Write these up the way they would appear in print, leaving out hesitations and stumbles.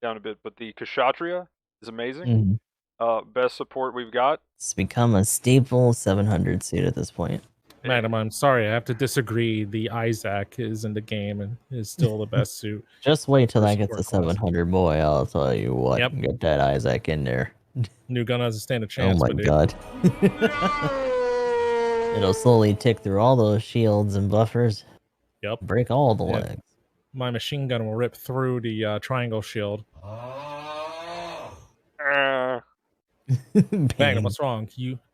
down a bit, but the Kshatriya is amazing. Mhm. Best support we've got. It's become a staple 700 suit at this point. Madam, I'm sorry, I have to disagree. The Isaac is in the game and is still the best suit. Just wait till for that gets a support class. 700, boy. I'll tell you what. Yep. Get that Isaac in there. New gun doesn't stand a Oh chance. my but god. It'll slowly tick through all those shields and buffers. Yep. Break all the Yeah. legs. My machine gun will rip through the triangle shield. Magnum, what's wrong?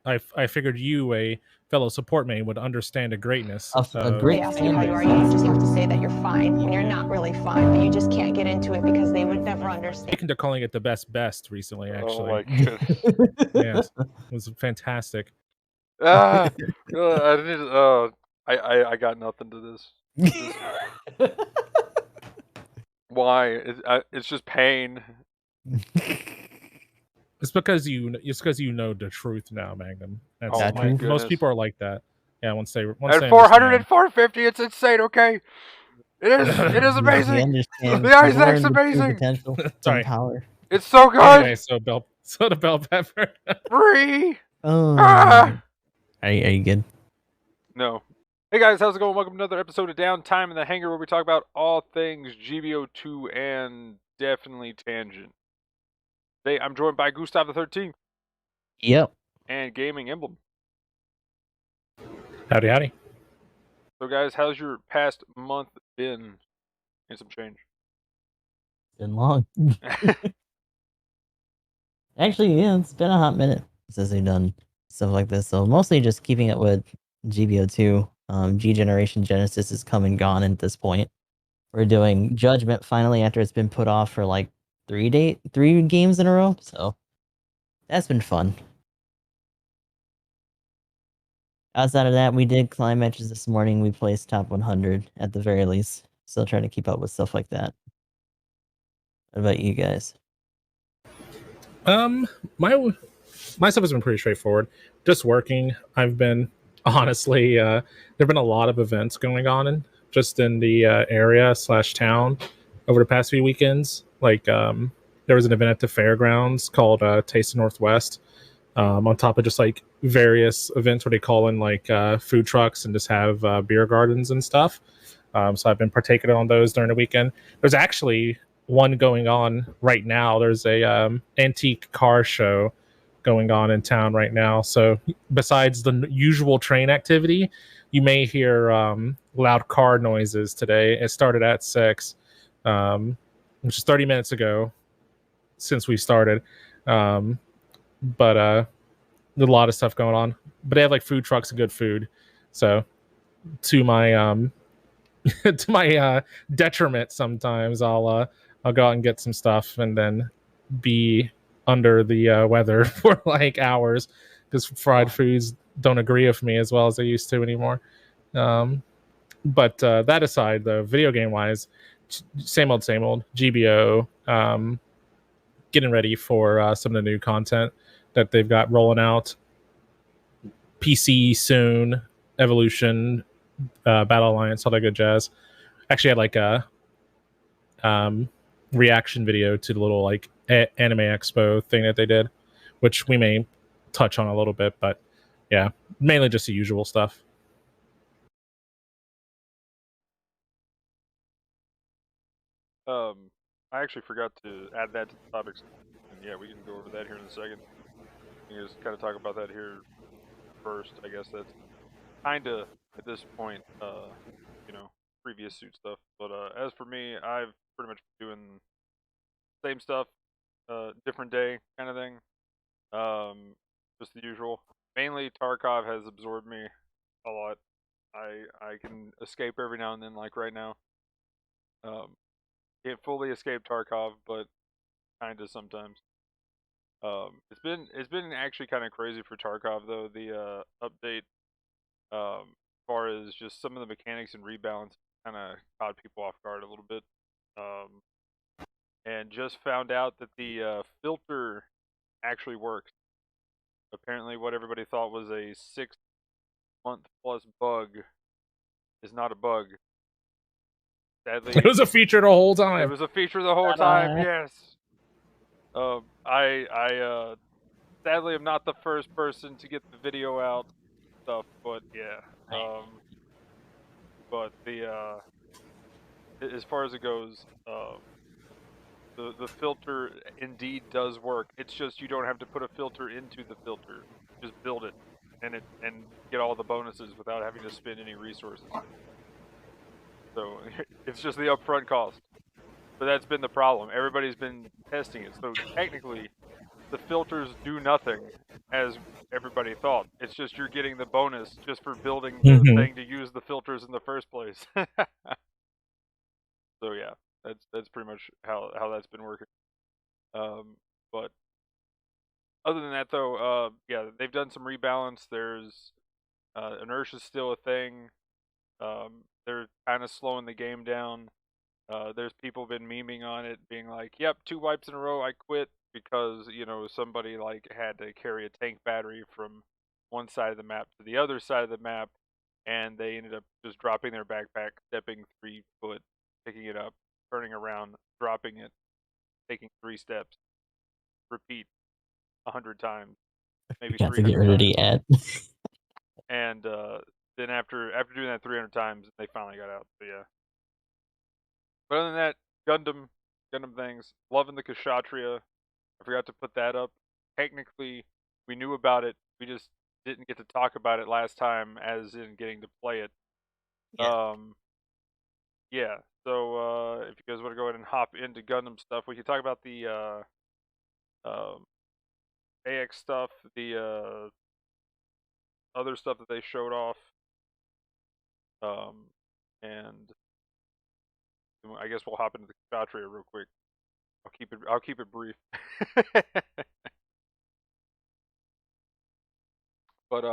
I figured you, a fellow support main, would understand the greatness. A great They ask you how you are, you just have to say that you're fine when you're not really fine, but you just can't get into it because they would never understand. Taken to calling it the best recently, actually. Oh my goodness. Yes, it was fantastic. I got nothing to this. Why? It's just pain. It's because you know the truth now, Magnum. That's Oh my most goodness. people are like that. Yeah, once they At understand. 400 and 450, it's insane. Okay, it is amazing. The Isaac's amazing. Potential, Sorry. power. It's so good. Anyway, so the bell pepper. Free. Oh. Ah! Are you good? No. Hey guys, how's it going? Welcome to another episode of Downtime in the Hangar, where we talk about all things GBO2 and definitely Tangent. Today, I'm joined by Gustav the 13th. Yep. And GamingEmblem. Howdy, howdy. So guys, how's your past month been? And some change. Been long. Actually, yeah, it's been a hot minute since we've done stuff like this. So mostly just keeping it with GBO2. G Generation Genesis is come and gone at this point. We're doing Judgment finally after it's been put off for like 3 games in a row. So that's been fun. Outside of that, we did climb matches this morning. We placed top 100 at the very least. Still trying to keep up with stuff like that. What about you guys? My stuff has been pretty straightforward. Just working. I've been honestly there've been a lot of events going on in the area / town over the past few weekends. Like there was an event at the fairgrounds called Taste of Northwest. On top of just like various events where they call in like food trucks and just have beer gardens and stuff. So I've been partaking on those during the weekend. There's actually one going on right now. There's a antique car show going on in town right now. So besides the usual train activity, you may hear loud car noises today. It started at 6, which is 30 minutes ago since we started. But a lot of stuff going on. But they have like food trucks and good food. So to my to my detriment, sometimes I'll go out and get some stuff and then be under the weather for like hours because fried foods don't agree with me as well as they used to anymore. But that aside, though, video game wise, same old GBO. Getting ready for some of the new content that they've got rolling out. PC soon, Evolution, Battle Alliance, all that good jazz. Actually, I had like a reaction video to the little like anime expo thing that they did, which we may touch on a little bit, but yeah, mainly just the usual stuff. I actually forgot to add that to the topics. And yeah, we can go over that here in a second. We can just kind of talk about that here first. I guess that's kind of at this point, previous suit stuff. But as for me, I've pretty much been doing same stuff, different day kind of thing. Just the usual. Mainly Tarkov has absorbed me a lot. I can escape every now and then, like right now. Can't fully escape Tarkov, but kind of sometimes. It's been actually kind of crazy for Tarkov though. The update, as far as just some of the mechanics and rebalance, kind of caught people off guard a little bit. And just found out that the filter actually works. Apparently, what everybody thought was a 6-month plus bug is not a bug. Sadly, it was a feature the whole time. It was a feature the whole time. Yes. I sadly am not the first person to get the video out stuff, but yeah. But the as far as it goes, the filter indeed does work. It's just you don't have to put a filter into the filter. Just build it and get all the bonuses without having to spend any resources. So it's just the upfront cost. But that's been the problem. Everybody's been testing it. So technically the filters do nothing as everybody thought. It's just you're getting the bonus just for building the thing to use the filters in the first place. So yeah, that's pretty much how that's been working. But other than that though, yeah, they've done some rebalance. There's inertia's still a thing. They're kind of slowing the game down. There's people been memeing on it, being like, "Yep, 2 wipes in a row, I quit," because somebody like had to carry a tank battery from one side of the map to the other side of the map, and they ended up just dropping their backpack, stepping 3 foot, picking it up, turning around, dropping it, taking 3 steps, repeat 100 times, maybe Got to 300 get rid of times. the ad. And then after doing that 300 times, they finally got out. So yeah. But other than that, Gundam things, loving the Kshatriya. I forgot to put that up. Technically, we knew about it. We just didn't get to talk about it last time, as in getting to play it. Yeah. Yeah. So if you guys want to go ahead and hop into Gundam stuff, we can talk about the AX stuff, the other stuff that they showed off, and I guess we'll hop into the Kshatriya real quick. I'll keep it brief. But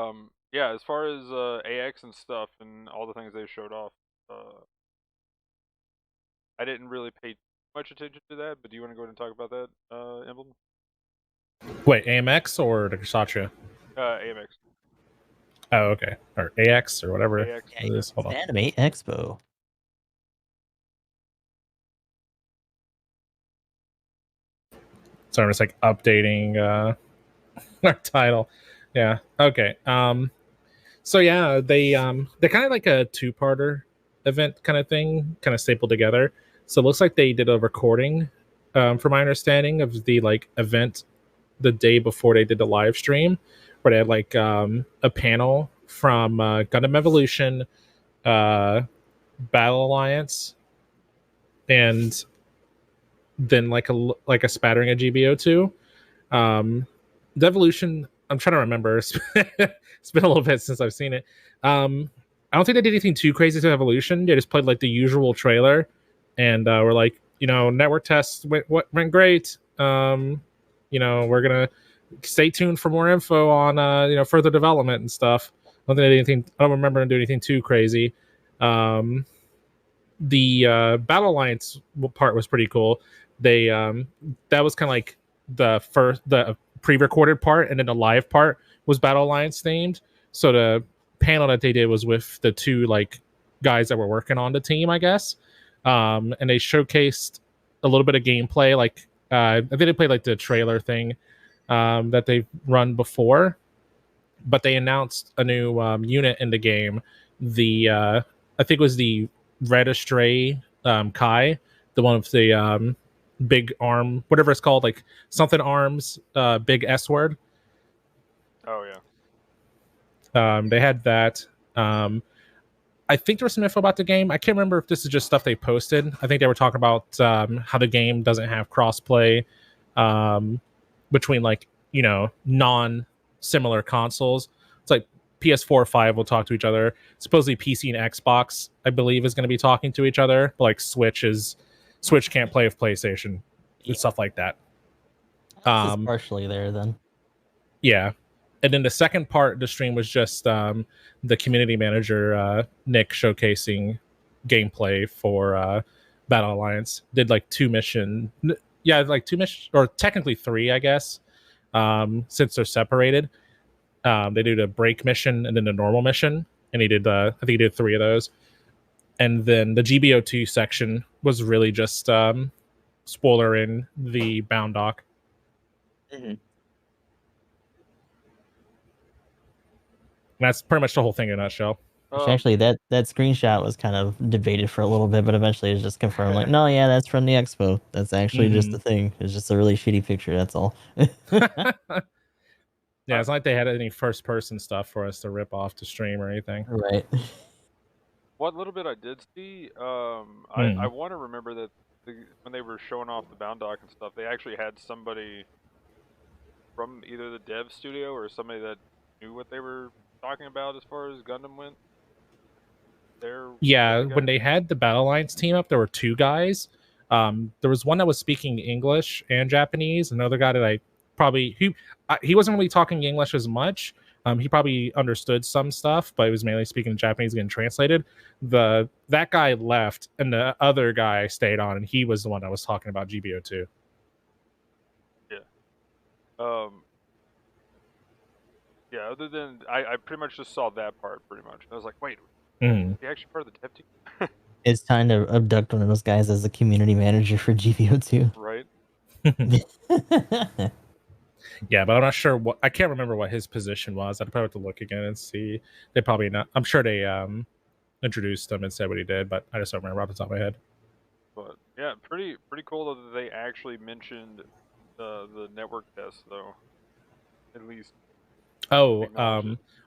yeah, as far as AX and stuff and all the things they showed off, I didn't really pay much attention to that. But do you want to go ahead and talk about that, Emblem? Wait, AMX or the Kshatriya? AMX. Oh, okay. Or AX or whatever AX. it is. Hold on. Anime Expo. So I'm just like updating our title. Yeah. Okay. So yeah, they're kind of like a 2-parter event kind of thing, kind of stapled together. So it looks like they did a recording, from my understanding, of the like event the day before they did the live stream, where they had like a panel from Gundam Evolution, Battle Alliance, and then like a spattering of GBO2. The Evolution, I'm trying to remember. It's been a little bit since I've seen it. I don't think they did anything too crazy to Evolution. They just played like the usual trailer, and we're like, network tests went great. We're gonna stay tuned for more info on further development and stuff. I don't remember them doing anything too crazy. The Battle Alliance part was pretty cool. They that was kind of like the pre-recorded part, and then the live part was Battle Alliance themed. So the panel that they did was with the 2 like guys that were working on the team, I guess. And they showcased a little bit of gameplay. Like I think they played like the trailer thing that they've run before, but they announced a new unit in the game. I think it was the Red Astray Kai, the one with the big arm, whatever it's called, like something arms, big S word. Oh yeah. They had that. I think there was some info about the game. I can't remember if this is just stuff they posted. I think they were talking about how the game doesn't have crossplay between like non-similar consoles. It's like PS4 or 5 will talk to each other. Supposedly PC and Xbox, I believe, is going to be talking to each other. But like Switch can't play with PlayStation and stuff like that. This is partially there then. Yeah. And then the second part of the stream was just the community manager, Nick, showcasing gameplay for Battle Alliance. Did like 2 missions. Yeah, like 2 missions, or technically 3, I guess, since they're separated. They did a break mission and then the normal mission. And he did, I think he did 3 of those. And then the GBO2 section was really just spoiler in the bound dock. Mhm. That's pretty much the whole thing in a nutshell. Which actually, that screenshot was kind of debated for a little bit, but eventually it was just confirmed. Like, no, yeah, that's from the expo. That's actually just the thing. It's just a really shitty picture. That's all. Yeah, it's not like they had any first-person stuff for us to rip off to stream or anything. Right. What little bit I did see, I want to remember that when they were showing off the Bound Dock and stuff, they actually had somebody from either the dev studio or somebody that knew what they were talking about as far as Gundam went. Yeah, when they had the Battle Alliance team up, there were 2 guys. There was one that was speaking English and Japanese. Another guy that he wasn't really talking English as much. He probably understood some stuff, but he was mainly speaking Japanese getting translated. That guy left, and the other guy stayed on, and he was the one that was talking about GBO2. Yeah. Yeah, other than I pretty much just saw that part pretty much. I was like, wait, is he actually part of the dev team? It's time to abduct one of those guys as the community manager for GBO2. Right. Yeah, but I'm not sure I can't remember what his position was. I'd probably have to look again and see. They probably not. I'm sure they introduced him and said what he did, but I just don't remember off the top of my head. But yeah, pretty cool that they actually mentioned the network test though. At least. Oh,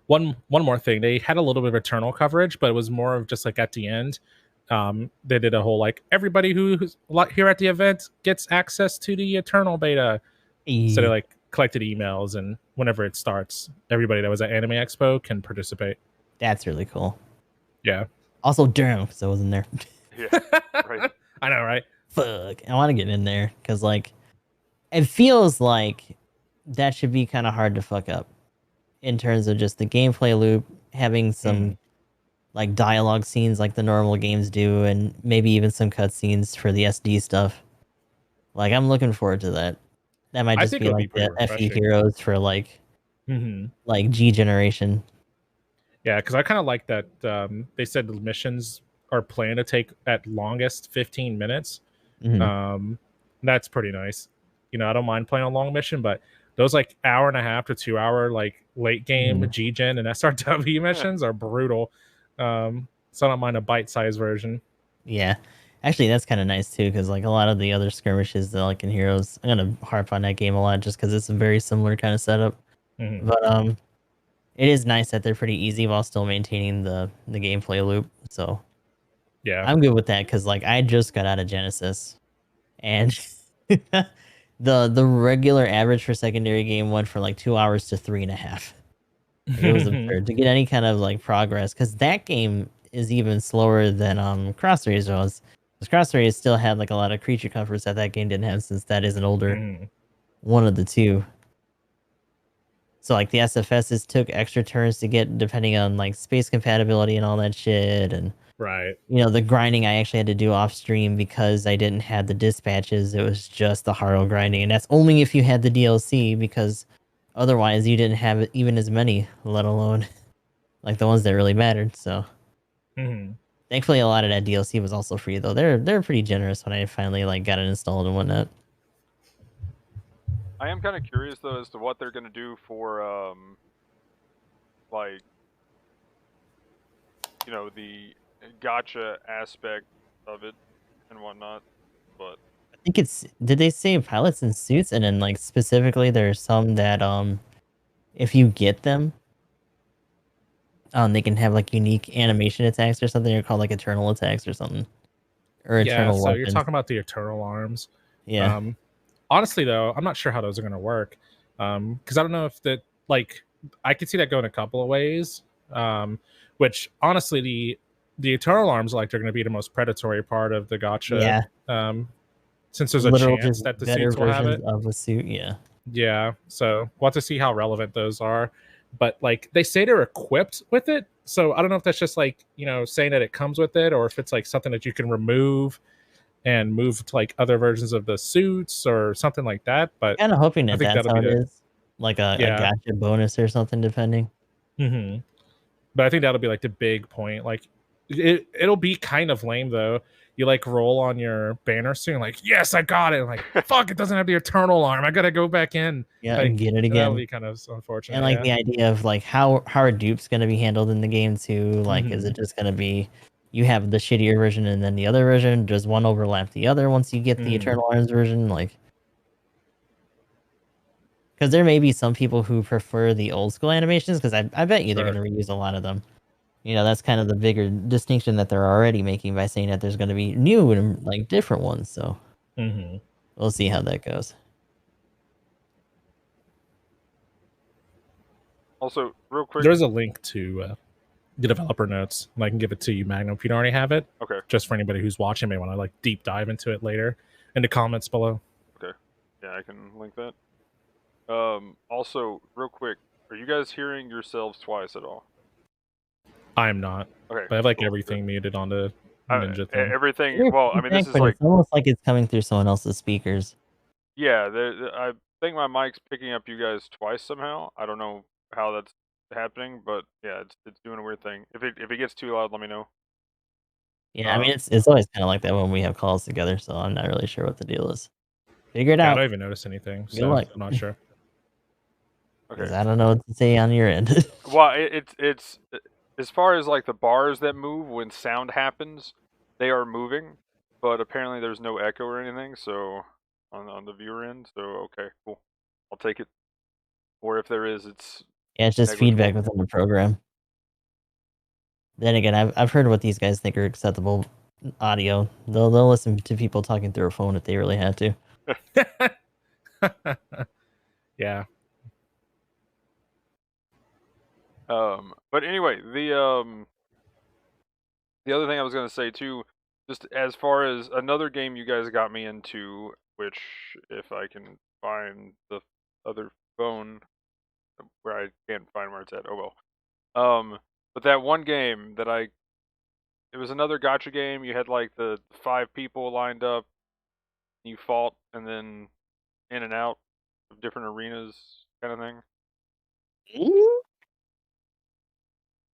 one more thing. They had a little bit of Eternal coverage, but it was more of just like at the end. They did a whole like everybody who's here at the event gets access to the Eternal beta. So they like collected emails, and whenever it starts, everybody that was at Anime Expo can participate. That's really cool. Yeah. Also, damn, because I wasn't there. Yeah, right. I know, right? Fuck, I want to get in there because like it feels like that should be kind of hard to fuck up in terms of just the gameplay loop, having some like dialogue scenes like the normal games do, and maybe even some cutscenes for the SD stuff. Like, I'm looking forward to that. That might just be like the FE Heroes for like like G generation. Yeah, because I kind of like that. They said the missions are planned to take at longest 15 minutes. That's pretty nice. You know, I don't mind playing a long mission, but those like hour and a half to 2 hour like late game G Gen and SRW missions are brutal. So I don't mind a bite-sized version. Yeah, actually, that's kind of nice too, because like a lot of the other skirmishes that like in Heroes, I'm gonna harp on that game a lot just because it's a very similar kind of setup. But it is nice that they're pretty easy while still maintaining the gameplay loop. So yeah, I'm good with that because like I just got out of Genesis, and the regular average for secondary game went from like 2 hours to 3.5. It was absurd to get any kind of like progress, because that game is even slower than Crossrays was. Because Crossrays still had like a lot of creature comforts that game didn't have, since that is an older one of the two. So like the SFSs took extra turns to get, depending on like space compatibility and all that shit, and right. You know, the grinding I actually had to do off stream because I didn't have the dispatches. It was just the hard grinding, and that's only if you had the DLC, because otherwise you didn't have even as many, let alone like the ones that really mattered. So thankfully a lot of that DLC was also free, though. They're pretty generous when I finally like got it installed and whatnot. I am kind of curious though as to what they're gonna do for like, you know, the gacha aspect of it and whatnot. But I think it's, did they say pilots in suits? And then like specifically there's some that if you get them, they can have like unique animation attacks or something, or called like eternal attacks or something. Or eternal so weapons. you're talking about the eternal arms. Yeah. Honestly though, I'm not sure how those are gonna work. Because I don't know if that, like, I could see that going a couple of ways. Which honestly the eternal arms like are gonna be the most predatory part of the gacha. Yeah. Since there's a chance that the suits will have it. Of a suit, yeah. Yeah, so we'll have to see how relevant those are. But like they say they're equipped with it, so I don't know if that's just like, you know, saying that it comes with it, or if it's like something that you can remove and move to like other versions of the suits or something like that. But kind of hoping that that's how it is, like a gotcha bonus or something, depending. But I think that'll be like the big point. Like it'll be kind of lame though, you like roll on your banner soon, like, yes, I got it. Like, fuck, it doesn't have the eternal arm. I gotta go back in. Yeah, Like, and get it that would again. be kind of unfortunate. And like yeah. the idea of like how are dupes going to be handled in the game too? Like, is Mhm. it just going to be you have the shittier version and then the other version? Does one overlap the other once you get the Mhm. Eternal Arms version? Like, because there may be some people who prefer the old school animations. Because I bet you they're Sure. going to reuse a lot of them. You know, that's kind of the bigger distinction that they're already making by saying that there's going to be new and like different ones. So Mhm. we'll see how that goes. Also, real quick. There's a link to the developer notes, and I can give it to you, Magnum, if you don't already have it. Okay. Just for anybody who's watching, may want to like deep dive into it later in the comments below. Okay. Yeah, I can link that. Also, real quick, are you guys hearing yourselves twice at all? I am not, Okay. but I have like cool, everything good. muted on the Ninja thing. Everything. There's Well, I mean, this feedback, is but like, it's almost like it's coming through someone else's speakers. yeah. I think my mic's picking up you guys twice somehow. I don't know how that's happening, but yeah, it's doing a weird thing. If it gets too loud, let me know. Yeah, I mean it's always kind of like that when we have calls together, so I'm not really sure what the deal is. Figure it Yeah, I out. don't even notice anything, Good so luck. I'm not sure. Because Okay. I don't know what to say on your end. Well, it's as far as like the bars that move when sound happens, they are moving, but apparently there's no echo or anything. So on the viewer end, so okay, cool, I'll take it. Or if there is, it's Yeah, it's just negligible. feedback within the program. Then again, I've heard what these guys think are acceptable audio. They'll listen to people talking through a phone if they really had to. Yeah. But anyway, the other thing I was gonna say too, just as far as another game you guys got me into, which if I can find the other phone where I can't find where it's at. Oh well. But that one game that it was another gotcha game. You had like the 5 people lined up, you fought, and then in and out of different arenas, kind of thing.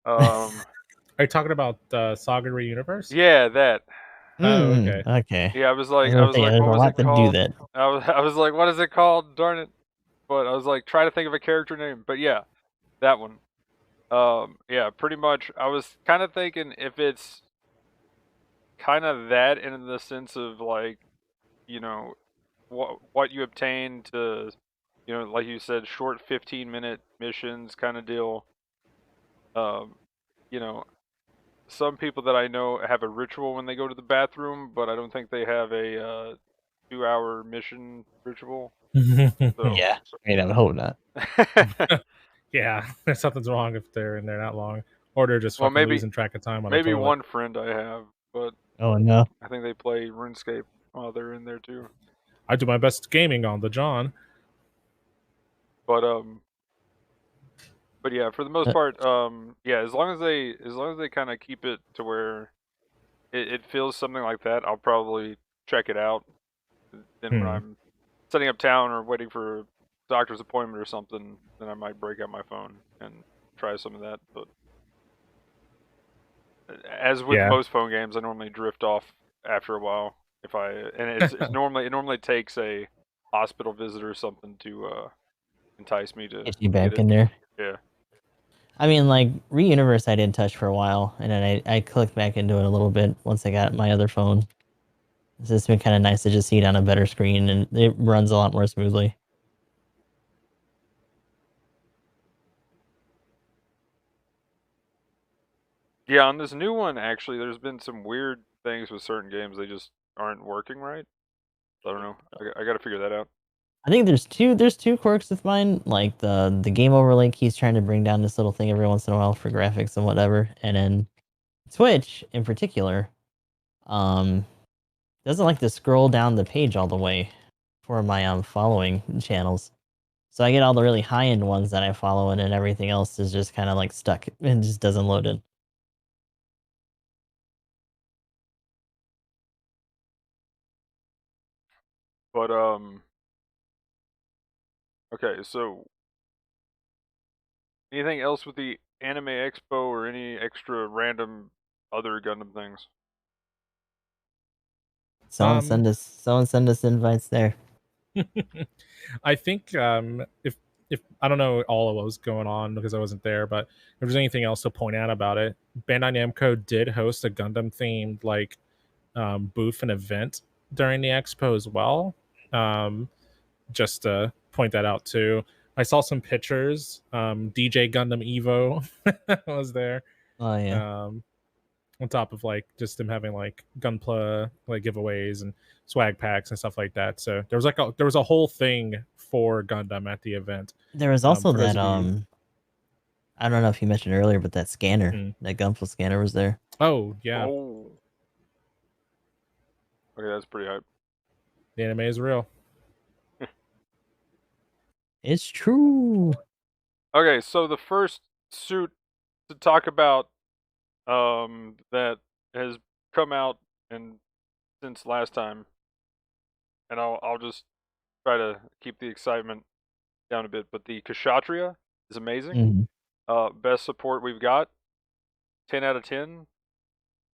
Are you talking about Saga Universe? Yeah, that. Oh, okay. Okay. Yeah, I was I like, was gonna say, what there's a was lot it to do called? that. I was like, what is it called? Darn it! But I was like, try to think of a character name. But yeah, that one. Yeah, pretty much. I was kind of thinking if it's kind of that in the sense of like, you know, what you obtain to, like you said, short 15-minute missions kind of deal. Um, you know, some people that I know have a ritual when they go to the bathroom, but I don't think they have a 2-hour mission ritual. So. Yeah, I would hope not. Yeah, something's wrong if they're in there that long, or they're just Well, fucking losing track of time on the maybe toilet. one friend I have, but Oh no. I think they play RuneScape while they're in there too. I do my best gaming on the John. But yeah, for the most part, yeah, as long as they kind of keep it to where it feels something like that, I'll probably check it out. Then when I'm setting up town or waiting for a doctor's appointment or something, then I might break out my phone and try some of that. But as with most phone games, I normally drift off after a while. It normally takes a hospital visit or something to entice me to Get you get back it. in there. Yeah. I mean, like Re-Universe, I didn't touch for a while, and then I clicked back into it a little bit once I got my other phone. It's just been kind of nice to just see it on a better screen, and it runs a lot more smoothly. Yeah, on this new one, actually, there's been some weird things with certain games. They just aren't working right. I don't know. I got to figure that out. I think there's two quirks with mine. Like the game overlay keeps trying to bring down this little thing every once in a while for graphics and whatever, and then Twitch in particular, doesn't like to scroll down the page all the way for my following channels. So I get all the really high end ones that I follow, and then everything else is just kind of like stuck and just doesn't load in. But okay, so anything else with the Anime Expo or any extra random other Gundam things? Someone send us invites there. I think if I don't know all of what was going on because I wasn't there, but if there's anything else to point out about it, Bandai Namco did host a Gundam themed like booth and event during the expo as well. Just to point that out too. I saw some pictures. DJ Gundam Evo was there. Oh yeah. On top of like just them having like Gunpla like giveaways and swag packs and stuff like that. So there was a whole thing for Gundam at the event. There was also for those that of you- I don't know if you mentioned earlier, but that scanner, Mm. that Gunpla scanner was there. Oh yeah, Oh. Okay, that's pretty hype. the anime is real. It's true. Okay, so the first suit to talk about that has come out and since last time, and I'll just try to keep the excitement down a bit, but the Kshatriya is amazing. Mhm. Best support we've got. 10 out of 10.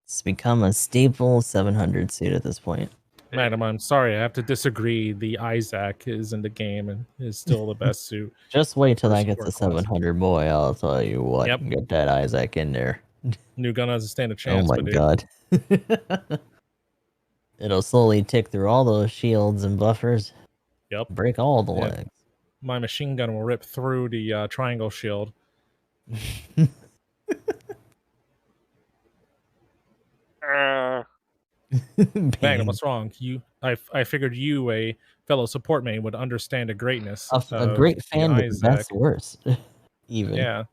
It's become a staple 700 suit at this point. Madam, I'm sorry, I have to disagree. The Isaac is in the game and is still the best suit. Just wait till for that gets to support class. 700, boy. I'll tell you what. Yep. Get that Isaac in there. New gun doesn't stand a Oh chance. my but god. It'll slowly tick through all those shields and buffers. Yep. Break all the Yep. legs. My machine gun will rip through the triangle shield. Magnum, what's wrong? I figured you, a fellow support main, would understand the greatness A great fan, but Isaac. that's worse. Even. Yeah.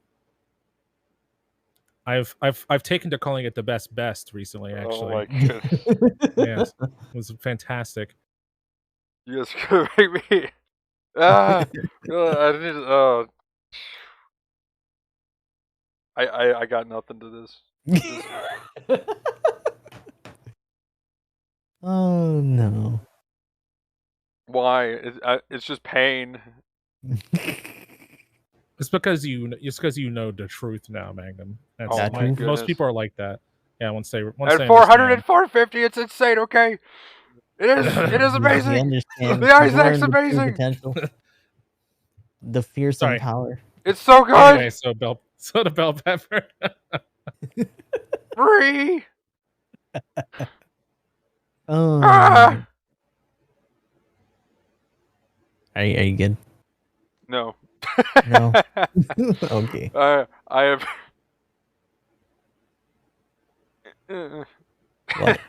I've taken to calling it the best recently, actually. Oh my goodness. Yes. It was fantastic. You guys gonna make me. I didn't. I got nothing to this. Oh no. Why? It's just pain. It's because you know the truth now, Magnum. That's Oh my most goodness. people are like that. Yeah, once they At understand. 400 and 450, it's insane. Okay, it is amazing. You understand The Isaac's learn the true amazing. Potential. The fearsome Sorry. power. It's so good. Anyway, so the bell pepper. Free. Oh. Ah! Are you good? No. No. Okay. I have. What?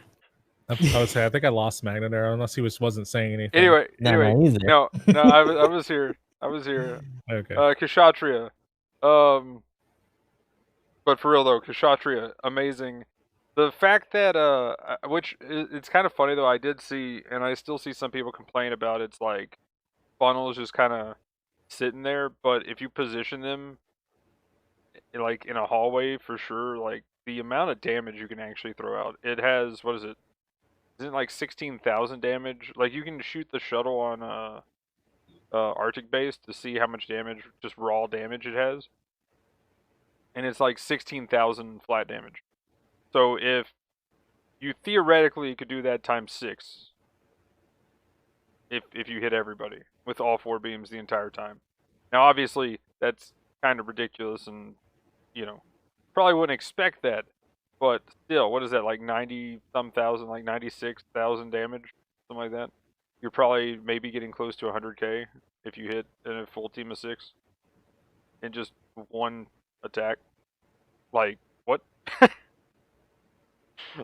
I would say I think I lost Magnum there, unless he wasn't saying anything. Anyway, No, he's there. no, I was here. I was here. Okay. Kshatriya. But for real though, Kshatriya, amazing. The fact that which it's kind of funny though, I did see, and I still see some people complain about it's like funnels just kind of sitting there, but if you position them like in a hallway, for sure, like the amount of damage you can actually throw out. It has, what is it? Isn't it like 16,000 damage? Like you can shoot the shuttle on Arctic base to see how much damage, just raw damage it has. And it's like 16,000 flat damage. So if you theoretically could do that times 6, if you hit everybody with all 4 beams the entire time. Now obviously that's kind of ridiculous, and you know, probably wouldn't expect that, but still, what is that, like 90-some thousand, like 96,000 damage, something like that? You're probably maybe getting close to 100k if you hit in a full team of 6 in just one attack. Like, what?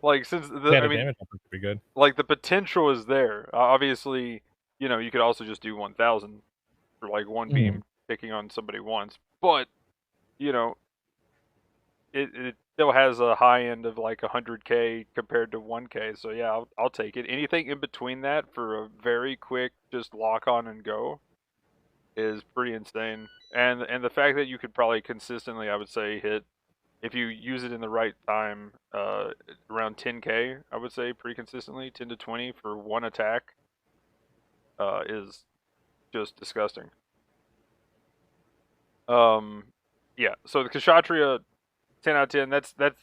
Like, since the damage would be good. like the potential is there. Obviously, you know, you could also just do 1,000 for like one beam picking on somebody once, but you know, it still has a high end of like 100k compared to 1k. So yeah, I'll take it. Anything in between that for a very quick just lock on and go is pretty insane. And the fact that you could probably consistently, I would say, hit, if you use it in the right time, around 10k, I would say pretty consistently, 10 to 20 for one attack, is just disgusting. Yeah, so the Kshatriya, 10 out of 10.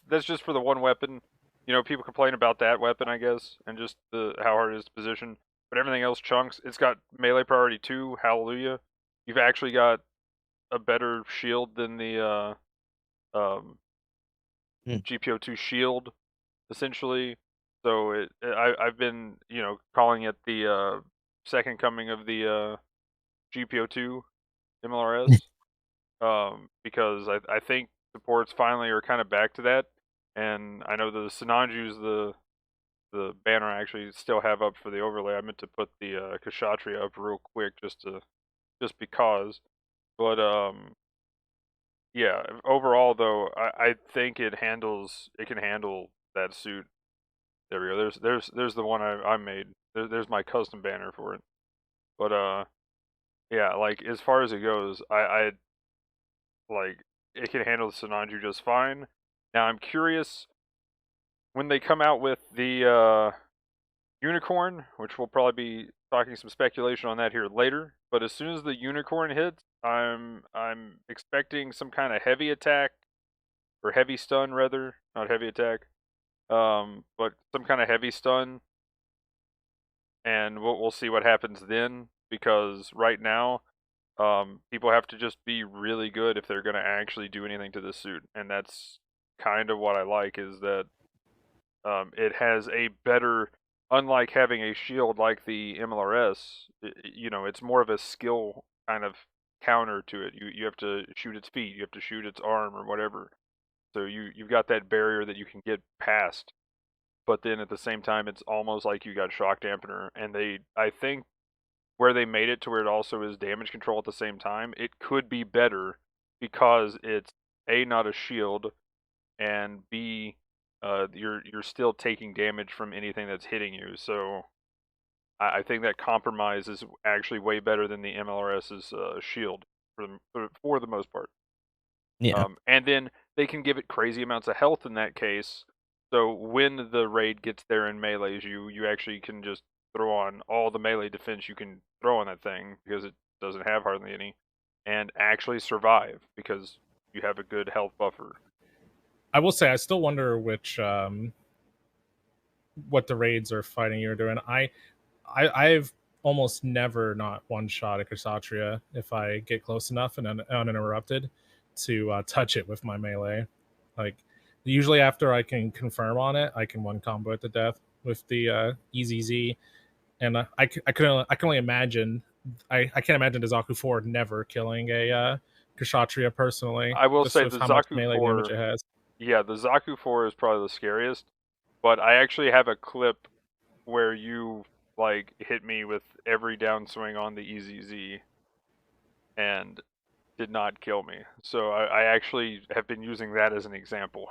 That's just for the one weapon. You know, people complain about that weapon, I guess, and just how hard it is to position. But everything else chunks. It's got melee priority 2, hallelujah. You've actually got a better shield than the GBO2 shield, essentially. So I've been, you know, calling it the second coming of the GBO2 MLRS, because I think supports finally are kind of back to that, and I know the Sinanju's the banner I actually still have up for the overlay. I meant to put the Kshatriya up real quick just because, but yeah. Overall though, I think it can handle that suit. There we go. There's the one I made. There's my custom banner for it. But yeah, like as far as it goes, I like it can handle the Sinanju just fine. Now I'm curious when they come out with the unicorn, which we'll probably be talking some speculation on that here later. But as soon as the unicorn hits, I'm expecting some kind of heavy attack or heavy stun rather, not heavy attack. But some kind of heavy stun, and we'll see what happens then. Because right now, people have to just be really good if they're going to actually do anything to this suit, and that's kind of what I like is that it has a better, unlike having a shield like the MLRS, you know, it's more of a skill kind of counter to it. You have to shoot its feet, you have to shoot its arm or whatever. So you've got that barrier that you can get past, but then at the same time, it's almost like you got shock dampener. And I think where they made it to where it also is damage control at the same time, it could be better because it's A, not a shield, and B, you're still taking damage from anything that's hitting you. So I think that compromise is actually way better than the MLRS's shield for the most part. Yeah. And then they can give it crazy amounts of health in that case. So when the raid gets there and melees you actually can just throw on all the melee defense you can throw on that thing because it doesn't have hardly any, and actually survive because you have a good health buffer. I will say I still wonder which what the raids are fighting you're doing. I've almost never not one shot a Kshatriya if I get close enough and uninterrupted to touch it with my melee. Like usually after I can confirm on it, I can one combo it to death with the EZZ. And I can only imagine. I can't imagine the Zoku 4 never killing a Kshatriya personally. I will just say with the how much Zoku melee 4, damage it has. yeah, the Zoku 4 is probably the scariest. But I actually have a clip where you like hit me with every downswing on the EZZ and did not kill me. So I actually have been using that as an example.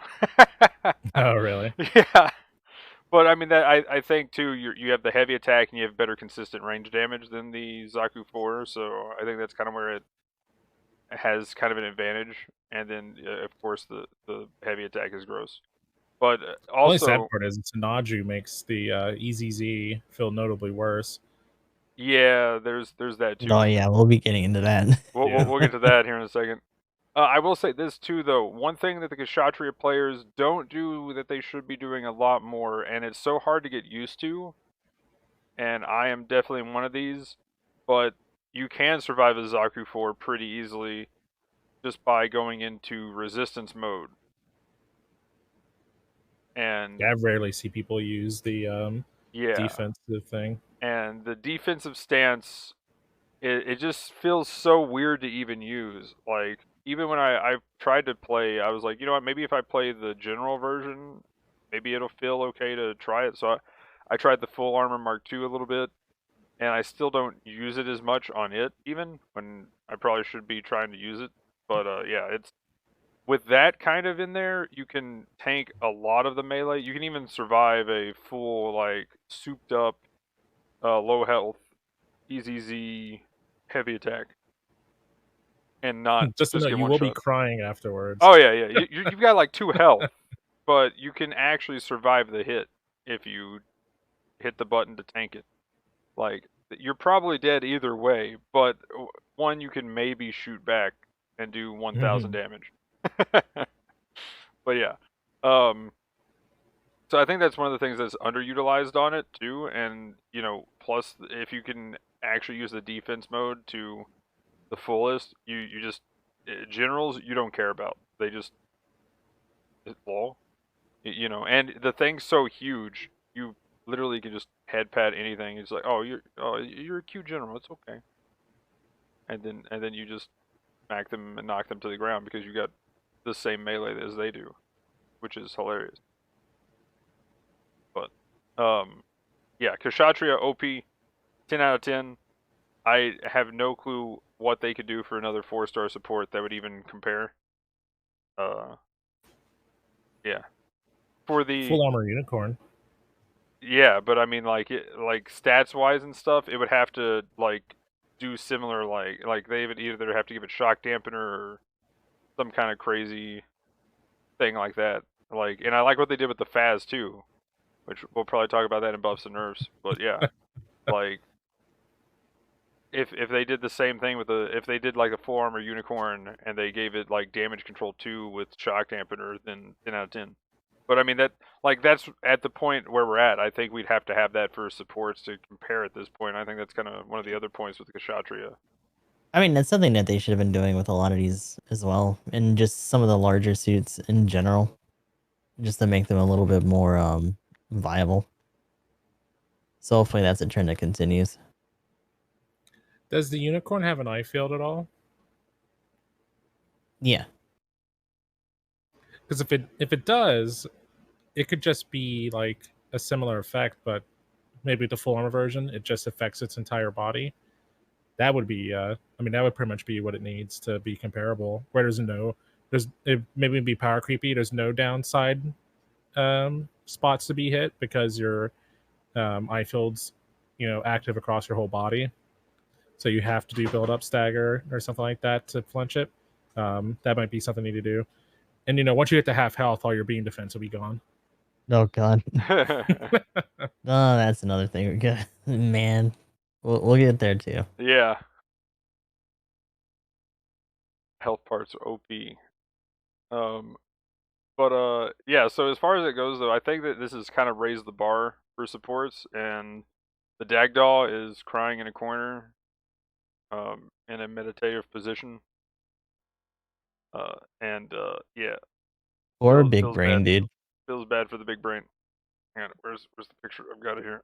Oh, really? Yeah. But I mean that I think too you have the heavy attack and you have better consistent range damage than the Zoku 4, so I think that's kind of where it has kind of an advantage. And then of course the heavy attack is gross. But The only sad also part is Sinaju makes the EZZ feel notably worse. yeah, there's that too. Oh yeah, we'll be getting into that. We'll get to that here in a second. I will say this too, though. One thing that the Kshatriya players don't do that they should be doing a lot more, and it's so hard to get used to, and I am definitely one of these, but you can survive a Zaku 4 pretty easily just by going into resistance mode. And Yeah, I rarely see people use the yeah, defensive thing. and the defensive stance, it just feels so weird to even use. Like, even when I tried to play, I was like, you know what, maybe if I play the general version, maybe it'll feel okay to try it. So I tried the full armor Mark II a little bit, and I still don't use it as much on it, even when I probably should be trying to use it. But yeah, it's with that kind of in there, you can tank a lot of the melee. You can even survive a full, like, souped up, low health, EZZ heavy attack, and not Just to know, just get you one will be shot. crying afterwards. Oh yeah, yeah. You've got like 2 health, but you can actually survive the hit if you hit the button to tank it. Like, you're probably dead either way, but one you can maybe shoot back and do 1,000 damage. But yeah, So I think that's one of the things that's underutilized on it too, and plus if you can actually use the defense mode to the fullest, you just generals you don't care about. They just lol, and the thing's so huge, you literally can just head pat anything. It's like, you're a cute general, it's okay, and then you just smack them and knock them to the ground because you got the same melee as they do, which is hilarious. But yeah, Kshatriya OP, 10 out of 10. I have no clue what they could do for another 4-star support that would even compare. Yeah, for the Full armor unicorn. yeah, but I mean like stats wise and stuff, it would have to like do similar like they would either have to give it shock dampener or some kind of crazy thing like that. Like, and I like what they did with the Faz too, which we'll probably talk about that in buffs and nerfs. But yeah, like if they did the same thing with if they did like a full armor unicorn and they gave it like damage control 2 with shock dampener, then 10 out of 10. But I mean that's at the point where we're at. I think we'd have to have that for supports to compare at this point. I think that's kind of one of the other points with the Kshatriya. I mean, that's something that they should have been doing with a lot of these as well, and just some of the larger suits in general, just to make them a little bit more viable. So hopefully that's a trend that continues. Does the unicorn have an eye field at all? Yeah. Because if it does, it could just be like a similar effect, but maybe the full armor version, it just affects its entire body. That would be that would pretty much be what it needs to be comparable. Where it maybe be power creepy. There's no downside spots to be hit because your eye field's active across your whole body. So you have to do build up stagger or something like that to flinch it. That might be something you need to do. And once you get to half health, all your beam defense will be gone. Oh god. Oh, that's another thing. We got man. We'll get there too. Yeah. Health parts are OP. But yeah, so as far as it goes though, I think that this has kind of raised the bar for supports, and the Dagdaw is crying in a corner, in a meditative position. Yeah. Or big feels brain, bad. dude. Feels bad for the big brain. Hang on, where's the picture? I've got it here.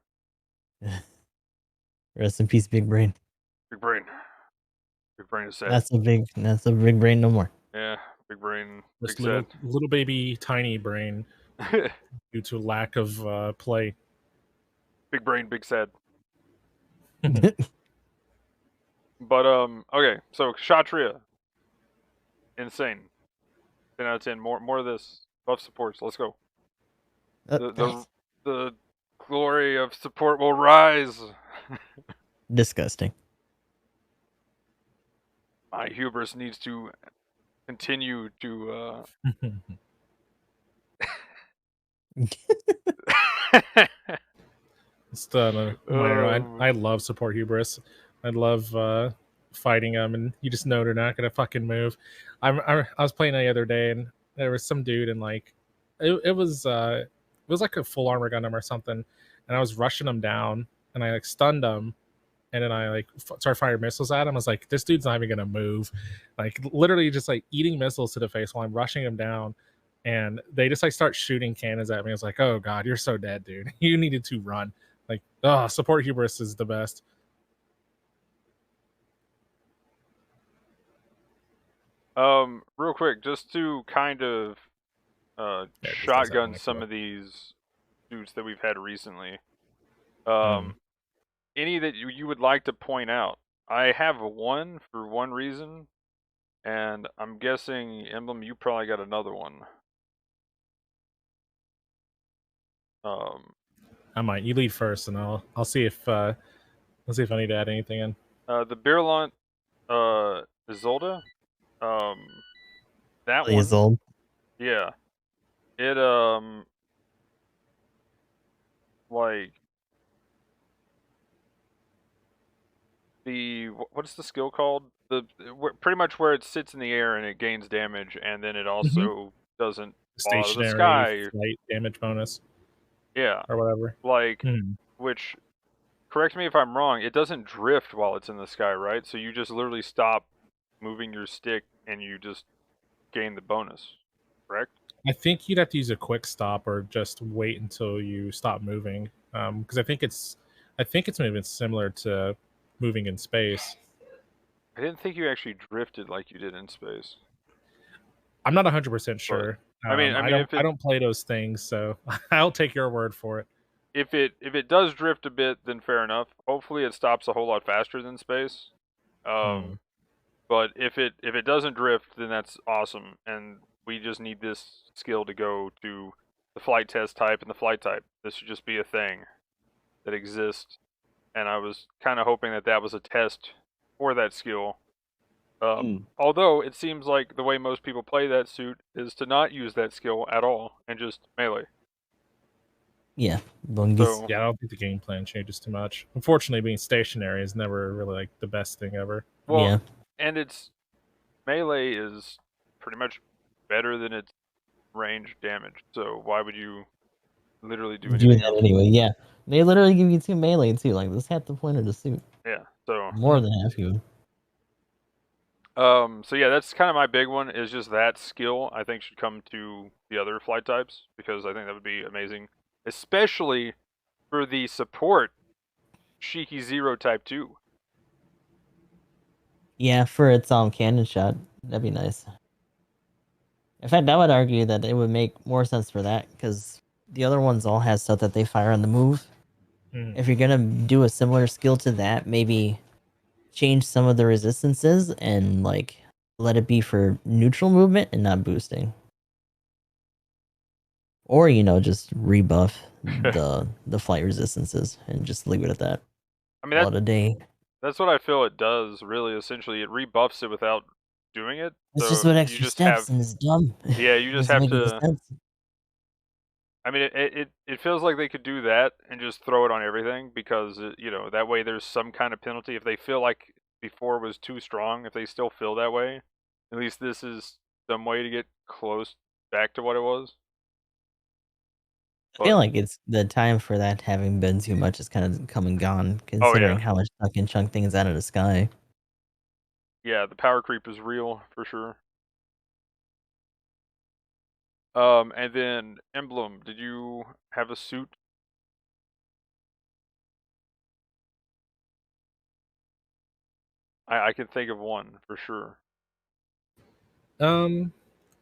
Rest in peace, big brain. Big brain. Big brain is sad. That's a big brain no more. Yeah, big brain. This Big sad. little baby tiny brain due to lack of play. Big brain, big sad. But okay, so Kshatriya, insane. 10 out of 10. More of this. Buff supports. Let's go. The glory of support will rise. Disgusting. My hubris needs to continue to. I love support hubris. I love fighting them, and you just know they're not gonna fucking move. I was playing the other day, and there was some dude, and like it was like a full armor Gundam or something, and I was rushing him down, and I like stunned him, and then I like started firing missiles at him. I was like, this dude's not even gonna move, like literally just like eating missiles to the face while I'm rushing him down. And they just like start shooting cannons at me. I was like, oh god, you're so dead, dude. You needed to run. Like, support hubris is the best. Real quick, just to kind of shotgun some of these suits that we've had recently. Any that you would like to point out? I have one for one reason, and I'm guessing Emblem, you probably got another one. I might. You lead first, and I'll see if I need to add anything in. The Birlant, Isolde, that one. Isolde. Yeah, it like what's the skill called? Pretty much where it sits in the air and it gains damage, and then it also doesn't fall out of the sky. Flight damage bonus. Yeah, or whatever. like, Hmm. which, correct me if I'm wrong, it doesn't drift while it's in the sky, right? So you just literally stop moving your stick and you just gain the bonus, correct? I think you'd have to use a quick stop or just wait until you stop moving. Because I think it's maybe similar to moving in space. I didn't think you actually drifted like you did in space. I'm not 100% But sure. I mean, if I it don't play those things, so I'll take your word for it. if it does drift a bit, then fair enough. Hopefully, it stops a whole lot faster than space. Hmm. But if it doesn't drift, then that's awesome, and we just need this skill to go to the flight test type and the flight type. This should just be a thing that exists, and I was kind of hoping that that was a test for that skill. Although it seems like the way most people play that suit is to not use that skill at all and just melee. Yeah, bungus. So Yeah, I don't think the game plan changes too much. Unfortunately, being stationary is never really like the best thing ever. well, Yeah. and it's melee is pretty much better than its range damage. So why would you literally do Do anything that else? anyway. Yeah, they literally give you 2 melee too. Like that's half the point of the suit. Yeah. So More than half even. so yeah, that's kind of my big one. Is just that skill I think should come to the other flight types because I think that would be amazing, especially for the support Shiki Zero Type 2. Yeah, for its cannon shot, that'd be nice. In fact, I would argue that it would make more sense for that because the other ones all have stuff that they fire on the move. Mhm. If you're gonna do a similar skill to that, maybe change some of the resistances and like let it be for neutral movement and not boosting. Or just rebuff the flight resistances and just leave it at that. I mean, Call it a day. that's what I feel it does. Really, essentially, it rebuffs it without doing it. It's So just with you extra just steps have, and it's dumb. yeah, you It just doesn't have make any to. sense. I mean, it feels like they could do that and just throw it on everything because that way there's some kind of penalty if they feel like before was too strong. If they still feel that way, at least this is some way to get close back to what it was. I feel But like it's the time for that having been too much is kind of come and gone, oh considering yeah, how much fucking chunk things out of the sky. yeah, the power creep is real for sure. And then Emblem, did you have a suit? I can think of one for sure. I mean,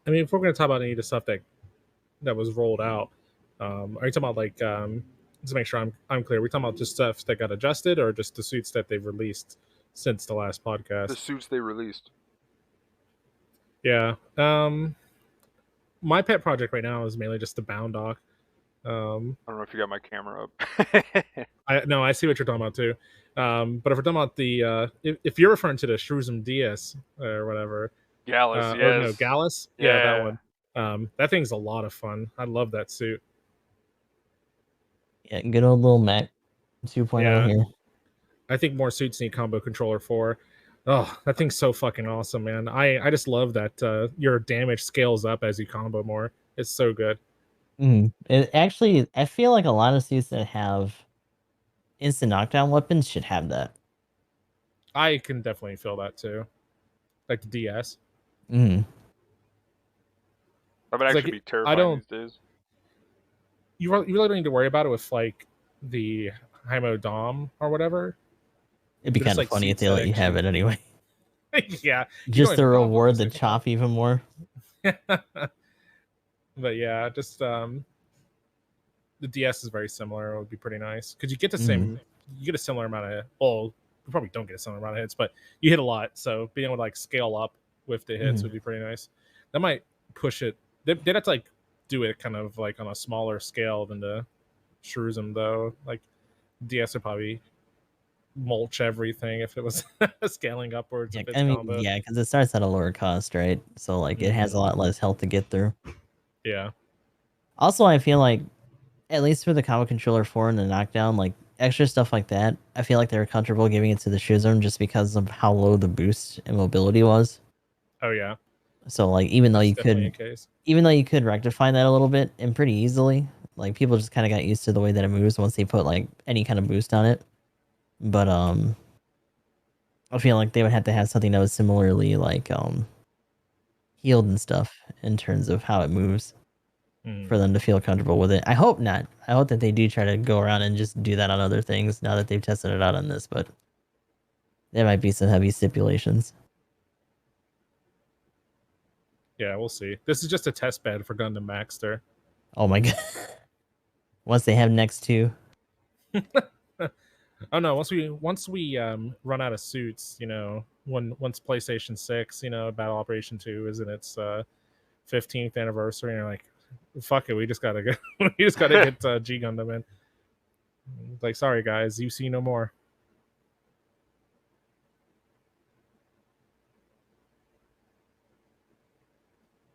if we're going to talk about any of the stuff that was rolled out, are you talking about like to make sure I'm clear? Are we talking about just stuff that got adjusted, or just the suits that they've released since the last The podcast? suits they released. Yeah. My pet project right now is mainly just the bound dock. I don't know if you got my camera up. I see what you're talking about too. But if we're talking about the if you're referring to the Shrewsbury DS or whatever, Gallus, or no yes. Gallus, yeah, that one. That thing's a lot of fun. I love that suit. Yeah, good old little Mac 2.0 Yeah. here. I think more suits need combo controller 4. Oh, that thing's so fucking awesome, man. I just love that your damage scales up as you combo more. It's so good. It actually, I feel like a lot of suits that have instant knockdown weapons should have that. I can definitely feel that too. Like the DS. Mm. That would It's actually like, be I terrifying don't these days. you really don't need to worry about it with like the Hymo Dom or whatever. It'd be But it's kind of like funny if suits they that let you have it anyway. yeah. You Just don't to even combo, reward just the like, chop even more. But yeah, just the DS is very similar. It would be pretty nice because you get the Mm. same, you get a similar amount of. Well, you probably don't get a similar amount of hits, but you hit a lot. So being able to like scale up with the hits would be pretty nice. That might push it. They'd have to like do it kind of like on a smaller scale than the Shrewsbury though. Like DS would probably mulch everything if it was scaling upwards. Yeah, If it's I mean, combo. yeah, because it starts at a lower cost, right? So like it has a lot less health to get through. Yeah. Also, I feel like at least for the combo controller 4 and the knockdown, like extra stuff like that, I feel like they were comfortable giving it to the Shrewsbury just because of how low the boost and mobility was. Oh yeah. So like even though That's you definitely could a case. rectify that a little bit and pretty easily, Like people just kind of got used to the way that it moves once they put like any kind of boost on it. But I feel like they would have to have something that was similarly like healed and stuff in terms of how it moves for them to feel comfortable with it. I hope not. I hope that they do try to go around and just do that on other things now that they've tested it out on this, but there might be some heavy stipulations. Yeah, we'll see. This is just a test bed for Gundam Maxter. Oh my god. Once they have next two. Oh no, once we run out of suits, you know, once PlayStation 6, you know, Battle Operation 2 is in its 15th anniversary, and you're like, fuck it, we just gotta get G Gundam in. Like, sorry guys, you see no more.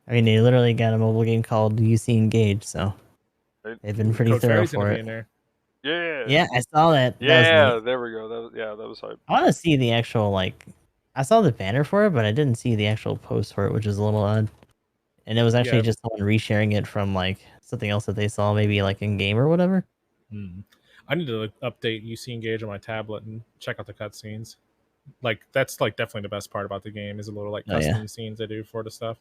I mean, they literally got a mobile game called UC Engage, so they've been pretty Code thorough Fairy's for gonna be it. in there. Yeah. I saw that. That Yeah, was neat. there we go. That was hype. I want to see the actual like. I saw the banner for it, but I didn't see the actual post for it, which is a little odd. And it was actually Yeah. just someone resharing it from like something else that they saw, maybe like in game or whatever. I need to update UC Engage on my tablet and check out the cutscenes. Like that's like definitely the best part about the game is a little like custom scenes they do for the stuff.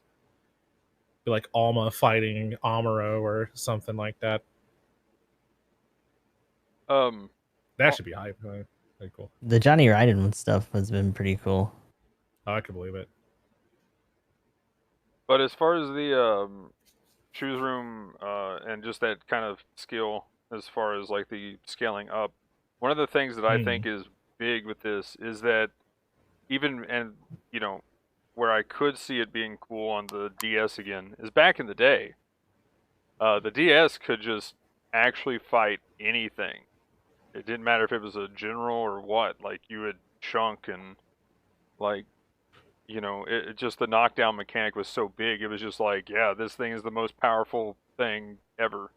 Be like Alma fighting Amuro or something like that. That should be hype. Pretty cool. The Johnny Raiden stuff has been pretty cool. Oh, I can believe it. But as far as the choose room and just that kind of skill, as far as like the scaling up, one of the things that I think is big with this is that even, and you know, where I could see it being cool on the DS again is back in the day. The DS could just actually fight anything. It didn't matter if it was a general or what. Like you would chunk and like, you know, it just the knockdown mechanic was so big. It was just like, yeah, this thing is the most powerful thing ever.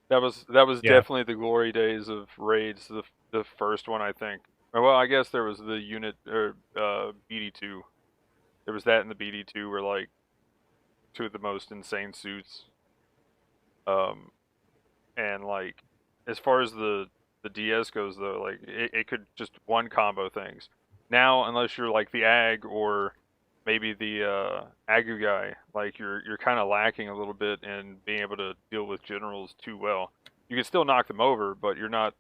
That was definitely the glory days of raids. The first one, I think. Well, I guess there was the unit or BD2. There was that in the BD2 were like two of the most insane suits. And like as far as the DS goes though, like it could just one combo things. Now, unless you're like the Ag or maybe the Agu guy, like you're kind of lacking a little bit in being able to deal with generals too well. You can still knock them over, but you're not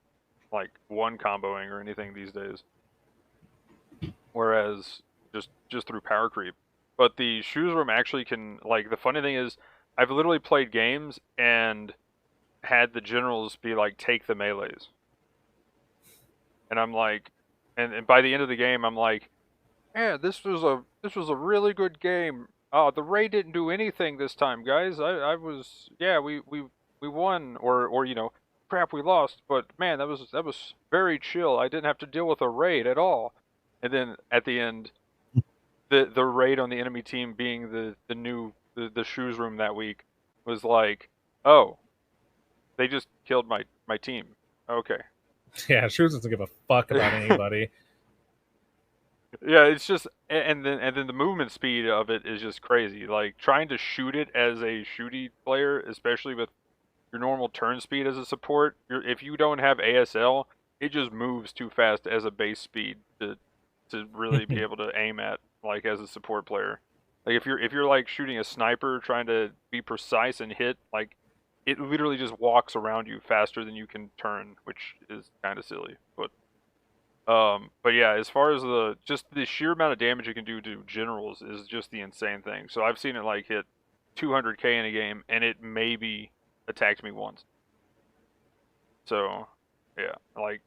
like one comboing or anything these days. Whereas just through power creep. But the shoes room actually can, like, the funny thing is I've literally played games and had the generals be like, take the melees. And I'm like, and by the end of the game I'm like, yeah, this was a really good game. The raid didn't do anything this time, guys. I was, yeah, we won, or you know, crap, we lost, but man, that was very chill. I didn't have to deal with a raid at all. And then at the end, the raid on the enemy team being the new shoes room that week was like, oh, they just killed my team. Okay. Yeah, Shoes doesn't give a fuck about anybody. Yeah, it's just, and then the movement speed of it is just crazy. Like trying to shoot it as a shooty player, especially with your normal turn speed as a support, if you don't have ASL, it just moves too fast as a base speed to really be able to aim at, like as a support player. Like if you're like shooting a sniper trying to be precise and hit, like it literally just walks around you faster than you can turn, which is kind of silly. But yeah, as far as the sheer amount of damage it can do to generals is just the insane thing. So I've seen it like hit 200k in a game, and it maybe attacked me once. So yeah, like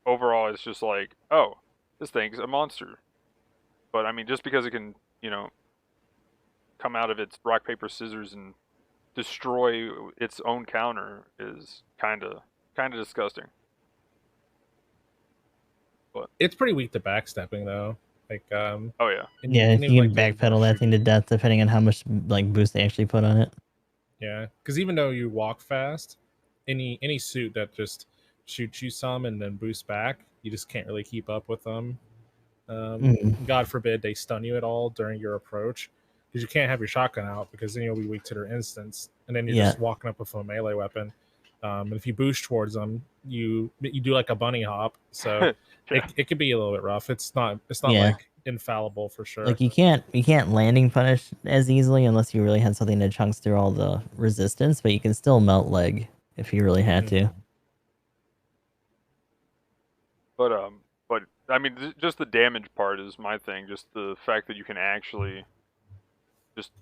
overall, it's just like, oh, this thing's a monster. But I mean, just because it can, you know, come out of its rock paper scissors and destroy its own counter is kind of disgusting. But It's pretty weak to backstepping though. Like oh yeah, Yeah, and you even, can like, backpedal that thing to death depending on how much like boost they actually put on it. Yeah, because even though you walk fast, any suit that just shoots you some and then boosts back, you just can't really keep up with them. God forbid they stun you at all during your approach, because you can't have your shotgun out because then you'll be weak to their instance. and then you're just walking up with a melee weapon. And if you boost towards them, you do like a bunny hop. So it could be a little bit rough. It's not like infallible for sure. Like you can't landing punish as easily unless you really had something that chunks through all the resistance, but you can still melt leg if you really had to. But I mean, just the damage part is my thing. Just the fact that you can actually just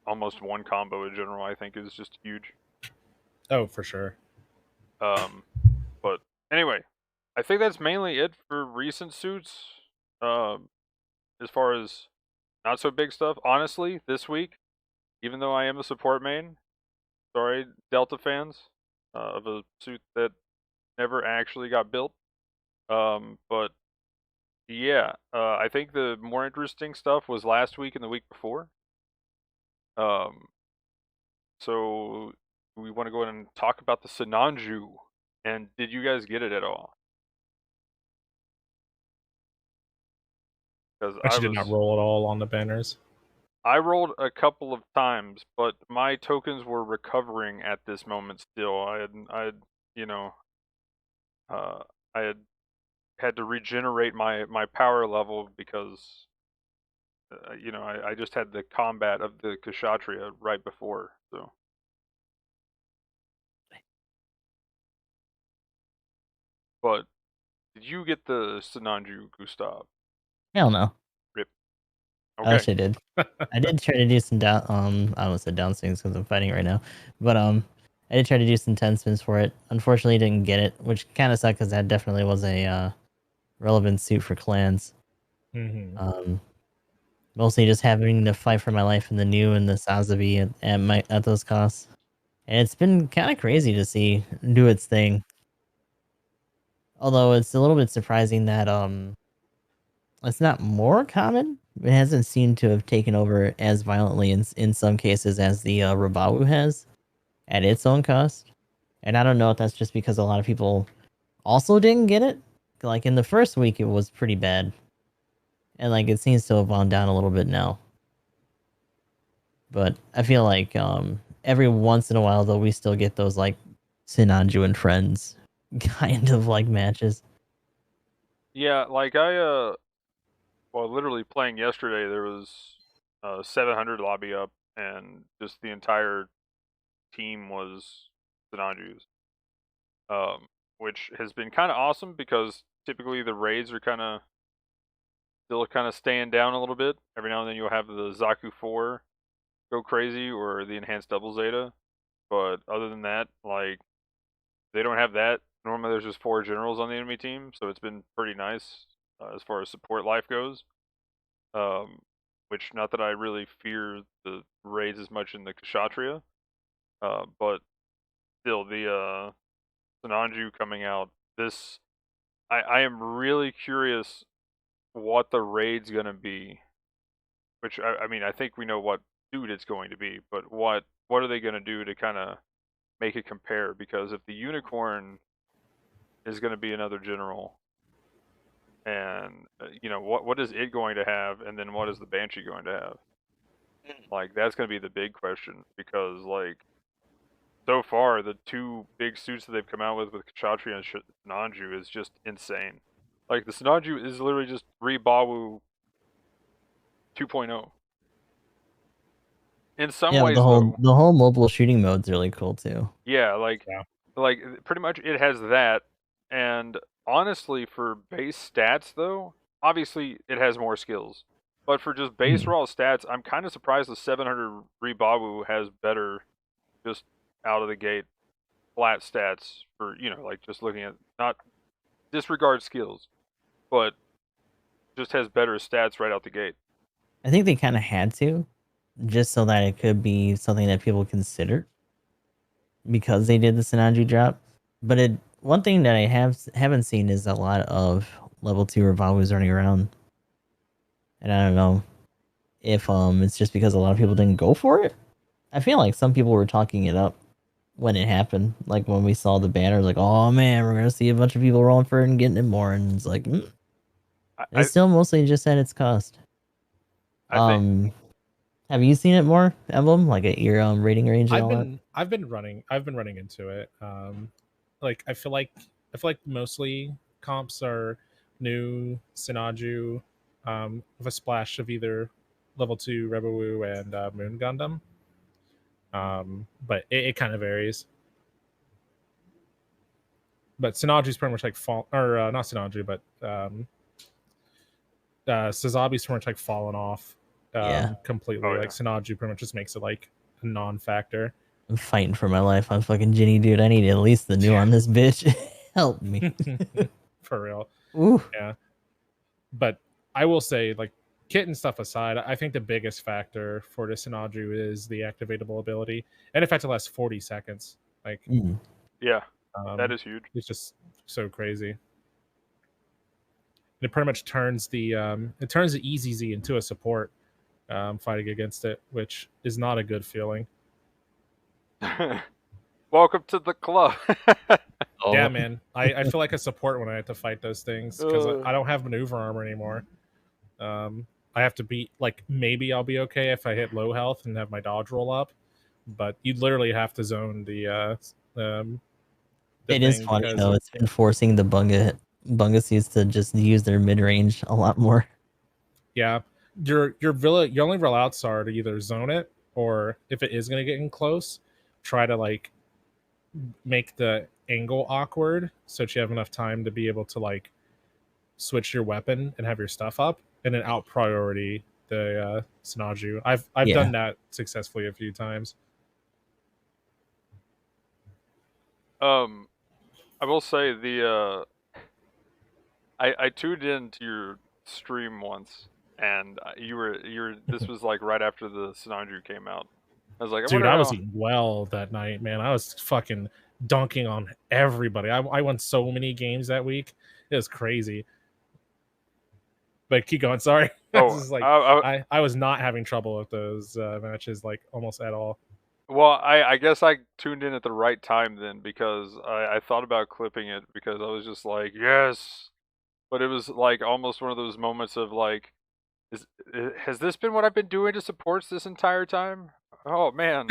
almost one combo in general, I think, is just huge. Oh, for sure. But anyway, I think that's mainly it for recent suits. As far as not so big stuff, honestly, this week, even though I am a support main, sorry, Delta fans, of a suit that never actually got built. But yeah, I think the more interesting stuff was last week and the week before. So we want to go ahead and talk about the Sinanju. And did you guys get it at all? Because I did not roll at all on the banners. I rolled a couple of times, but my tokens were recovering at this moment still. I had to regenerate my power level because I just had the combat of the Kshatriya right before, so. But did you get the Sinanju, Gustav? Hell no. Rip. Okay. I actually did. I did try to do some down. I almost said down swings because I'm fighting right now, but I did try to do some 10 spins for it. Unfortunately, didn't get it, which kind of sucked because that definitely was a relevant suit for clans. Mostly just having to fight for my life in the new and the Sazabi at those costs, and it's been kind of crazy to see do its thing. Although it's a little bit surprising that it's not more common. It hasn't seemed to have taken over as violently in some cases as the Rabawu has at its own cost. And I don't know if that's just because a lot of people also didn't get it. Like in the first week, it was pretty bad. And like it seems to have wound down a little bit now. But I feel like every once in a while, though, we still get those like Sinanju and Friends kind of like matches. Yeah, like literally playing yesterday, there was 700 lobby up, and just the entire team was Sinanjus. Which has been kind of awesome because typically the raids are still kind of staying down a little bit. Every now and then you'll have the Zoku 4 go crazy or the enhanced double Zeta, but other than that, like, they don't have that. Normally there's just 4 generals on the enemy team, so it's been pretty nice as far as support life goes. Which, not that I really fear the raids as much in the Kshatriya, but still, the Sinanju coming out, I am really curious what the raid's gonna be. Which, I mean, I think we know what suit it's going to be, but what are they gonna do to kind of make it compare? Because if the Unicorn is gonna be another general, and what is it going to have, and then what is the Banshee going to have? Like, that's gonna be the big question, because like, so far the 2 big suits that they've come out with Kshatriya and Sinanju is just insane. Like, the Sinanju is literally just Rebawu 2.0. In some ways, the whole mobile shooting mode's really cool too. Yeah, like pretty much it has that, and honestly, for base stats though, obviously it has more skills. But for just base raw stats, I'm kind of surprised the 700 Rebawu has better, just out of the gate, flat stats for, like, just looking at, not disregard skills, but just has better stats right out the gate. I think they kind of had to, just so that it could be something that people consider, because they did the Sinanju drop. But one thing that I haven't seen is a lot of level 2 Revawus running around, and I don't know if it's just because a lot of people didn't go for it. I feel like some people were talking it up when it happened, like when we saw the banner, like, oh man, we're gonna see a bunch of people rolling for it and getting it more, and it's like, it's still mostly just at its cost. Have you seen it more, Emblem? Like at your rating range and all that? I've been running into it. Like I feel like mostly comps are new Sinaju, with a splash of either level 2 Rebawu and Moon Gundam. But it kind of varies. But Sinaju's pretty much like not Sinaju, but Sazabi's pretty much like fallen off Yeah. completely. Oh, yeah. Like Sinaju pretty much just makes it like a non-factor. I'm fighting for my life on fucking Ginny, dude. I need at least the new on this bitch. Help me. For real. Ooh. Yeah. But I will say, like, kit and stuff aside, I think the biggest factor for the Sinaju is the activatable ability. And in fact, it lasts 40 seconds. Like, Yeah, that is huge. It's just so crazy. It pretty much turns the Easy Z into a support fighting against it, which is not a good feeling. Welcome to the club. Oh. Yeah, man. I feel like a support when I have to fight those things because I don't have maneuver armor anymore. I have to be like, maybe I'll be okay if I hit low health and have my dodge roll up, but you literally have to zone the It is funny though. It's been forcing the Bungasees to just use their mid range a lot more. Yeah, your only roll outs are to either zone it, or if it is going to get in close, try to like make the angle awkward so that you have enough time to be able to like switch your weapon and have your stuff up, and then out priority the Sinaju. I've done that successfully a few times. I will say I tuned into your stream once, and you were this was like right after the Sinanju came out. I was like, dude, I was eating well that night, man. I was fucking dunking on everybody. I won so many games that week. It was crazy. But keep going. Sorry. I was not having trouble with those matches like almost at all. Well, I guess I tuned in at the right time then, because I thought about clipping it because I was just like, yes. But it was like almost one of those moments of like, has this been what I've been doing to supports this entire time? Oh man.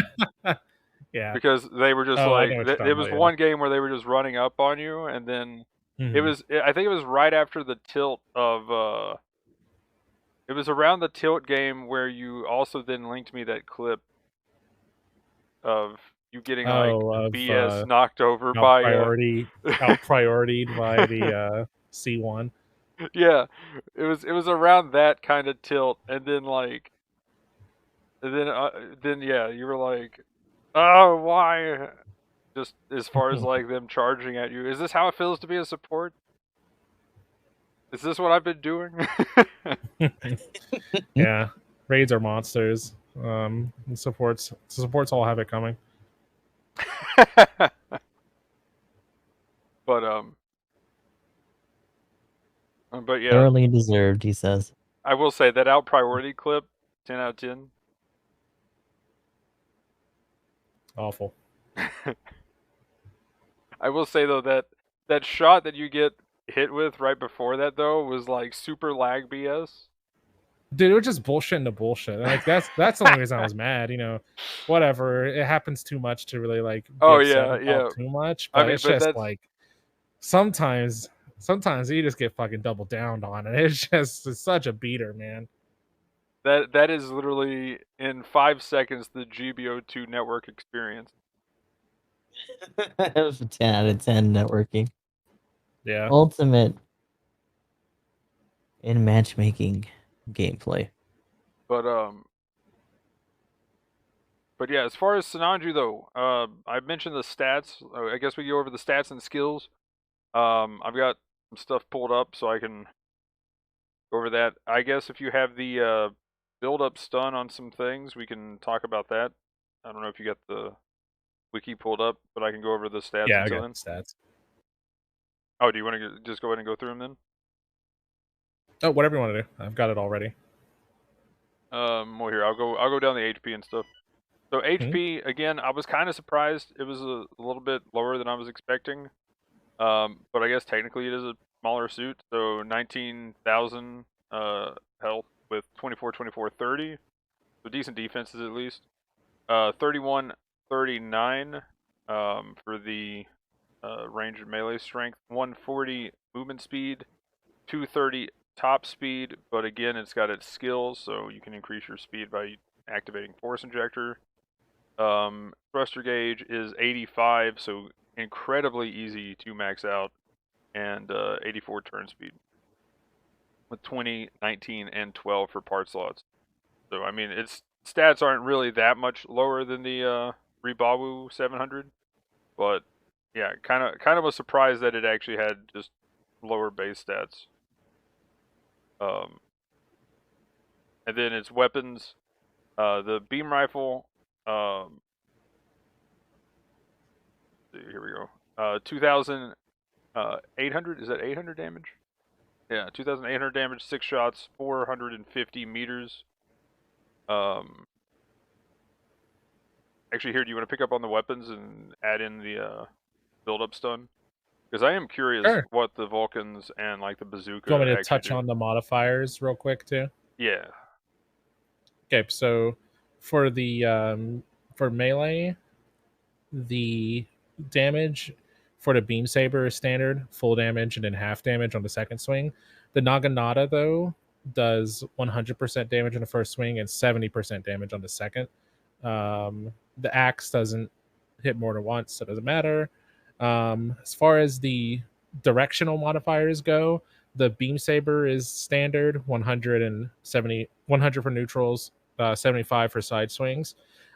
Yeah. Because they were just it was one game where they were just running up on you, and then I think it was right after the tilt of it was around the tilt game where you also then linked me that clip of you getting BS knocked over by out prioritied by the C1. Yeah, it was around that kind of tilt, and then yeah, you were like, oh, why? Just as far as like them charging at you, is this how it feels to be a support? Is this what I've been doing? Yeah, raids are monsters. Supports all have it coming. But yeah, thoroughly deserved, he says. I will say that out priority clip, 10 out of 10. Awful. I will say though that shot that you get hit with right before that though was like super lag BS. Dude, it was just bullshit into bullshit. Like that's the only reason I was mad. You know, whatever. It happens too much to really like. Yeah. Too much, but I mean, it's just like sometimes you just get fucking double downed on, and it's such a beater, man. That is literally in 5 seconds the GBO2 network experience. 10 out of 10 networking. Yeah. Ultimate in matchmaking gameplay. But yeah, as far as Sinanju though, I mentioned the stats. I guess we go over the stats and skills. I've got some stuff pulled up so I can go over that. I guess if you have the build up stun on some things, we can talk about that. I don't know if you got the wiki pulled up, but I can go over the stats. Yeah, I got the stats. Oh, do you want to just go ahead and go through them then? Oh, whatever you want to do. I've got it already. Well, here I'll go down the HP and stuff. So HP again, I was kind of surprised. It was a little bit lower than I was expecting. But I guess technically it is a smaller suit. So 19,000 health with 24, 24, 30. So decent defenses at least. 31, 39 for the range and melee strength. 140 movement speed. 230 top speed, but again, it's got its skills, so you can increase your speed by activating Force Injector. Thruster gauge is 85, so incredibly easy to max out, and 84 turn speed with 20, 19, and 12 for part slots. So I mean, its stats aren't really that much lower than the Ribawu 700, but yeah, kind of was surprised that it actually had just lower base stats. And then its weapons, the beam rifle. Here we go. 2,800. Is that 800 damage? Yeah, 2,800 damage, 6 shots, 450 meters. Actually, here, do you want to pick up on the weapons and add in the build-up stun? Because I am curious what the Vulcans and like the bazooka. Do you want me to actually touch do. on the modifiers real quick too? Yeah. Okay, so for the for melee, the damage for the beam saber is standard, full damage, and then half damage on the second swing. The Naginata though does 100% damage on the first swing and 70% damage on the second. The axe doesn't hit more than once, so it doesn't matter. As far as the directional modifiers go, the beam saber is standard 100 for neutrals, 75 for side swings.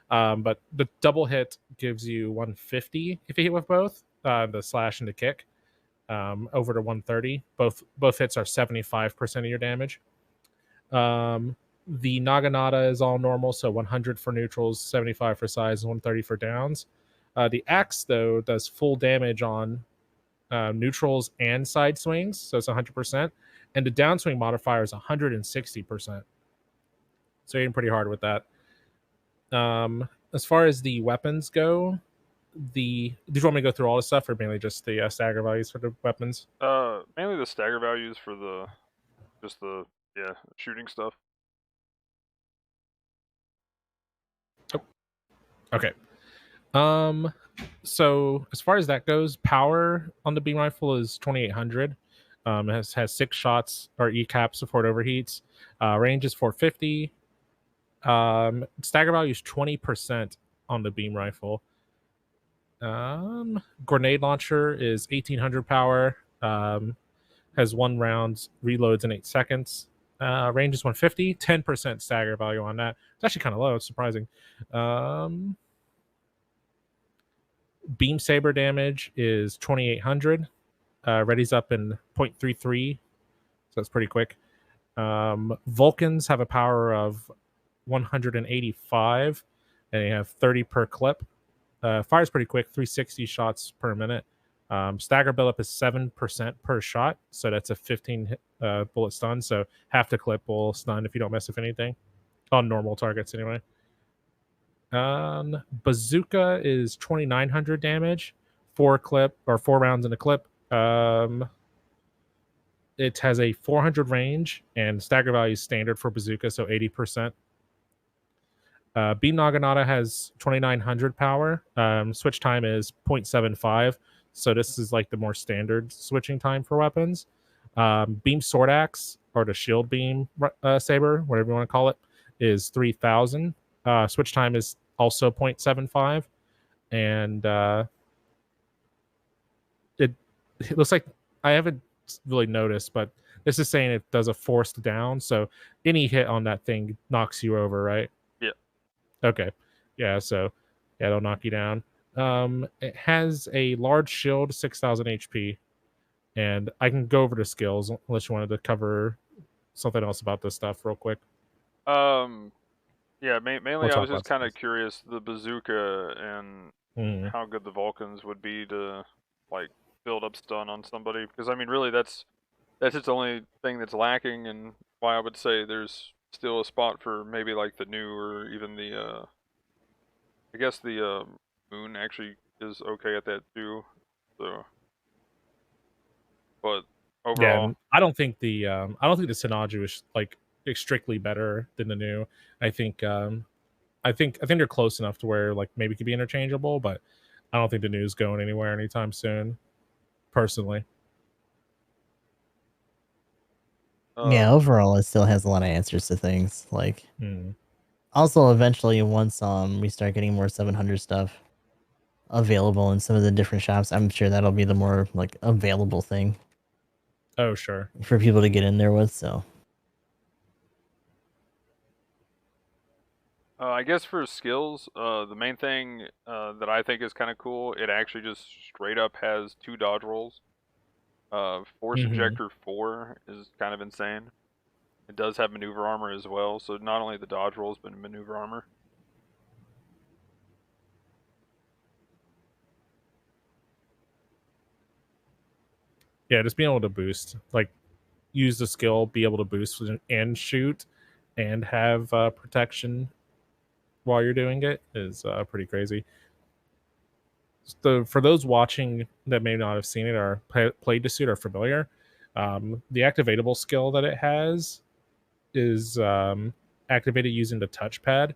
But the double hit gives you 150 if you hit with both the slash and the kick, over to 130. Both hits are 75% of your damage. The Naginata is all normal, so 100 for neutrals, 75 for sides, 130 for downs. The axe though does full damage on neutrals and side swings, so it's 100%, and the downswing modifier is 160%. So you're hitting pretty hard with that. As far as the weapons go, do you want me to go through all the stuff, or mainly just the stagger values for the weapons? Mainly the stagger values for the shooting stuff. Okay. So as far as that goes, power on the beam rifle is 2,800. It has 6 shots or E-caps before it overheats. Range is 450. Stagger value is 20% on the beam rifle. Grenade launcher is 1,800 power. Has 1 round, reloads in 8 seconds. Range is 150. 10% stagger value on that. It's actually kind of low. It's surprising. Beam saber damage is 2,800. Ready's up in 0.33, so that's pretty quick. Vulcans have a power of 185, and they have 30 per clip. Fires pretty quick, 360 shots per minute. Stagger buildup is 7% per shot, so that's a 15 bullet stun. So half the clip will stun if you don't mess with anything on normal targets, anyway. Bazooka is 2,900 damage, 4 rounds in a clip. It has a 400 range, and stagger value is standard for bazooka, so 80%. Beam Naginata has 2,900 power. Switch time is 0.75, so this is like the more standard switching time for weapons. Beam Sword Axe, or the Shield Beam Saber, whatever you want to call it, is 3,000. Switch time is also 0.75, and it looks like, I haven't really noticed, but this is saying it does a forced down, so any hit on that thing knocks you over, right? Yeah. Okay. Yeah, so yeah, it'll knock you down. It has a large shield, 6,000 HP, and I can go over the skills unless you wanted to cover something else about this stuff real quick. Yeah, mainly I was just kind of curious, the bazooka and how good the Vulcans would be to like build up stun on somebody, because I mean really that's its only thing that's lacking, and why I would say there's still a spot for maybe like the new, or even the I guess the Moon actually is okay at that too. So, but overall, yeah, I don't think the Sinaju is like strictly better than the new. I think they're close enough to where like maybe it could be interchangeable, but I don't think the new's going anywhere anytime soon. Personally, Yeah, overall, it still has a lot of answers to things. Like, also, eventually, once we start getting more 700 stuff available in some of the different shops, I'm sure that'll be the more like available thing oh sure. for people to get in there with. So, I guess for skills, the main thing that I think is kind of cool, it actually just straight up has 2 dodge rolls. Force Injector 4 is kind of insane. It does have maneuver armor as well, so not only the dodge rolls, but maneuver armor. Yeah, just being able to boost, like use the skill, be able to boost and shoot, and have protection while you're doing it is pretty crazy. So for those watching that may not have seen it or played the suit or familiar, the activatable skill that it has is activated using the touchpad,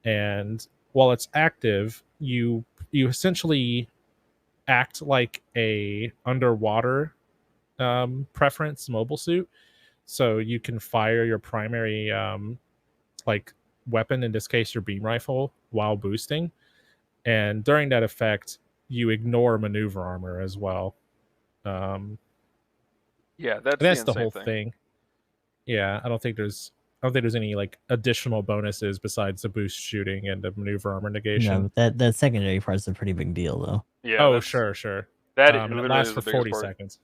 and while it's active, you essentially act like a underwater preference mobile suit, so you can fire your primary like weapon, in this case your beam rifle, while boosting, and during that effect you ignore maneuver armor as well. Yeah, that's That's the the insane whole thing. thing. Yeah, I don't think there's any like additional bonuses besides the boost shooting and the maneuver armor negation. no, but that secondary part's a pretty big deal, though. Yeah, Oh, that's, sure. that And it literally lasts is for the biggest 40 part. seconds.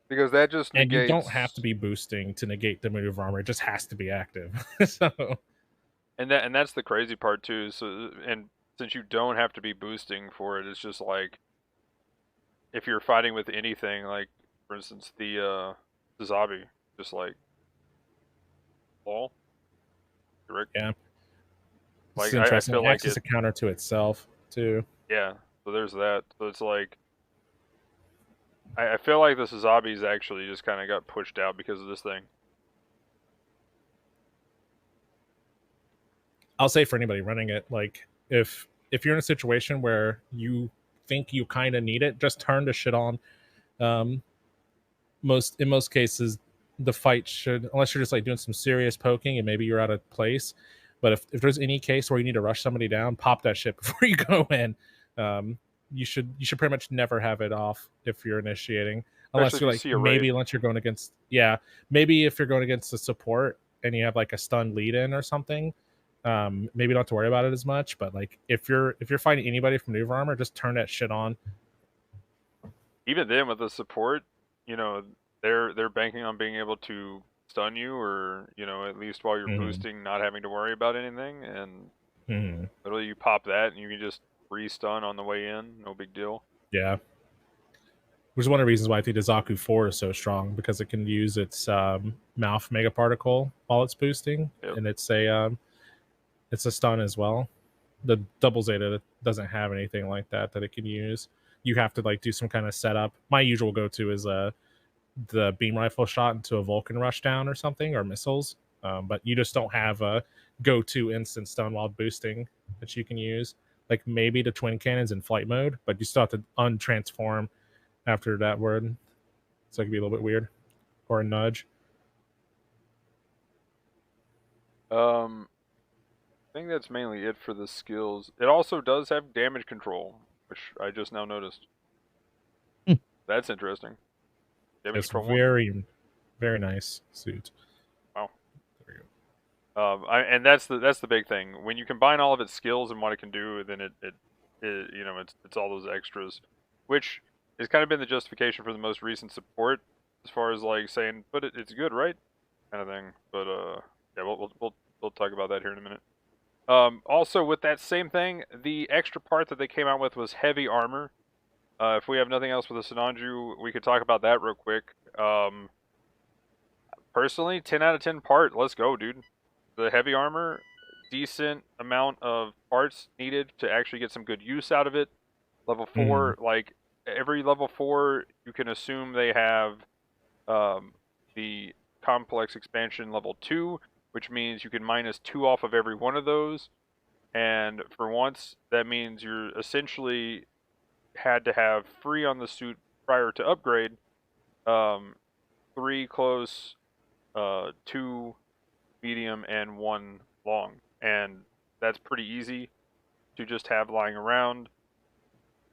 Because that just And negates... you don't have to be boosting to negate the maneuver armor. It just has to be active. So And that's the crazy part too. So, and since you don't have to be boosting for it, it's just like if you're fighting with anything, like for instance the zombie, just like lol, correct? yeah, Like it's I interesting. feel It like acts as it. a counter to itself too. Yeah. So there's that. So it's like I feel like the zombies actually just kind of got pushed out because of this thing. I'll say for anybody running it, like if you're in a situation where you think you kind of need it, just turn the shit on. In most cases, the fight should, unless you're just like doing some serious poking and maybe you're out of place. But if there's any case where you need to rush somebody down, pop that shit before you go in. You should pretty much never have it off if you're initiating, unless Especially you're if you like see a maybe raid. unless you're going against maybe if you're going against the support and you have like a stun lead in or something. Maybe don't have to worry about it as much, but like if you're fighting anybody from maneuver armor, just turn that shit on. Even then, with the support, you know, they're banking on being able to stun you, or you know, at least while you're boosting, not having to worry about anything. And literally, you pop that, and you can just re-stun on the way in. No big deal. Yeah. Which is one of the reasons why I think the Zoku 4 is so strong, because it can use its mouth mega particle while it's boosting, and it's a stun as well. The double Zeta doesn't have anything like that it can use. You have to like do some kind of setup. My usual go-to is the beam rifle shot into a Vulcan rush down or something, or missiles. But you just don't have a go-to instant stun while boosting that you can use. Like maybe the twin cannons in flight mode, but you still have to untransform after that word. So it can be a little bit weird. Or a nudge. I think that's mainly it for the skills. It also does have damage control, which I just now noticed. That's interesting. Damage It's control very, very nice suit. Wow. There we go. And that's the big thing. When you combine all of its skills and what it can do, then it you know, it's all those extras, which has kind of been the justification for the most recent support, as far as like saying, but it's good, right? Kind of thing. But yeah, we'll talk about that here in a minute. Also with that same thing, the extra part that they came out with was heavy armor. If we have nothing else with the Sinanju, we could talk about that real quick. Personally, 10 out of 10 part. Let's go, dude. The heavy armor, decent amount of parts needed to actually get some good use out of it. Level 4, like every level 4, you can assume they have the complex expansion level 2, which means you can minus 2 off of every one of those. And for once, that means you're essentially had to have free on the suit prior to upgrade. 3 close, 2 medium, and 1 long. And that's pretty easy to just have lying around,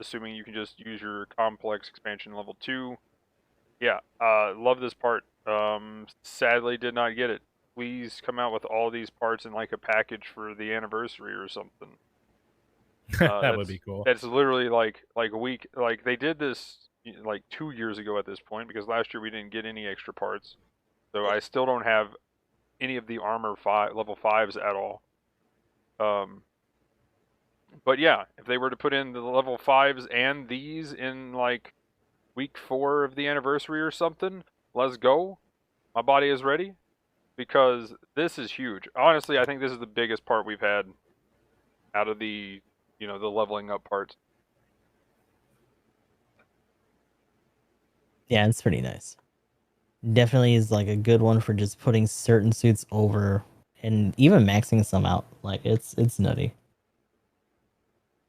assuming you can just use your complex expansion level 2. Yeah, love this part. Sadly did not get it. Please come out with all these parts in like a package for the anniversary or something. That would be cool. That's literally like a week. Like they did this like 2 years ago at this point, because last year we didn't get any extra parts. So I still don't have any of the armor level 5s at all. But yeah, if they were to put in the level 5s and these in like week 4 of the anniversary or something, let's go. My body is ready, because this is huge. Honestly, I think this is the biggest part we've had out of the, the leveling up parts. Yeah, it's pretty nice. Definitely is like a good one for just putting certain suits over and even maxing some out. Like it's nutty.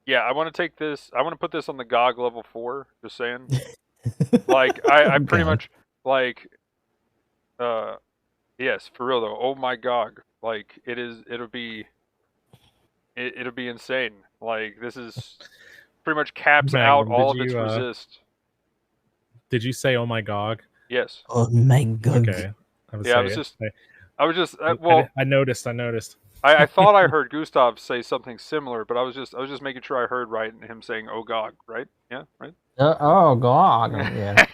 Yeah, I want to take this. I want to put this on the GOG level 4. Just saying. Like I pretty much like. Yes, for real though. Oh my GOG. Like it'll be insane. Like this is pretty much caps Magnum, out all of did its you, resist. Did you say, "Oh my God"? Yes. Oh my god. Okay. I was just I noticed. I thought I heard Gustav say something similar, but I was just making sure I heard right, and him saying "Oh GOG," right? Yeah, right. Oh god. Yeah.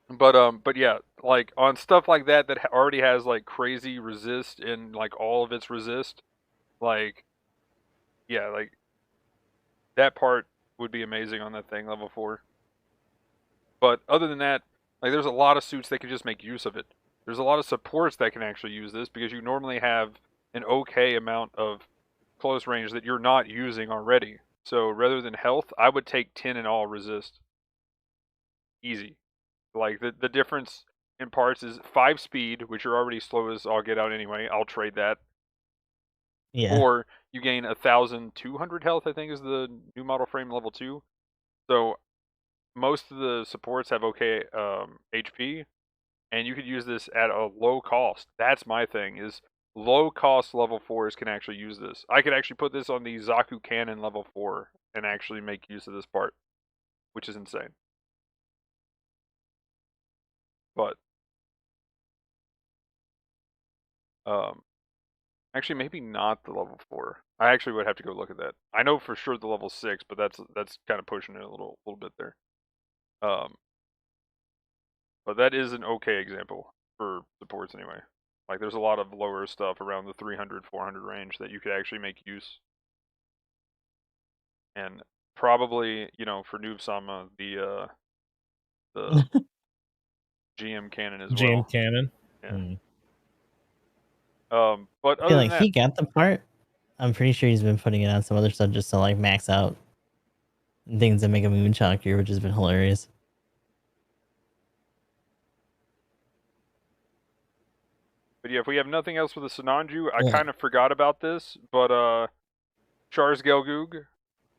But yeah, like on stuff like that already has like crazy resist in like all of its resist, like yeah, like that part would be amazing on that thing level 4. But other than that, like there's a lot of suits that can just make use of it. There's a lot of supports that can actually use this, because you normally have an okay amount of close range that you're not using already. So rather than health, I would take 10 in all resist. Easy. Like the difference in parts is 5 speed, which you're already slow as all get out anyway. I'll trade that. Yeah. Or you gain 1,200 health, I think is the new model frame level 2. So most of the supports have okay HP, and you could use this at a low cost. That's my thing, is low cost level 4s can actually use this. I could actually put this on the Zoku Cannon level 4 and actually make use of this part, which is insane. But actually maybe not the level 4. I actually would have to go look at that. I know for sure the level 6, but that's kind of pushing it a little bit there. But that is an okay example for supports anyway. Like there's a lot of lower stuff around the 300, 400 range that you could actually make use. And probably, for Noob Sama, the GM cannon as well. GM cannon. Yeah. But I other feel than like that, he got the part. I'm pretty sure he's been putting it on some other stuff just to like max out things that make him even chunkier, which has been hilarious. but yeah, if we have nothing else with the Sinanju, I kind of forgot about this, but Char's Gelgoog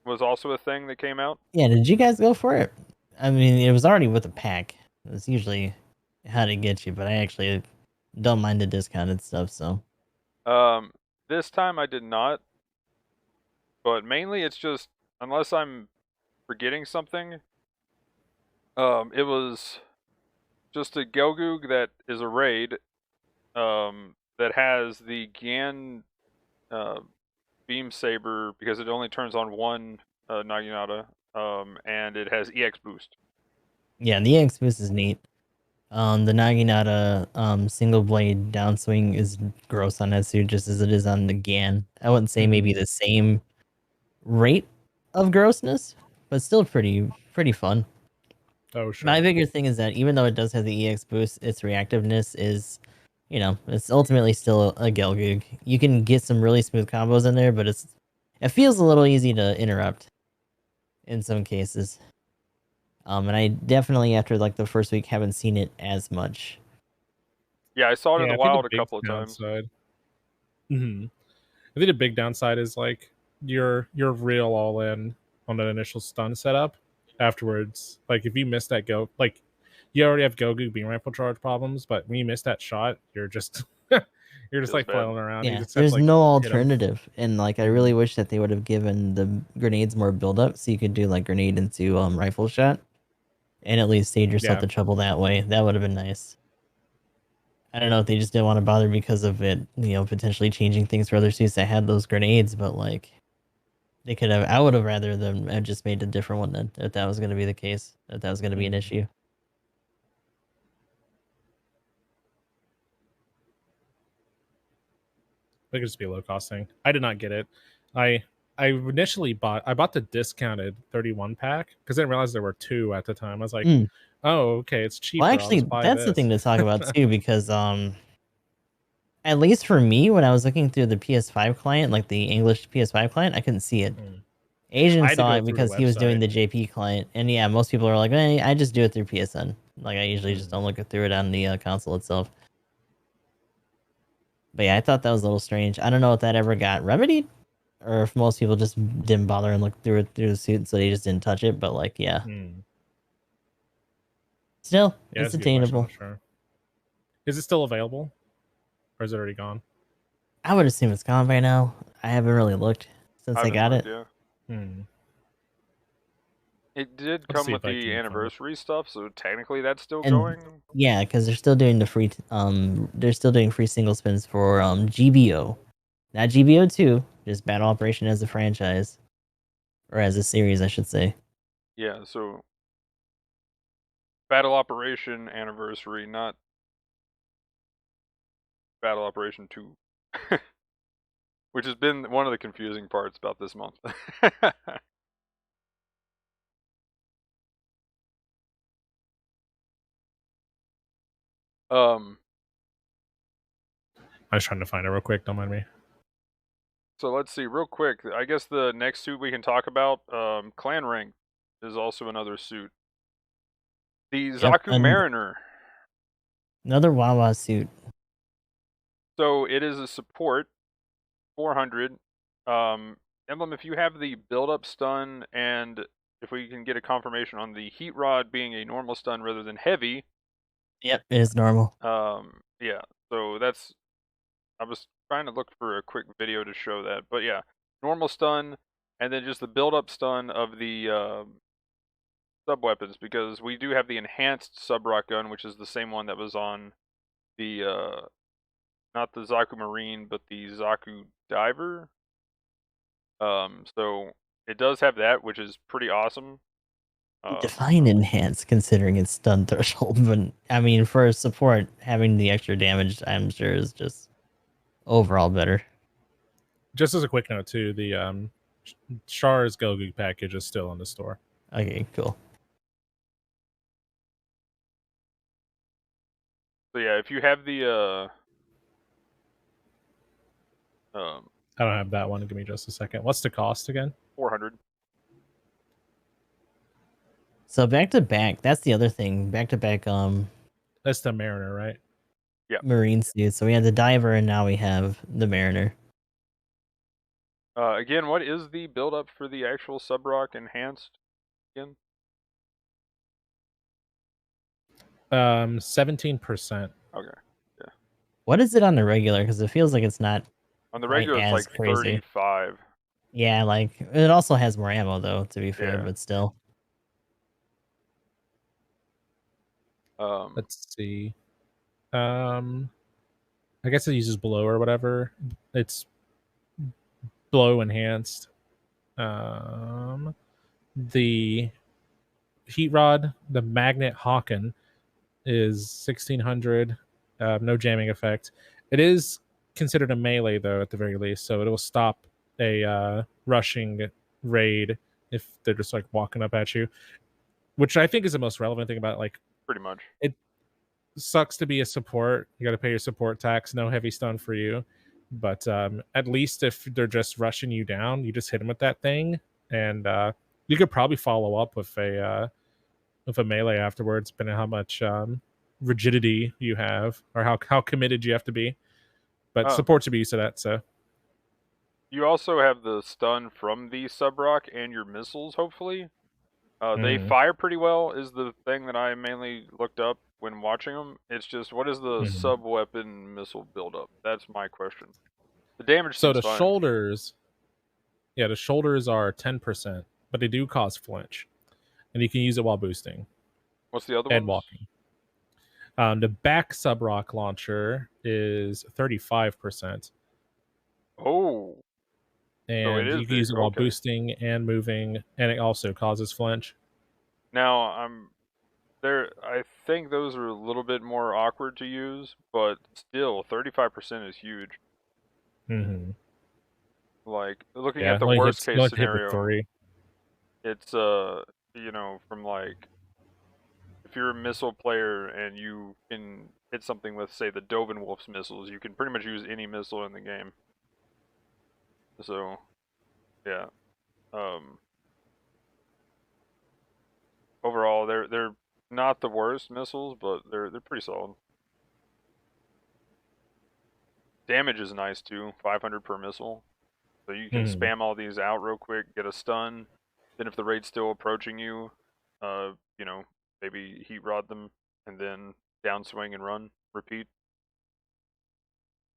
was also a thing that came out. Yeah, did you guys go for it? I mean, it was already with a pack. It's usually how to get you, but I actually don't mind the discounted stuff, so. This time I did not, but mainly it's just, unless I'm forgetting something, it was just a Gelgoog that is a raid, that has the Gan Beam Saber, because it only turns on one Naginata, and it has EX boost. Yeah, the EX boost is neat. The Naginata single blade downswing is gross on that suit, just as it is on the Gan. I wouldn't say maybe the same rate of grossness, but still pretty fun. Oh, sure. My bigger thing is that even though it does have the EX boost, its reactiveness is, it's ultimately still a Gelgoog. You can get some really smooth combos in there, but it feels a little easy to interrupt in some cases. And I definitely after like the first week haven't seen it as much. Yeah, I saw it in Yeah, the I think wild a big couple of times. downside. I think the big downside is like you're real all in on an initial stun setup. Afterwards, like if you miss that go, like you already have Gogu beam rifle charge problems, but when you miss that shot, you're just you're just Feels like bad. flailing around. You Yeah, just have to, there's like, no hit 'em. alternative, and like I really wish that they would have given the grenades more build up, so you could do like grenade into rifle shot, and at least save yourself Yeah. the trouble that way. That would have been nice. I don't know if they just didn't want to bother because of it, potentially changing things for other suits that had those grenades, but like they could have. I would have rather them have just made a different one then, if that was going to be the case, if that was going to be an issue. It could just be a low cost thing. I did not get it. I initially bought the discounted 31 pack because I didn't realize there were 2 at the time. I was like, oh, okay, it's cheaper. Well, I'll actually, just buy that's the this. thing to talk about too, because at least for me, when I was looking through the PS5 client, like the English PS5 client, I couldn't see it. Asian I had to saw go it through because the he was doing website. the JP client, and yeah, most people are like, I just do it through PSN. Like I usually just don't look through it on the console itself. But yeah, I thought that was a little strange. I don't know if that ever got remedied, or if most people just didn't bother and look through it through the suit, so they just didn't touch it. But like, yeah, still, Yeah, it's that's a good question. I'm attainable. not sure. Is it still available, or is it already gone? I would assume it's gone by now. I haven't really looked since I got it. Yeah. It did come with the anniversary stuff, so technically that's still going. Yeah, because they're still doing the free they're still doing free single spins for GBO. Not GBO2, just Battle Operation as a franchise. Or as a series, I should say. Yeah, so Battle Operation Anniversary, not Battle Operation 2. Which has been one of the confusing parts about this month. I was trying to find it real quick. Don't mind me. So let's see, real quick. I guess the next suit we can talk about, Clan Rank, is also another suit. The Zoku Mariner. Another Wawa suit. So it is a support, 400. Emblem, if you have the build-up stun, and if we can get a confirmation on the heat rod being a normal stun rather than heavy. Yep, it is normal. Yeah, so that's... I was trying to look for a quick video to show that. But yeah, normal stun, and then just the build-up stun of the sub-weapons, because we do have the enhanced sub-rock gun, which is the same one that was on the, not the Zoku Marine, but the Zoku Diver. So it does have that, which is pretty awesome. Define enhanced considering its stun threshold, but I mean, for support, having the extra damage, I'm sure, is just overall better. Just as a quick note, too, the Char's Gogu package is still in the store. Okay, cool. So yeah, if you have the I don't have that one. Give me just a second. What's the cost again? 400. So back to back, that's the other thing. Back to back, that's the Mariner, right? Yeah. Marine suit. So we had the Diver, and now we have the Mariner. Again, what is the build-up for the actual sub-rock enhanced again? 17%. Okay. Yeah. What is it on the regular? Because it feels like it's not. On the regular, it's like crazy. 35. Yeah, like it also has more ammo though. To be fair, but still. Let's see. I guess it uses blow or whatever. It's blow enhanced. The heat rod, the magnet Hawken, is 1600. No jamming effect. It is considered a melee though, at the very least, so it will stop a rushing raid if they're just like walking up at you, which I think is the most relevant thing about it. Like, pretty much. It sucks to be a support. You got to pay your support tax. No heavy stun for you, but at least if they're just rushing you down, you just hit them with that thing, and you could probably follow up with a with a melee afterwards, depending on how much rigidity you have or how committed you have to be. But Oh. support should be used to that. So You also have the stun from the sub-rock and your missiles, hopefully. They fire pretty well, is the thing that I mainly looked up when watching them. It's just, what is the sub-weapon missile buildup? That's my question. The damage so seems the fine. shoulders, yeah, the shoulders are 10%, but they do cause flinch, and you can use it while boosting What's the other and ones? walking. The back sub-rock launcher is 35%. Oh. And it is you can use it big, while okay. boosting and moving, and it also causes flinch. Now, I think those are a little bit more awkward to use, but still, 35% is huge. Mm-hmm. Like, looking Yeah, at the only worst hits, case only hit with scenario, 3. it's, you know, from like, if you're a missile player and you can hit something with, say, the Dovenwolf's missiles, you can pretty much use any missile in the game. So, yeah. Overall, they're not the worst missiles, but they're pretty solid. Damage is nice too, 500 per missile. So you can spam all these out real quick, get a stun. Then if the raid's still approaching you, you know, maybe heat rod them and then downswing and run, repeat.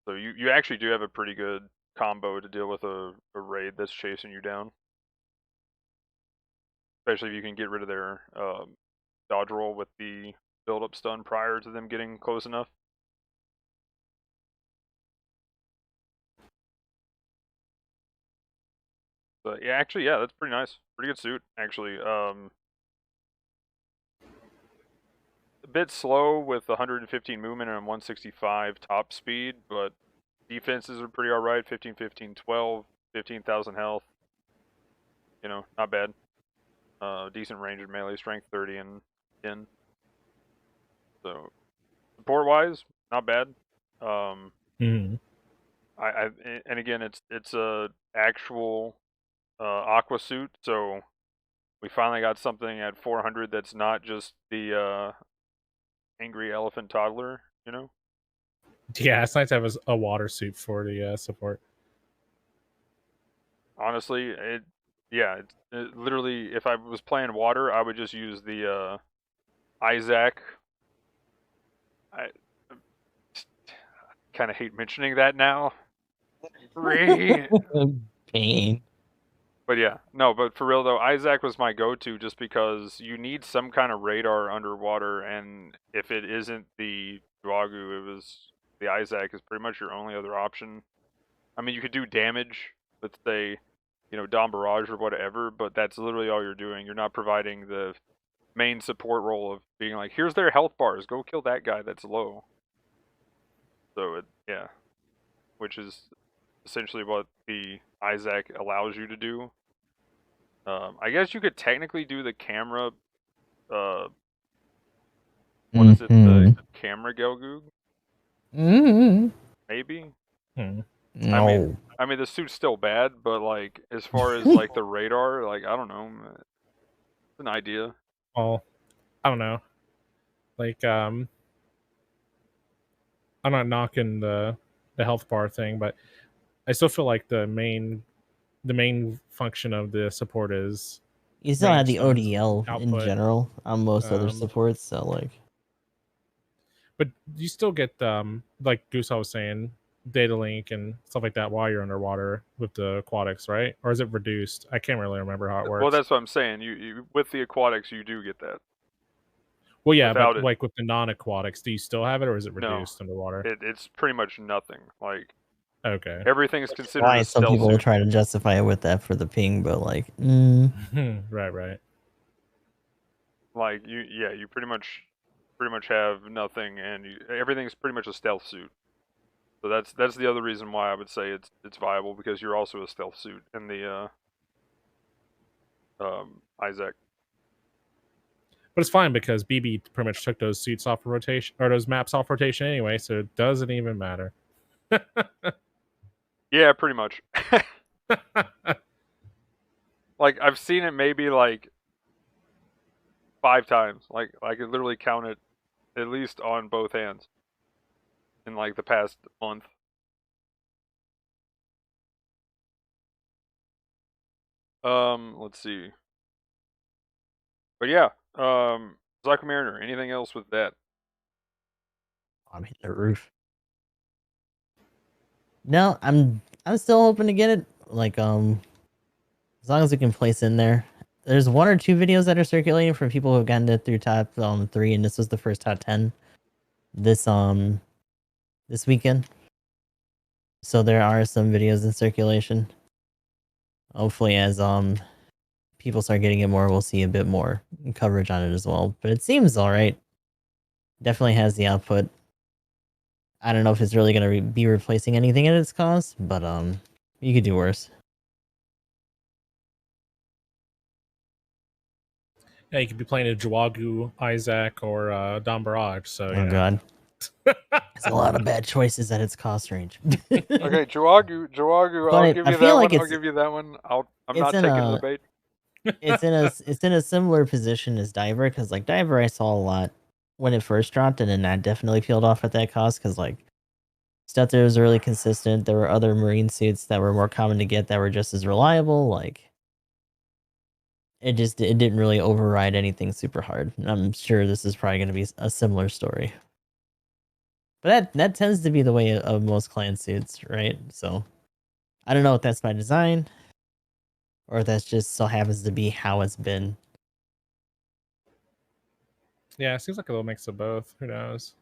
So you actually do have a pretty good combo to deal with a raid that's chasing you down. Especially if you can get rid of their dodge roll with the build-up stun prior to them getting close enough. But yeah, actually, yeah, that's pretty nice. Pretty good suit, actually. A bit slow with 115 movement and 165 top speed, but defenses are pretty alright. 15, 15, 12, 15,000 health. You know, not bad. Decent range and melee strength, 30 and 10. So, support-wise, not bad. And again, it's a actual aqua suit, so we finally got something at 400 that's not just the angry elephant toddler, you know? Yeah, it's nice to have a water suit for the support. Honestly, it literally, if I was playing water, I would just use the Isaac. I kind of hate mentioning that now. Pain. But yeah, no, but for real though, Isaac was my go-to just because you need some kind of radar underwater, and if it isn't the Dwagu, the Isaac is pretty much your only other option. I mean, you could do damage, let's say, you know, Dom Barrage or whatever, but that's literally all you're doing. You're not providing the main support role of being like, here's their health bars, go kill that guy that's low. So, yeah, which is essentially what the Isaac allows you to do. I guess you could technically do the camera, what is it, the camera Gelgoog? Maybe? No. I mean, the suit's still bad, but, like, as far as, like, the radar, like, I don't know. It's an idea. Well, I don't know. Like, I'm not knocking the health bar thing, but I still feel like the main function of the support is You still have the stuns, ODL in output. general on most other supports, so like. But you still get like Goose was saying, data link and stuff like that while you're underwater with the aquatics, right? Or is it reduced? I can't really remember how it works. Well, that's what I'm saying. You with the aquatics, you do get that. Well, yeah, but like with the non-aquatics, do you still have it, or is it reduced underwater? It's pretty much nothing. Like, okay, everything is considered Why a some stealth people suit. try to justify it with that for the ping, but like, right. Like you pretty much have nothing, and everything's pretty much a stealth suit. So that's the other reason why I would say it's viable, because you're also a stealth suit in the Isaac. But it's fine because BB pretty much took those suits off of rotation, or those maps off rotation anyway, so it doesn't even matter. Yeah, pretty much. Like, I've seen it maybe like 5 times. Like I could literally count it at least on both hands in like the past month. Let's see. But yeah, Zoku Mariner. Anything else with that? I'm hitting the roof. No, I'm still hoping to get it. Like as long as we can place in there. There's 1 or 2 videos that are circulating from people who've gotten it through top 3, and this was the first top 10 this weekend. So there are some videos in circulation. Hopefully, as people start getting it more, we'll see a bit more coverage on it as well. But it seems all right. Definitely has the output. I don't know if it's really going to be replacing anything at its cost, but you could do worse. Yeah, you could be playing a Jawagu, Isaac, or Don Barrage. So Oh god, there's a lot of bad choices at its cost range. Okay, Jawagu. But I'll I give you feel that like one. I'll it's- give you that one. I'm it's not in taking a- the bait. It's in a similar position as Diver, because like Diver I saw a lot when it first dropped, and then that definitely peeled off at that cost, because like stuff there was really consistent. There were other marine suits that were more common to get that were just as reliable. Like it didn't really override anything super hard. And I'm sure this is probably going to be a similar story. But that tends to be the way of most clan suits, right? So I don't know if that's by design or if that's just so happens to be how it's been. Yeah, it seems like a little mix of both. Who knows?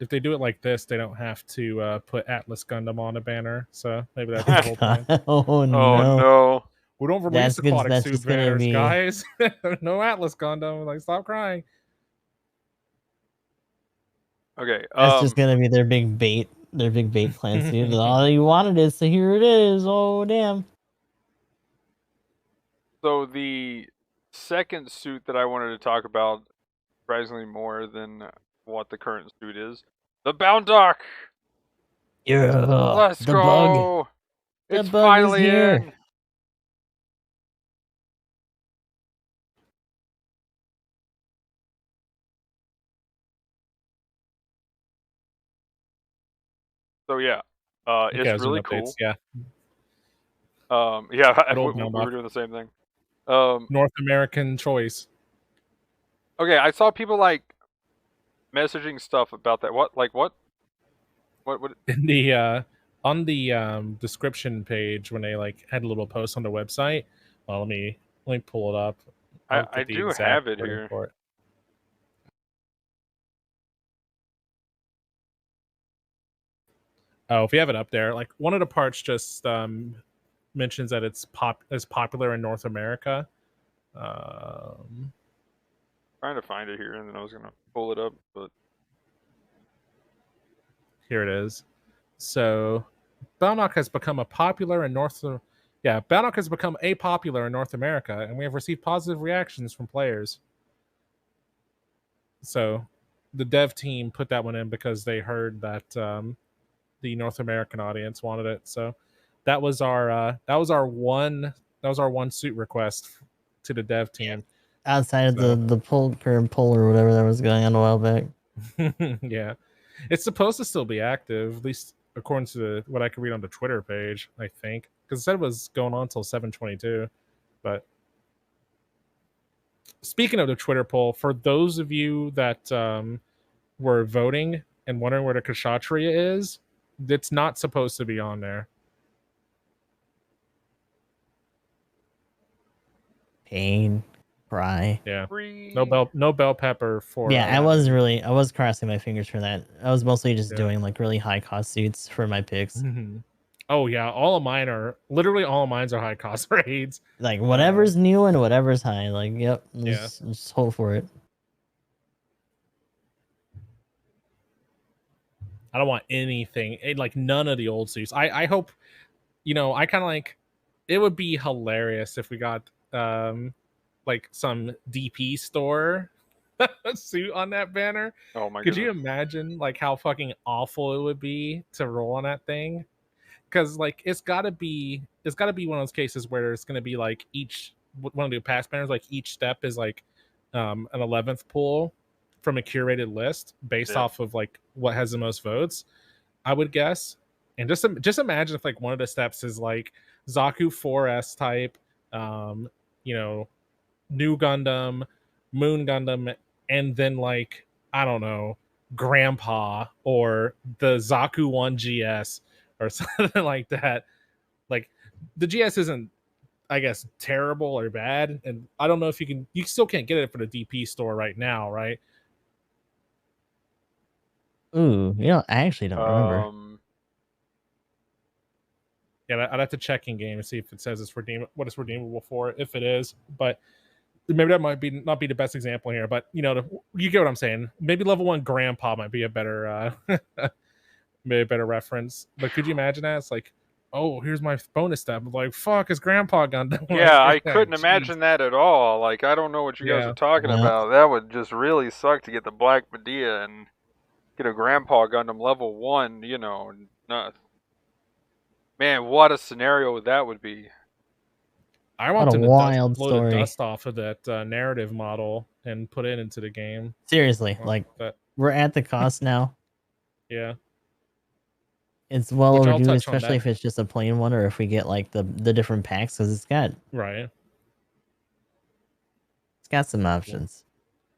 If they do it like this, they don't have to put Atlas Gundam on a banner. So maybe that's the whole point. Oh Oh no. no. We don't release aquatic that's suit just gonna banners, be- guys. No Atlas Gundam. Like, stop crying. Okay. That's just gonna be their big bait clan suit. All you wanted is, so here it is. Oh damn. So the second suit that I wanted to talk about, surprisingly more than what the current suit is, the Boundock. Yeah. Let's the go. bug. The It's bug is finally here. in. So yeah, Okay, I it's was doing really updates, cool. Yeah. Yeah, Good old we Boundock. were doing the same thing. North American choice. Okay, I saw people like messaging stuff about that. What? In the on the description page when they like had a little post on their website. Well, let me pull it up. I'll I get the do exact have it wording here. for it. Oh, if you have it up there, like one of the parts just mentions that it's popular in North America. Trying to find it here, and then I was gonna pull it up, but Here it is. So, Balnock has become popular in North America, and we have received positive reactions from players. So, the dev team put that one in because they heard that the North American audience wanted it. So, that was our one suit request to the dev team. Outside of So- the current poll or whatever that was going on a while back. Yeah, it's supposed to still be active, at least according to what I could read on the Twitter page. I think because it said it was going on until 7/22. But speaking of the Twitter poll, for those of you that were voting and wondering where the Kshatriya is, it's not supposed to be on there. Pain, cry. Yeah, free. no bell pepper for. Yeah, I was crossing my fingers for that. I was mostly just Yeah. doing like really high cost suits for my picks. Oh yeah, all of mine's are high cost raids. Like whatever's new and whatever's high. Like, yep, just hold for it. I don't want anything like none of the old suits. I hope, I kind of like. It would be hilarious if we got like some DP store suit on that banner. Oh my Could goodness. you imagine like how fucking awful it would be to roll on that thing? because like it's got to be one of those cases where it's going to be like each one of the past banners, like each step is like an 11th pull from a curated list based off of like what has the most votes, I would guess. And just imagine if like one of the steps is like Zoku 4S type, you know, new Gundam, Moon Gundam, and then like I don't know, Grandpa or the Zaku 1 GS or something like that. Like the GS isn't, I guess, terrible or bad, and I don't know if you still can't get it for the DP store right now, right? Ooh, I actually don't remember. Yeah, I'd have to check in game and see if it says it's what it's redeemable for, if it is. But maybe that might not be the best example here. But you get what I'm saying. Maybe level 1 Grandpa might be a better maybe a better reference. But could you imagine that? It's like, oh, here's my bonus step. I'm like, fuck, it's Grandpa Gundam. Yeah, I couldn't imagine that at all. Like, I don't know what you guys are talking Yeah. about. That would just really suck to get the Black Medea and get a Grandpa Gundam level 1, not... Man, what a scenario that would be. I want What a them to wild blow story. the dust off of that narrative model and put it into the game. Seriously, like we're at the cost now. Yeah. It's well Which I'll overdue, touch on especially that. if it's just a plain one or if we get like the different packs, because it's got some options.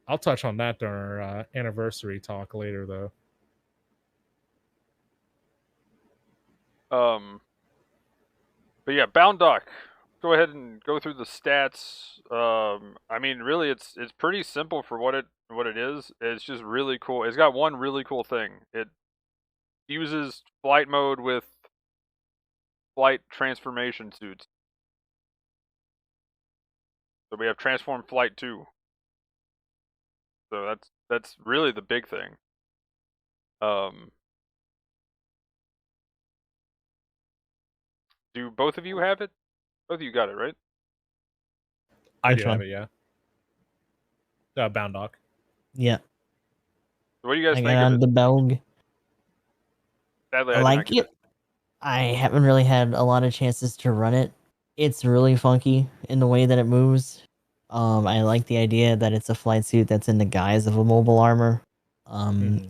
I'll touch on that during our anniversary talk later, though. But yeah, Bound Dock. Go ahead and go through the stats. I mean, really, it's pretty simple for what it is. It's just really cool. It's got one really cool thing. It uses flight mode with flight transformation suits. So we have Transform Flight 2. So that's really the big thing. Do both of you have it? Both of you got it, right? I do have it, yeah. Bound Dock. Yeah. So what do you guys I think got of on it? the Belg. Sadly, I like it. I haven't really had a lot of chances to run it. It's really funky in the way that it moves. I like the idea that it's a flight suit that's in the guise of a mobile armor.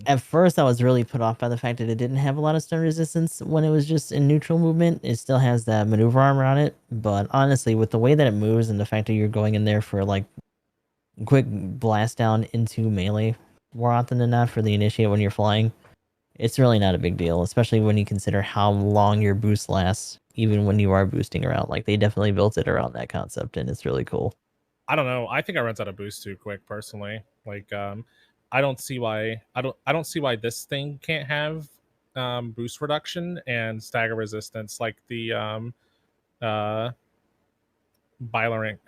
At first, I was really put off by the fact that it didn't have a lot of stun resistance when it was just in neutral movement. It still has that maneuver armor on it, but honestly, with the way that it moves and the fact that you're going in there for like quick blast down into melee more often than not for the initiate when you're flying, it's really not a big deal, especially when you consider how long your boost lasts, even when you are boosting around. Like, they definitely built it around that concept, and it's really cool. I don't know. I think I runs out of boost too quick, personally. Like, I don't see why this thing can't have boost reduction and stagger resistance like the Bylorink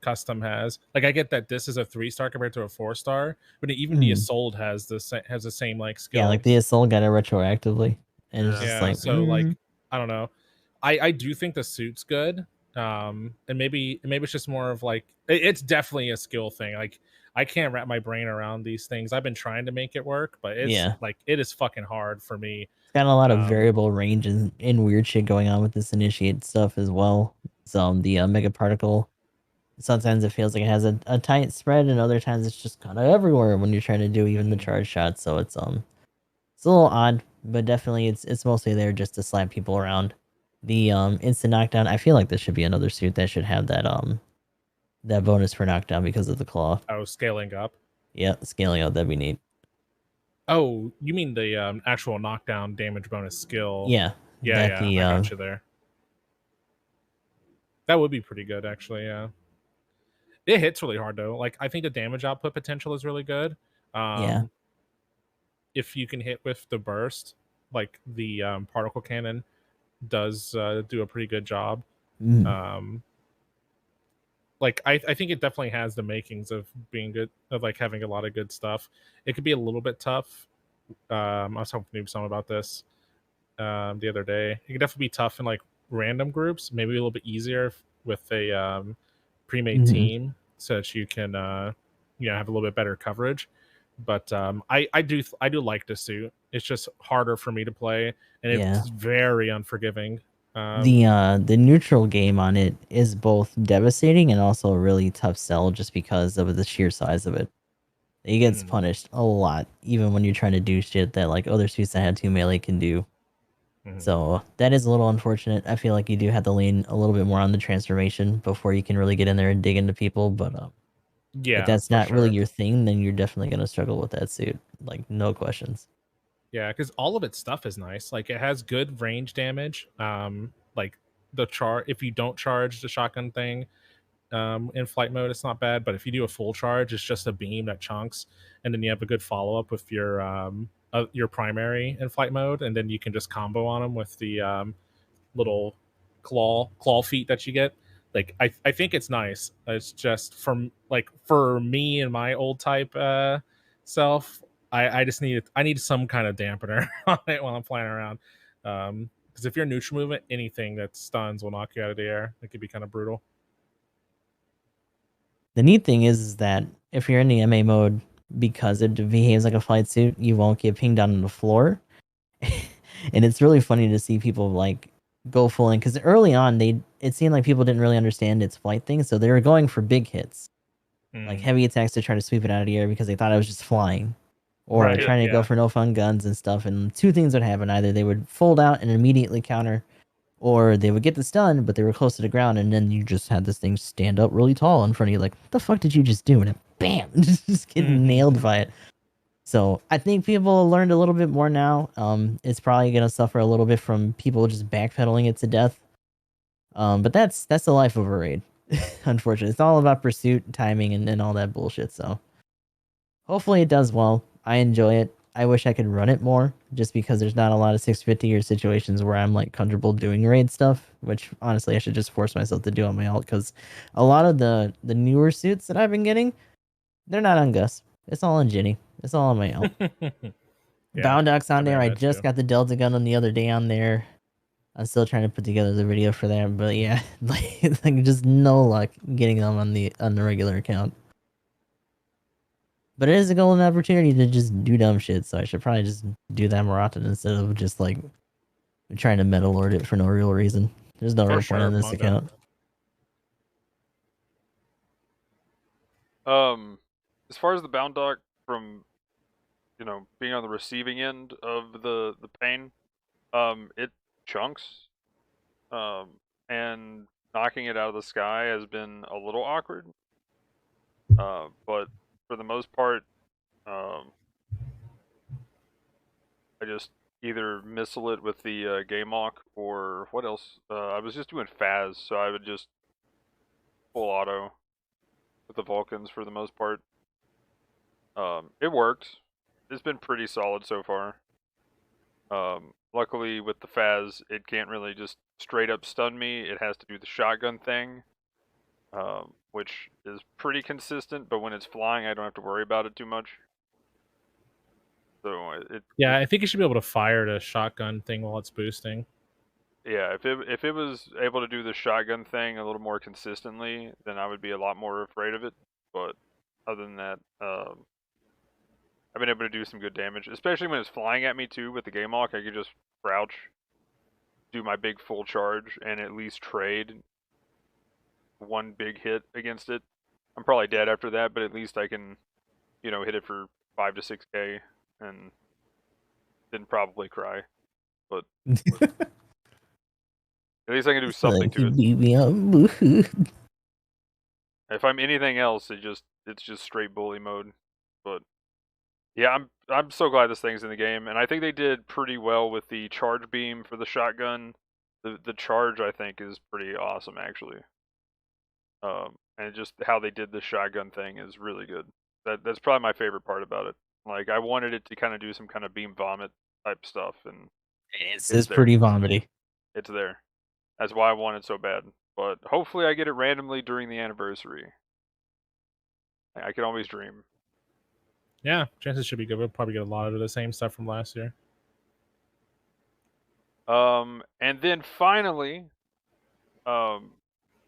custom has. Like, I get that this is a 3-star compared to a 4-star, but even the Assault has the same like skill. Yeah, like the Assault got it retroactively, and it's just like, so like, I don't know. I do think the suit's good. And maybe it's just more of like, it's definitely a skill thing. Like, I can't wrap my brain around these things. I've been trying to make it work, but it's like, it is fucking hard for me. It's got a lot of variable range and weird shit going on with this initiate stuff as well. So the mega particle, sometimes it feels like it has a tight spread, and other times it's just kind of everywhere when you're trying to do even the charge shots. So it's a little odd, but definitely it's mostly there just to slap people around. The instant knockdown, I feel like this should be another suit that should have that that bonus for knockdown because of the claw. Oh, scaling up. Yeah, scaling up, that'd be neat. Oh, you mean the actual knockdown damage bonus skill? Yeah. I got you there. That would be pretty good, actually. Yeah. It hits really hard though. Like, I think the damage output potential is really good. If you can hit with the burst, like the particle cannon does do a pretty good job. Like, I think it definitely has the makings of being good, of like having a lot of good stuff. It could be a little bit tough. I was talking to someone about this the other day. It could definitely be tough in like random groups, maybe a little bit easier with a pre-made team, so that you can have a little bit better coverage. But I do like the suit. It's just harder for me to play, and it's very unforgiving. The neutral game on it is both devastating and also a really tough sell just because of the sheer size of it. It gets punished a lot, even when you're trying to do shit that like other suits that had 2 melee can do. So that is a little unfortunate. I feel like you do have to lean a little bit more on the transformation before you can really get in there and dig into people. But Yeah, if that's for not really sure. your thing, then you're definitely gonna struggle with that suit. Like no questions. Yeah, because all of its stuff is nice. Like it has good range damage. Like if you don't charge the shotgun thing, in flight mode, it's not bad. But if you do a full charge, it's just a beam that chunks, and then you have a good follow up with your primary in flight mode, and then you can just combo on them with the little claw feet that you get. Like I think it's nice. It's just for me and my old type self, I just need some kind of dampener on it while I'm flying around. Because if you're neutral movement, anything that stuns will knock you out of the air. It could be kind of brutal. The neat thing is that if you're in the MA mode, because it behaves like a flight suit, you won't get pinged down on the floor. And it's really funny to see people like go full in because early on it seemed like people didn't really understand its flight thing, so they were going for big hits, like heavy attacks to try to sweep it out of the air because they thought it was just flying, or trying to go for no fun guns and stuff. And two things would happen: either they would fold out and immediately counter, or they would get the stun, but they were close to the ground, and then you just had this thing stand up really tall in front of you, like, what the fuck did you just do? And it, bam, just getting nailed by it. So I think people learned a little bit more now. It's probably gonna suffer a little bit from people just backpedaling it to death. But that's the life of a raid. Unfortunately, it's all about pursuit, timing, and all that bullshit. So hopefully it does well. I enjoy it. I wish I could run it more, just because there's not a lot of 650 or situations where I'm like comfortable doing raid stuff. Which honestly, I should just force myself to do on my alt, because a lot of the newer suits that I've been getting, they're not on Gus. It's all on Ginny. It's all on my alt. Boundock's on there. I just got the Delta Gundam the other day on there. I'm still trying to put together the video for that, but yeah, like just no luck getting them on the regular account. But it is a golden opportunity to just do dumb shit, so I should probably just do that more often instead of just like trying to meta lord it for no real reason. There's no real point on this account. As far as the Boundock, from being on the receiving end of the pain, it chunks, and knocking it out of the sky has been a little awkward. But for the most part, I just either missile it with the game lock, or what else? I was just doing Phaz, so I would just full auto with the Vulcans for the most part. It worked. It's been pretty solid so far. Luckily with the Phaz, it can't really just straight up stun me. It has to do the shotgun thing, which is pretty consistent, but when it's flying, I don't have to worry about it too much. So I think you should be able to fire the shotgun thing while it's boosting. Yeah, if it was able to do the shotgun thing a little more consistently, then I would be a lot more afraid of it. But other than that, I've been able to do some good damage, especially when it's flying at me too with the game lock. I could just crouch, do my big full charge, and at least trade one big hit against it. I'm probably dead after that, but at least I can, hit it for 5 to 6k and then probably cry. But at least I can do something to it. If I'm anything else, it's just straight bully mode. But yeah, I'm so glad this thing's in the game, and I think they did pretty well with the charge beam for the shotgun. The charge, I think, is pretty awesome actually. And just how they did the shotgun thing is really good. That's probably my favorite part about it. Like, I wanted it to kind of do some kind of beam vomit type stuff, and it's pretty vomity. It's there. That's why I want it so bad. But hopefully I get it randomly during the anniversary. I can always dream. Yeah, chances should be good. We'll probably get a lot of the same stuff from last year. And then finally,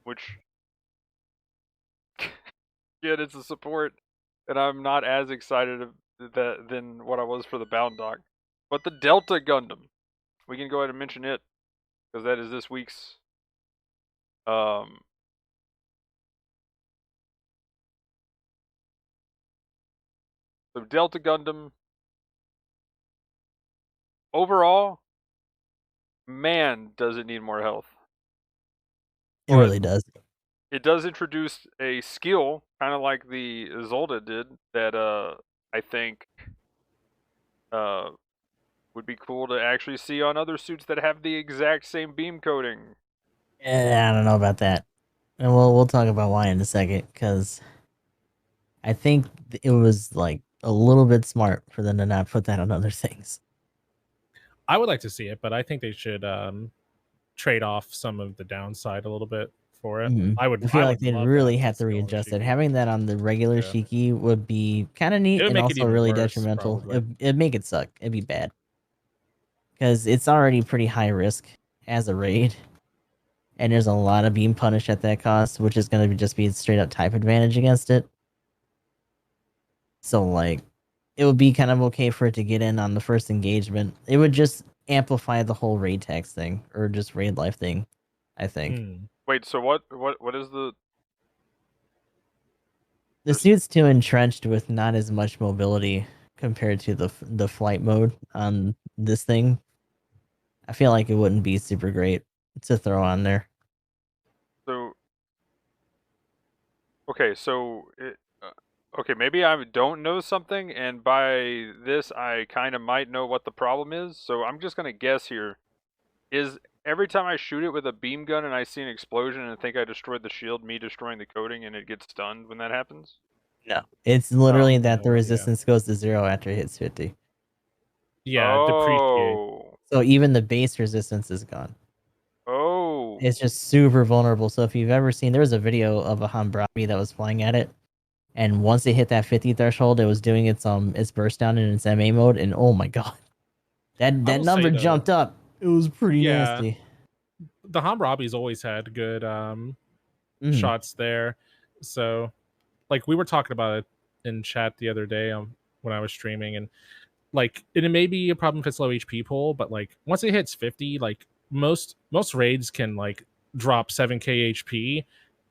which yet it's a support, and I'm not as excited than what I was for the Bound Dock. But the Delta Gundam, we can go ahead and mention it. because that is this week's so Delta Gundam. Overall, man, does it need more health. It really does. It does introduce a skill, kind of like the Zolda did, that I think would be cool to actually see on other suits that have the exact same beam coating. I don't know about that, and we'll talk about why in a second, because I think it was like a little bit smart for them to not put that on other things. I would like to see it, but I think they should trade off some of the downside a little bit for it. Mhm. I feel like would they'd love really that have to skill on the readjust it. Shiki. Having that on the regular Yeah. Shiki would be kind of neat It would and make it also even really worse, detrimental. probably. It'd make it suck. It'd be bad. Because it's already pretty high risk as a raid. And there's a lot of beam punish at that cost, which is going to just be straight up type advantage against it. So, like, it would be kind of okay for it to get in on the first engagement. It would just amplify the whole raid tax thing, or just raid life thing, I think. Wait, so what is the The suit's too entrenched with not as much mobility compared to the flight mode on this thing. I feel like it wouldn't be super great to throw on there. so? Okay, so okay, maybe I don't know something, and by this I kind of might know what the problem is. So I'm just gonna guess here. Is every time I shoot it with a beam gun and I see an explosion and think I destroyed the shield, me destroying the coating, and it gets stunned when that happens? No, it's literally that the no, yeah. resistance goes to 0 after it hits 50. Yeah, depreciate. Oh, So even the base resistance is gone. oh, It's just super vulnerable. So if you've ever seen, there was a video of a Hambrabi that was flying at it, and once it hit that 50 threshold, it was doing its burst down in its MA mode, and oh my god, that will number say, though, jumped up. It was pretty Yeah. nasty. The Hammurabi's always had good shots there. So, like, we were talking about it in chat the other day when I was streaming, and like, it may be a problem if it's low HP pool, but like once it hits 50, like most raids can like drop 7k HP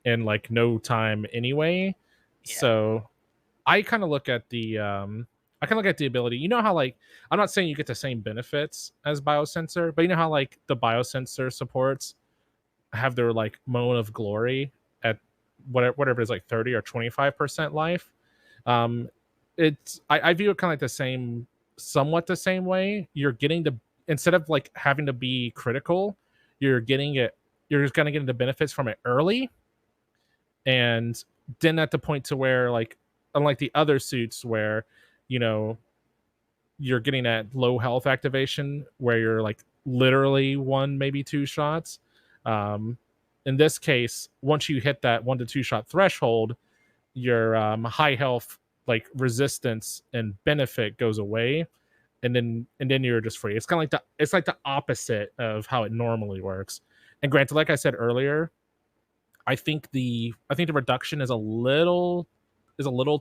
in like no time anyway. Yeah. So I kind of look at the ability. You know how, like, I'm not saying you get the same benefits as biosensor, but you know how like the biosensor supports have their like moment of glory at whatever it is, like 30 or 25% life. It's I view it kind of like the same, somewhat the same way. You're getting the, instead of like having to be critical, you're just gonna get the benefits from it early, and then at the point to where, like, unlike the other suits where, you know, you're getting that low health activation where you're like literally 1, maybe 2 shots. In this case, once you hit that 1 to 2 shot threshold, your high health, like, resistance and benefit goes away, and then you're just free. It's kind of like the opposite of how it normally works. And granted, like I said earlier, I think the reduction is a little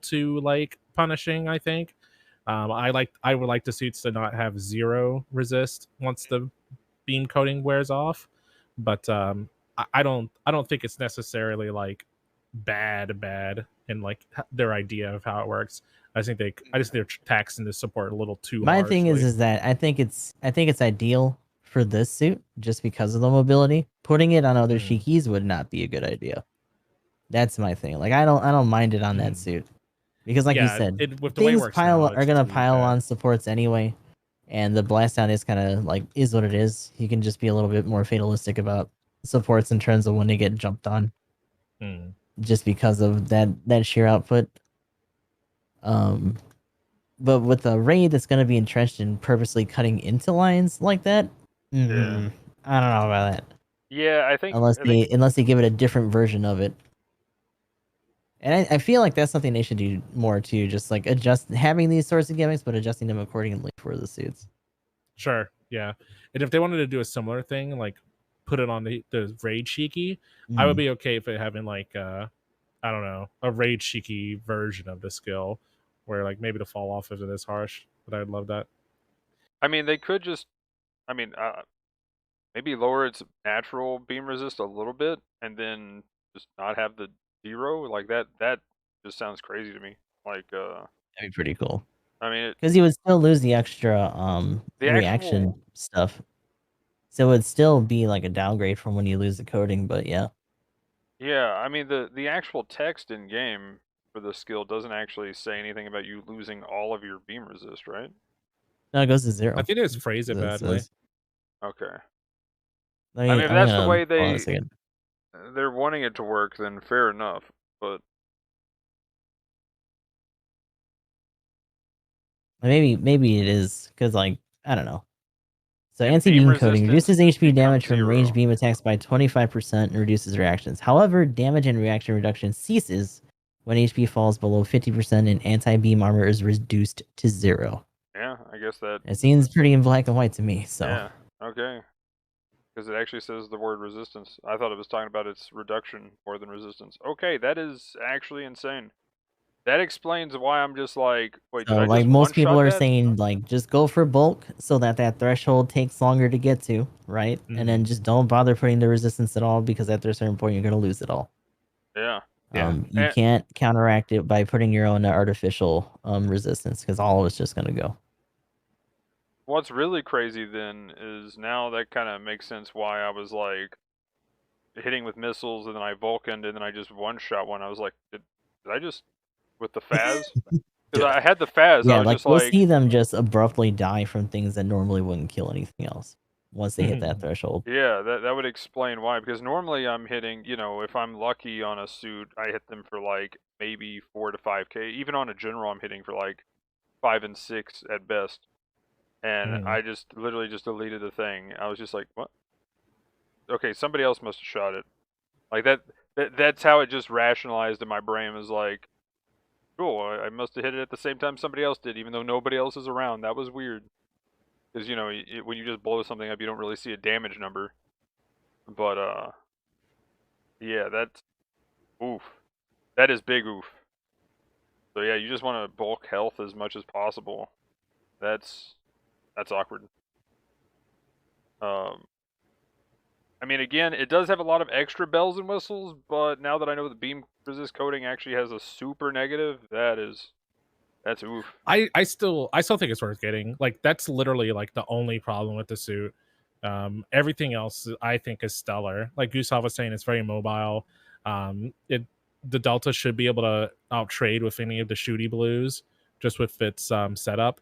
too like punishing. I think I would like the suits to not have 0 resist once the beam coating wears off, but I don't think it's necessarily like bad in like their idea of how it works. I just think they're taxing the support a little too My harshly. thing is that I think it's ideal for this suit just because of the mobility. Putting it on other Shikis would not be a good idea. That's my thing. Like, I don't mind it on that suit because, like you said, with the way it things works now, are gonna it's pile bad. on supports anyway, and the blast down is kind of like is what it is. You can just be a little bit more fatalistic about supports in terms of when they get jumped on, just because of that sheer output. But with a raid that's going to be entrenched in purposely cutting into lines like that, I don't know about that. Yeah, I think unless they give it a different version of it. And I feel like that's something they should do more too, just like adjust having these sorts of gimmicks, but adjusting them accordingly for the suits. Sure, yeah. And if they wanted to do a similar thing, like put it on the raid Shiki, I would be okay if it having like I don't know, a raid Shiki version of the skill, where like maybe the fall off isn't as harsh. But I'd love that. I mean, they could just, I mean, maybe lower its natural beam resist a little bit, and then just not have the 0 like that. That just sounds crazy to me. Like, That'd be pretty cool. I mean, Because you would still lose the extra the reaction actual stuff. So it would still be like a downgrade from when you lose the coding, but yeah. yeah, I mean the actual text in game for the skill doesn't actually say anything about you losing all of your beam resist, right? No, it goes to 0. I think they just phrase it badly. Okay. I I mean, if that's the way hold on a second. they're wanting it to work, then fair enough. But Maybe it is because like I don't know. So And anti-beam beam coding resistance reduces HP damage becomes from ranged 0. beam attacks by 25% and reduces reactions. However, damage and reaction reduction ceases when HP falls below 50% and anti-beam armor is reduced to 0. Yeah, I guess that. It seems pretty in black and white to me. So Yeah. Okay. Because it actually says the word resistance. I thought it was talking about its reduction more than resistance. Okay, that is actually insane. That explains why I'm just like, wait, did So I like just most people one-shot are that? saying, like just go for bulk so that threshold takes longer to get to, right? And then Mhm. just don't bother putting the resistance at all because after a certain point you're gonna lose it all. Yeah. Yeah. You And can't counteract it by putting your own artificial resistance because all of it's just gonna go. what's really crazy then is now that kind of makes sense why I was like hitting with missiles and then I Vulcaned and then I just one-shot one. I was like, did I just with the Phaz? Because I had the Phaz. I Yeah, was like just you'll like, see them just abruptly die from things that normally wouldn't kill anything else once they hit that threshold. yeah, that would explain why. Because normally I'm hitting, if I'm lucky on a suit, I hit them for like maybe 4 to 5k. Even on a general, I'm hitting for like 5 and 6 at best. And I just literally just deleted the thing. I was just like, what? Okay, somebody else must have shot it. Like that's how it just rationalized in my brain. Was like, cool, I must have hit it at the same time somebody else did, even though nobody else is around. That was weird. Because when you just blow something up, you don't really see a damage number. But yeah, that's oof. That is big oof. So yeah, you just want to bulk health as much as possible. That's awkward. I mean, again, it does have a lot of extra bells and whistles, but now that I know the beam resist coating actually has a super negative, that's oof. I still think it's worth getting. Like that's literally like the only problem with the suit. Everything else I think is stellar. Like Gustav was saying, it's very mobile. The Delta should be able to out trade with any of the shooty blues just with its setup.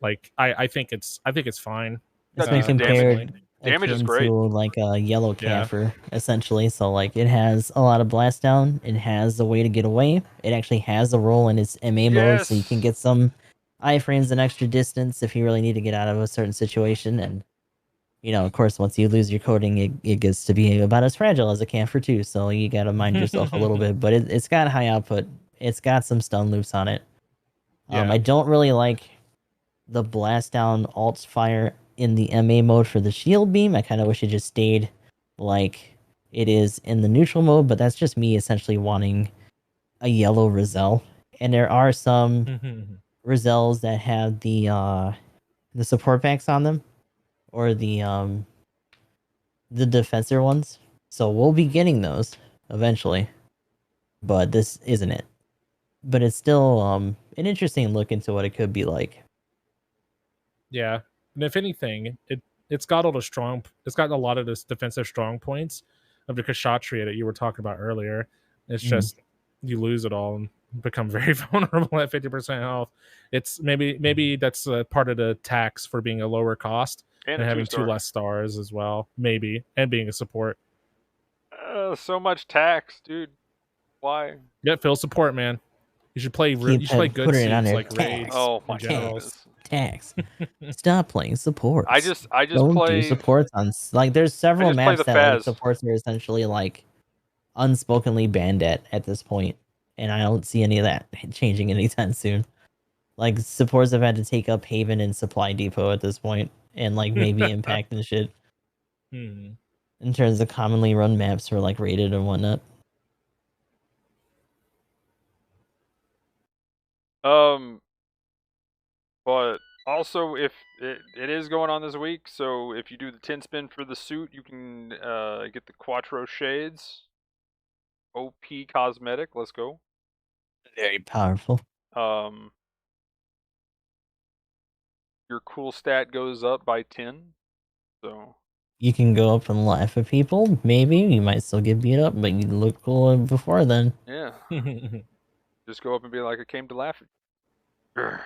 Like I think it's fine. It's Got been decent damage. compared Damage is akin great. to like a yellow Yeah. camphor, essentially. So like it has a lot of blast down. It has a way to get away. It actually has a role in its MA mode, so you can Yes. get some iframes and extra distance if you really need to get out of a certain situation. And of course, once you lose your coating, it gets to be about as fragile as a camphor too. So you gotta mind yourself a little bit. But it's got high output. It's got some stun loops on it. Yeah. I don't really like the blast down alt fire in the MA mode for the shield beam. I kind of wish it just stayed like it is in the neutral mode, but that's just me essentially wanting a yellow Roselle. And there are some Roselles that have the support packs on them, or the defensor ones. So we'll be getting those eventually, but this isn't it. But it's still an interesting look into what it could be like. Yeah, and if anything, it's got all the strong. It's got a lot of this defensive strong points of the Kshatriya that you were talking about earlier. It's just you lose it all and become very vulnerable at 50% health. It's maybe that's part of the tax for being a lower cost And and a having 2 2-star. less stars as well. Maybe, and being a support. So much tax, dude. Why? Yeah, Phil, support, man. You should play. You should play good putting it on suits there. like raids Oh my and generals. goodness. Tax. Stop playing supports. I just Don't do play supports on like. There's several just play maps the that like Phaz. supports are essentially like unspokenly banned at this point, and I don't see any of that changing anytime soon. Like supports have had to take up Haven and Supply Depot at this point, and like maybe Impact and shit in terms of commonly run maps for like rated and whatnot. But Also, if it is going on this week, so if you do the 10 spin for the suit, you can get the Quattro Shades. OP cosmetic, let's go. Very powerful. Your cool stat goes up by 10. So You can go up and laugh at people. Maybe you might still get beat up, but you look cool before then. yeah, just go up and be like, I came to laugh at you.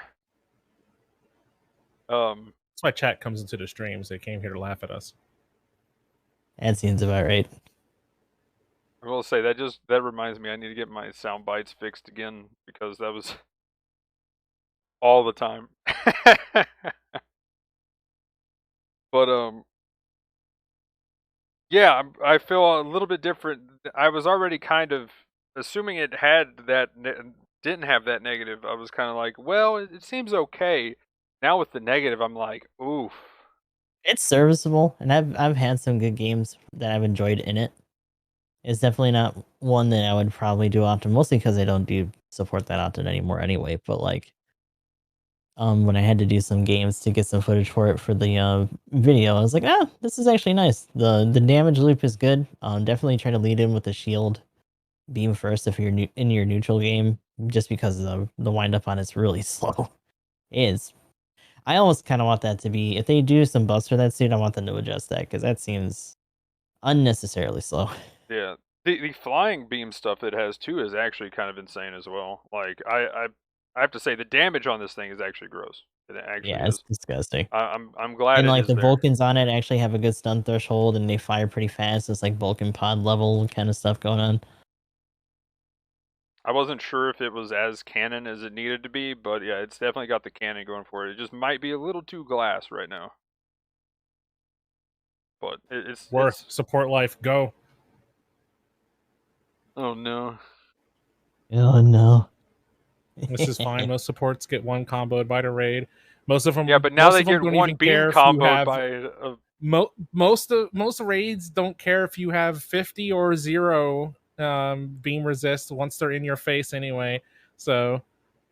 That's why chat comes into the streams. They came here to laugh at us. That seems about right. I will say that reminds me I need to get my sound bites fixed again because that was all the time. But yeah, I feel a little bit different. I was already kind of assuming it had that didn't have that negative. I was kind of like, well, it seems okay. Now with the negative, I'm like, oof. It's serviceable, and I've had some good games that I've enjoyed in it. It's definitely not one that I would probably do often, mostly because I don't do support that often anymore anyway. But like, when I had to do some games to get some footage for it for the video, I was like, this is actually nice. The damage loop is good. Definitely try to lead in with the shield beam first if you're in your neutral game, just because the wind up on it's really slow. It is. I almost kind of want that to be, if they do some buffs for that suit, I want them to adjust that because that seems unnecessarily slow. Yeah, the flying beam stuff it has too is actually kind of insane as well. Like I have to say the damage on this thing is actually gross. It actually Yeah, is. it's disgusting. I'm glad And it like is the there. Vulcans on it actually have a good stun threshold and they fire pretty fast. It's like Vulcan pod level kind of stuff going on. I wasn't sure if it was as canon as it needed to be, but yeah, it's definitely got the canon going for it. It just might be a little too glass right now. But it's Worth support life. Go. Oh no. Oh no. This is fine. Most supports get one comboed by the raid. Most of them. Yeah, but now most they of them get don't one even beam care if you comboed have. by a Most raids don't care if you have 50 or 0 beam resist once they're in your face anyway. So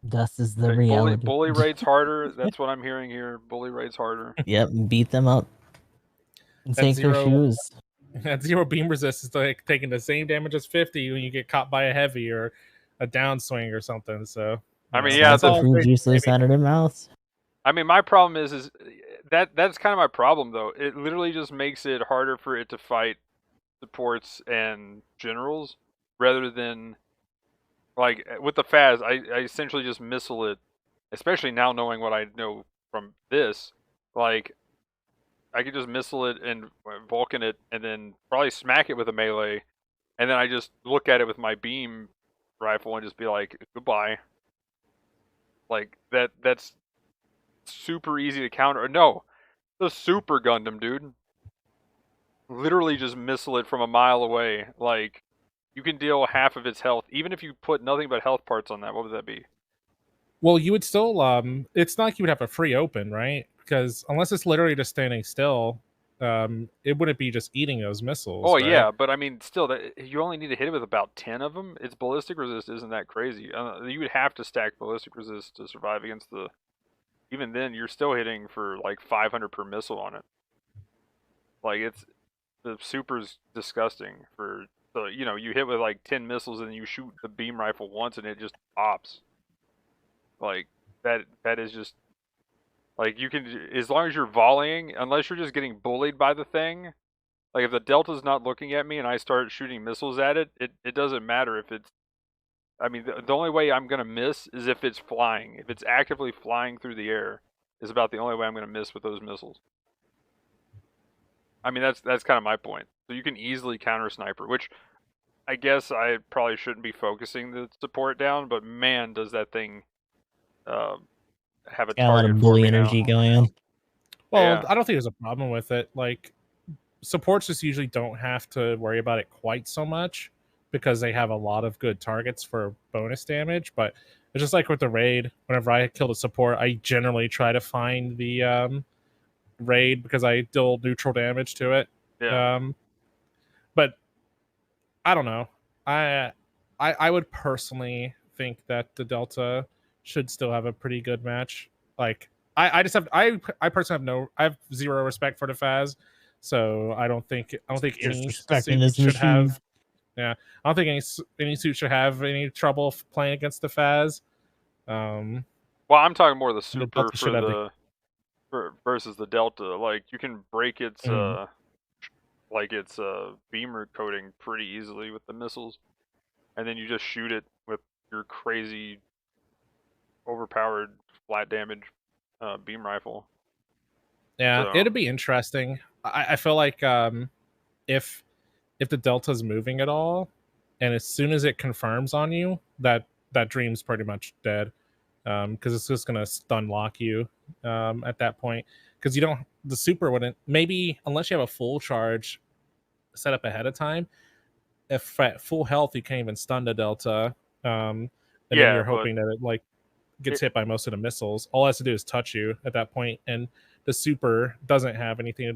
Thus is the reality. bully raids harder. That's what I'm hearing here. Bully raids harder. Yep, beat them up. And take their shoes. That 0 beam resist is like taking the same damage as 50 when you get caught by a heavy or a downswing or something. So I mean, yeah, that's the fruit juice loose out of their mouths. I mean, my problem is that's kind of my problem though. It literally just makes it harder for it to fight supports and generals rather than like with the Faz. I essentially just missile it, especially now knowing what I know from this. Like I could just missile it and Vulcan it, and then probably smack it with a melee, and then I just look at it with my beam rifle and just be like, goodbye. Like that's super easy to counter. No, the Super Gundam, dude. Literally just missile it from a mile away. Like you can deal half of its health, even if you put nothing but health parts on that. What would that be? Well, you would still it's not like you would have a free open, right? Because unless it's literally just standing still, it wouldn't be just eating those missiles. Oh right? yeah, but I mean, still, that you only need to hit it with about 10 of them. Its ballistic resist isn't that crazy. You would have to stack ballistic resist to survive against the. Even then, you're still hitting for like 500 per missile on it. Like the super's disgusting for the you hit with like 10 missiles and then you shoot the beam rifle once and it just pops. Like that is just like you can, as long as you're volleying, unless you're just getting bullied by the thing. Like if the Delta's not looking at me and I start shooting missiles at it, it doesn't matter if it's. I mean, the only way I'm gonna miss is if it's flying. If it's actively flying through the air, is about the only way I'm gonna miss with those missiles. I mean, that's kind of my point. So you can easily counter sniper, which I guess I probably shouldn't be focusing the support down, but man, does that thing have a Got a lot target of for bully me energy now. going on. Well, Yeah. I don't think there's a problem with it. Like supports just usually don't have to worry about it quite so much because they have a lot of good targets for bonus damage. But it's just like with the raid. Whenever I kill a support, I generally try to find the raid because I deal neutral damage to it. Yeah. But I don't know. I would personally think that the Delta should still have a pretty good match. Like I just have I personally have zero respect for the Faz, so I don't think any Disrespecting suit this should machine. have. Yeah, I don't think any suit should have any trouble playing against the Faz. Well, I'm talking more the And the super Delta should have versus the Delta. Like you can break its Mhm. beamer coating pretty easily with the missiles, and then you just shoot it with your crazy overpowered flat damage beam rifle. Yeah, So it'd be interesting. I feel like if the Delta's moving at all, and as soon as it confirms on you, that dream's pretty much dead. Because it's just gonna stun lock you at that point. Because you don't, the super wouldn't, maybe unless you have a full charge set up ahead of time. If at full health you can't even stun the Delta, and then yeah, you're but hoping that it like gets hit by most of the missiles. All it has to do is touch you at that point, and the super doesnn't have anything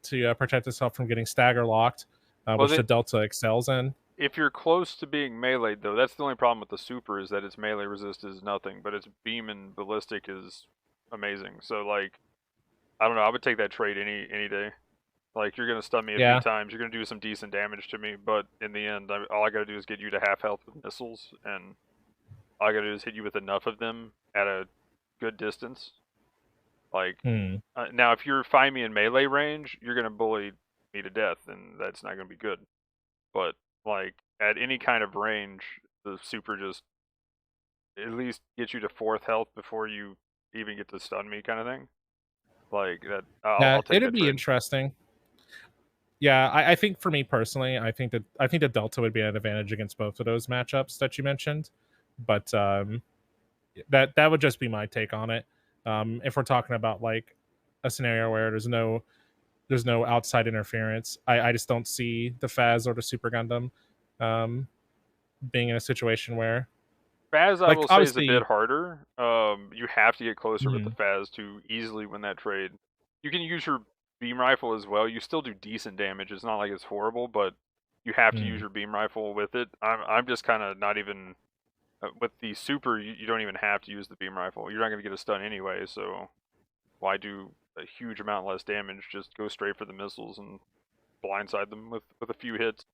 to protect itself from getting stagger locked, which the Delta excels in. if you're close to being meleeed, though, that's the only problem with the super is that its melee resist is nothing, but its beam and ballistic is amazing. So like, I don't know, I would take that trade any day. Like you're gonna stun me a few times, you're gonna do some decent damage to me, but in the end, all I gotta do is get you to half health with missiles, and all I gotta do is hit you with enough of them at a good distance. Like now, if you're find me in melee range, you're gonna bully me to death, and that's not gonna be good. But like at any kind of range, the super just at least gets you to 4th health before you even get to stun me, kind of thing. Like that, I'll take it'd that be trade. interesting. Yeah, I think for me personally, I think the Delta would be an advantage against both of those matchups that you mentioned, but that would just be my take on it. If we're talking about like a scenario where there's no outside interference, I just don't see the Faz or the Super Gundam being in a situation where Faz, I like will say, is a bit obviously harder. You have to get closer with the Mhm. Faz to easily win that trade. You can use your beam rifle as well. You still do decent damage. It's not like it's horrible, but you have to use your beam rifle with it. I'm just kind of not even with the super. You don't even have to use the beam rifle. You're not going to get a stun anyway, so why do a huge amount less damage? Just go straight for the missiles and blindside them with a few hits.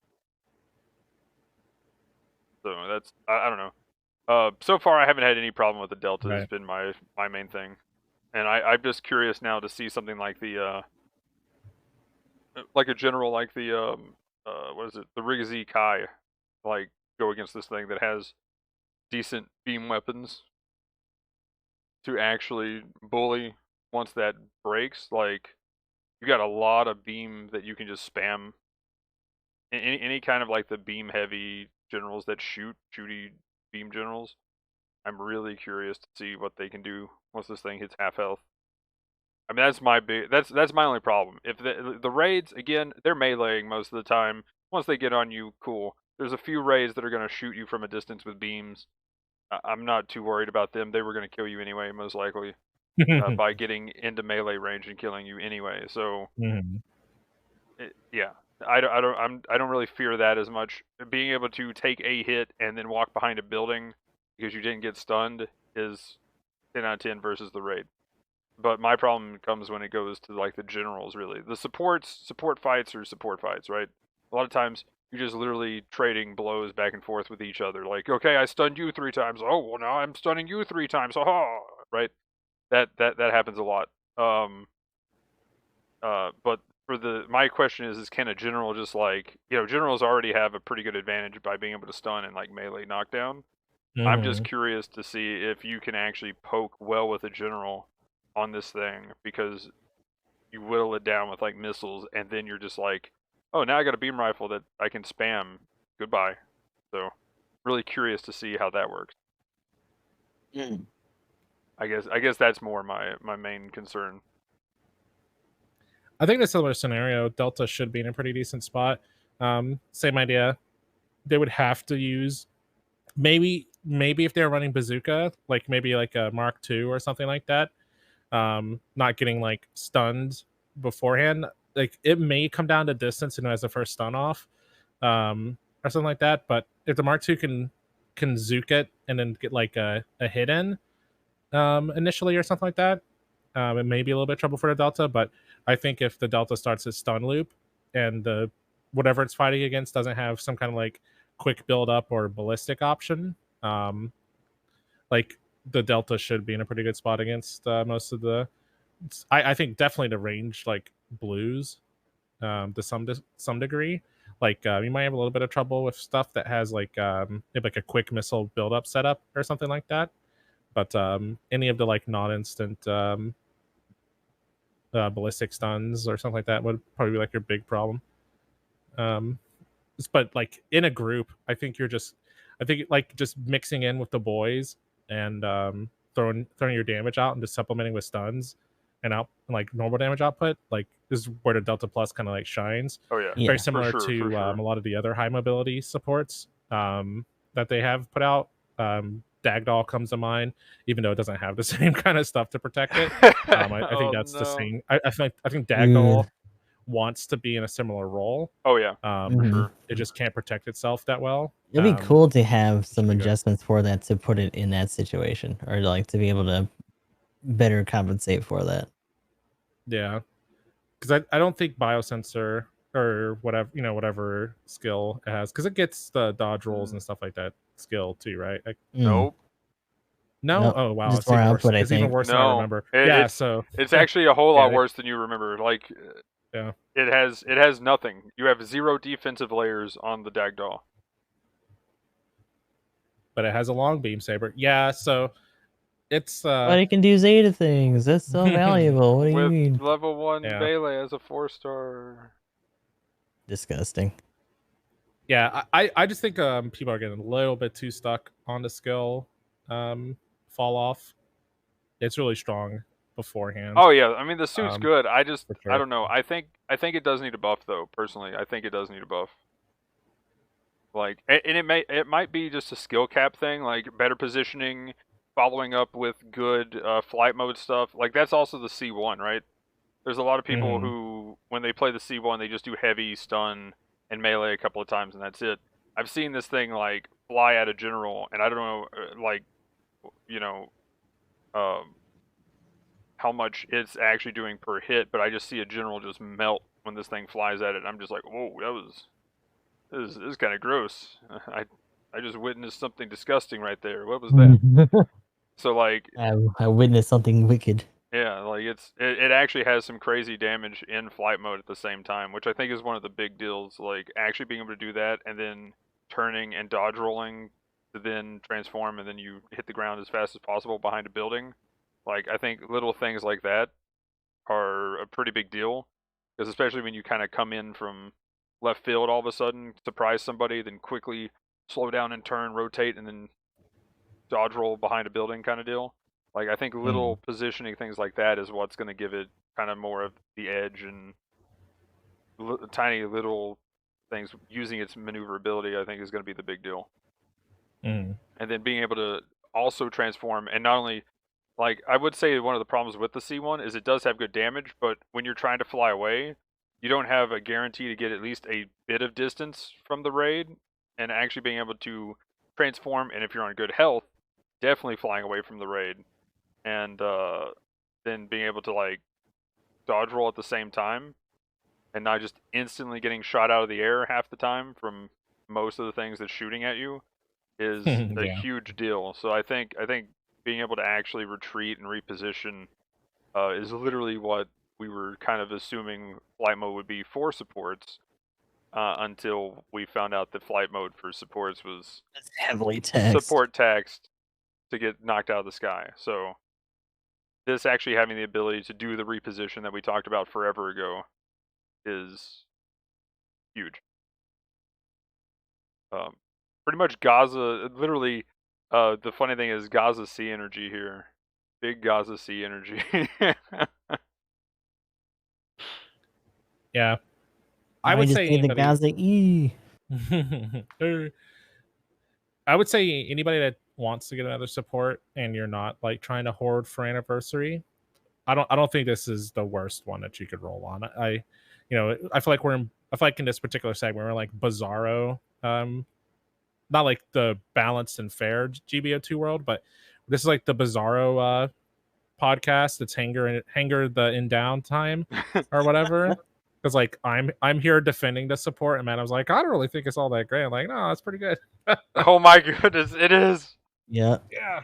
So that's I don't know. So far I haven't had any problem with the Delta. Right. Has been my main thing, and I'm just curious now to see something like the like a general like the what is it, the Rigazee Kai, like go against this thing that has decent beam weapons to actually bully once that breaks. Like you got a lot of beam that you can just spam. Any kind of like the beam heavy generals that shooty beam generals. I'm really curious to see what they can do once this thing hits half health. I mean, that's my big. That's my only problem. If the raids again, they're meleeing most of the time. Once they get on you, cool. There's a few raids that are gonna shoot you from a distance with beams. I'm not too worried about them. They were gonna kill you anyway, most likely, by getting into melee range and killing you anyway. So, yeah, I don't really fear that as much. Being able to take a hit and then walk behind a building because you didn't get stunned is 10 out of 10 versus the raid. But my problem comes when it goes to like the generals. Really, the support fights are support fights, right? A lot of times you're just literally trading blows back and forth with each other. Like, okay, I stunned you 3 times. Oh, well, now I'm stunning you 3 times. Oh, right? That happens a lot. But for my question is can a general just like, generals already have a pretty good advantage by being able to stun and like melee knockdown. I'm just curious to see if you can actually poke well with a general on this thing, because you whittle it down with like missiles and then you're just like, oh, now I got a beam rifle that I can spam. Goodbye. So really curious to see how that works. I guess that's more my main concern. I think in a similar scenario, Delta should be in a pretty decent spot. Same idea. They would have to use maybe if they're running bazooka, like maybe like a Mark II or something like that. Not getting like stunned beforehand. Like it may come down to distance and as the first stun off, or something like that. But if the Mark II can zook it and then get like a hit in, initially or something like that, it may be a little bit of trouble for the Delta, but I think if the Delta starts its stun loop and the whatever it's fighting against doesn't have some kind of like quick build up or ballistic option, like the Delta should be in a pretty good spot against most of the. I think definitely the range like blues, to some degree. Like you might have a little bit of trouble with stuff that has like maybe like a quick missile build up setup or something like that. But any of the like non-instant ballistic stuns or something like that would probably be like your big problem. But like in a group, I think like just mixing in with the boys and throwing your damage out and just supplementing with stuns and out like normal damage output, like is where the Delta Plus kind of like shines. Oh yeah, Yeah. Very similar for to sure. a lot of the other high mobility supports that they have put out. Dagdoll comes to mind, even though it doesn't have the same kind of stuff to protect it. I think that's the same. I think Dagdoll wants to be in a similar role. Oh yeah, for sure. It just can't protect itself that well. It'd be cool to have some be good. adjustments for that to put it in that situation, or like to be able to better compensate for that. Yeah, because I don't think biosensor or whatever skill it has, because it gets the dodge rolls and stuff like that skill too, right? Like, Nope. no. Nope. Oh wow, Just it's more even output, worse. I It's even think. worse than I No, remember. it's so it's actually a whole Yeah, lot they- worse than you remember. Like, Yeah. it has nothing. You have 0 defensive layers on the Dagdaw. but it has a long beam saber. Yeah, so it's But it can do Zeta things. That's so valuable. What do you With mean? level 1 Yeah. melee as a 4-star. Disgusting. yeah. I just think people are getting a little bit too stuck on the skill fall off. It's really strong beforehand. Oh yeah, I mean the suit's Um, good. I for sure. don't know. I think it does need a buff though. Personally, I think it does need a buff. Like, and it might be just a skill cap thing, like better positioning, following up with good flight mode stuff. Like that's also the C1, right? There's a lot of people Mhm. who, when they play the C1, they just do heavy stun and melee a couple of times, and that's it. I've seen this thing like fly at a general, and I don't know, like, you know, how much it's actually doing per hit, but I just see a general just melt when this thing flies at it. I'm just like, whoa, this is kind of gross. I just witnessed something disgusting right there. What was that? So like, I witnessed something wicked. yeah, like it actually has some crazy damage in flight mode at the same time, which I think is one of the big deals. Like actually being able to do that and then turning and dodge rolling to then transform and then you hit the ground as fast as possible behind a building. Like I think little things like that are a pretty big deal, because especially when you kind of come in from left field all of a sudden, surprise somebody, then quickly slow down and turn, rotate, and then dodge roll behind a building kind of deal. Like I think little positioning things like that is what's going to give it kind of more of the edge, and tiny little things using its maneuverability I think is going to be the big deal. Mm. And then being able to also transform, and not only, like, I would say one of the problems with the C1 is it does have good damage, but when you're trying to fly away, you don't have a guarantee to get at least a bit of distance from the raid, and actually being able to transform, and if you're on good health, definitely flying away from the raid, and then being able to like dodge roll at the same time, and not just instantly getting shot out of the air half the time from most of the things that's shooting at you is a Yeah. huge deal. So I think being able to actually retreat and reposition is literally what we were kind of assuming flight mode would be for supports, until we found out that flight mode for supports was It's heavily taxed. support taxed to get knocked out of the sky. So this actually having the ability to do the reposition that we talked about forever ago is huge. Pretty much Gaza, literally, the funny thing is Gaza Sea energy here. Big Gaza Sea energy. Yeah. I would just say need the anybody... Gaza E. I would say anybody that wants to get another support and you're not like trying to hoard for anniversary, I don't think this is the worst one that you could roll on. I feel like in this particular segment we're like Bizarro, not like the balanced and fair GBO2 world, but this is like the Bizarro podcast. It's Hangar the in Downtime or whatever. Because like I'm here defending the support, and man, I was like, I don't really think it's all that great. I'm like, no, it's pretty good. Oh my goodness, it is. Yeah. Yeah.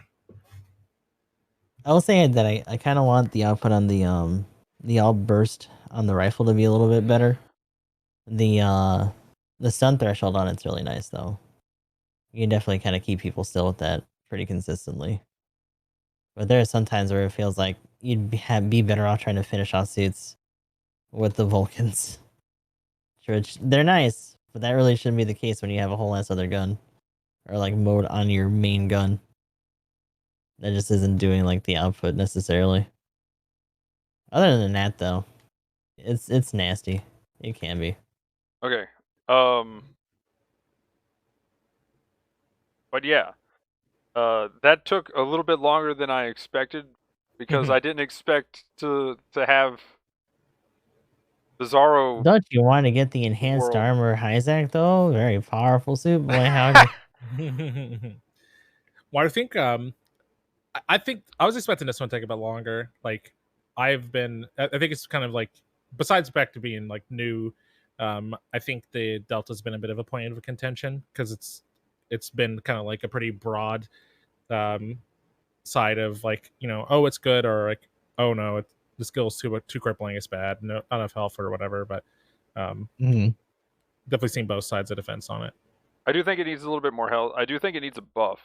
I will say that I kind of want the output on the all burst on the rifle to be a little bit better. The stun threshold on it's really nice though. You can definitely kind of keep people still with that pretty consistently. But there are some times where it feels like you'd be better off trying to finish off suits with the Vulcans. Which they're nice, but that really shouldn't be the case when you have a whole ass other gun or like mode on your main gun. That just isn't doing like the output necessarily. Other than that, though, it's nasty. It can be. Okay. But yeah, that took a little bit longer than I expected because I didn't expect to have Bizarro. Don't you want to get the enhanced World. armor Hyzak though? Very powerful suit, boy. How? Well, I think I think I was expecting this one to take a bit longer. Like I think it's kind of like besides back to being like new. I think the Delta's been a bit of a point of contention because it's been kind of like a pretty broad side of like, you know, oh, it's good, or like, oh no, the skill's too crippling, it's bad, no, not enough health or whatever. But definitely seen both sides of the fence on it. I do think it needs a little bit more health. I do think it needs a buff,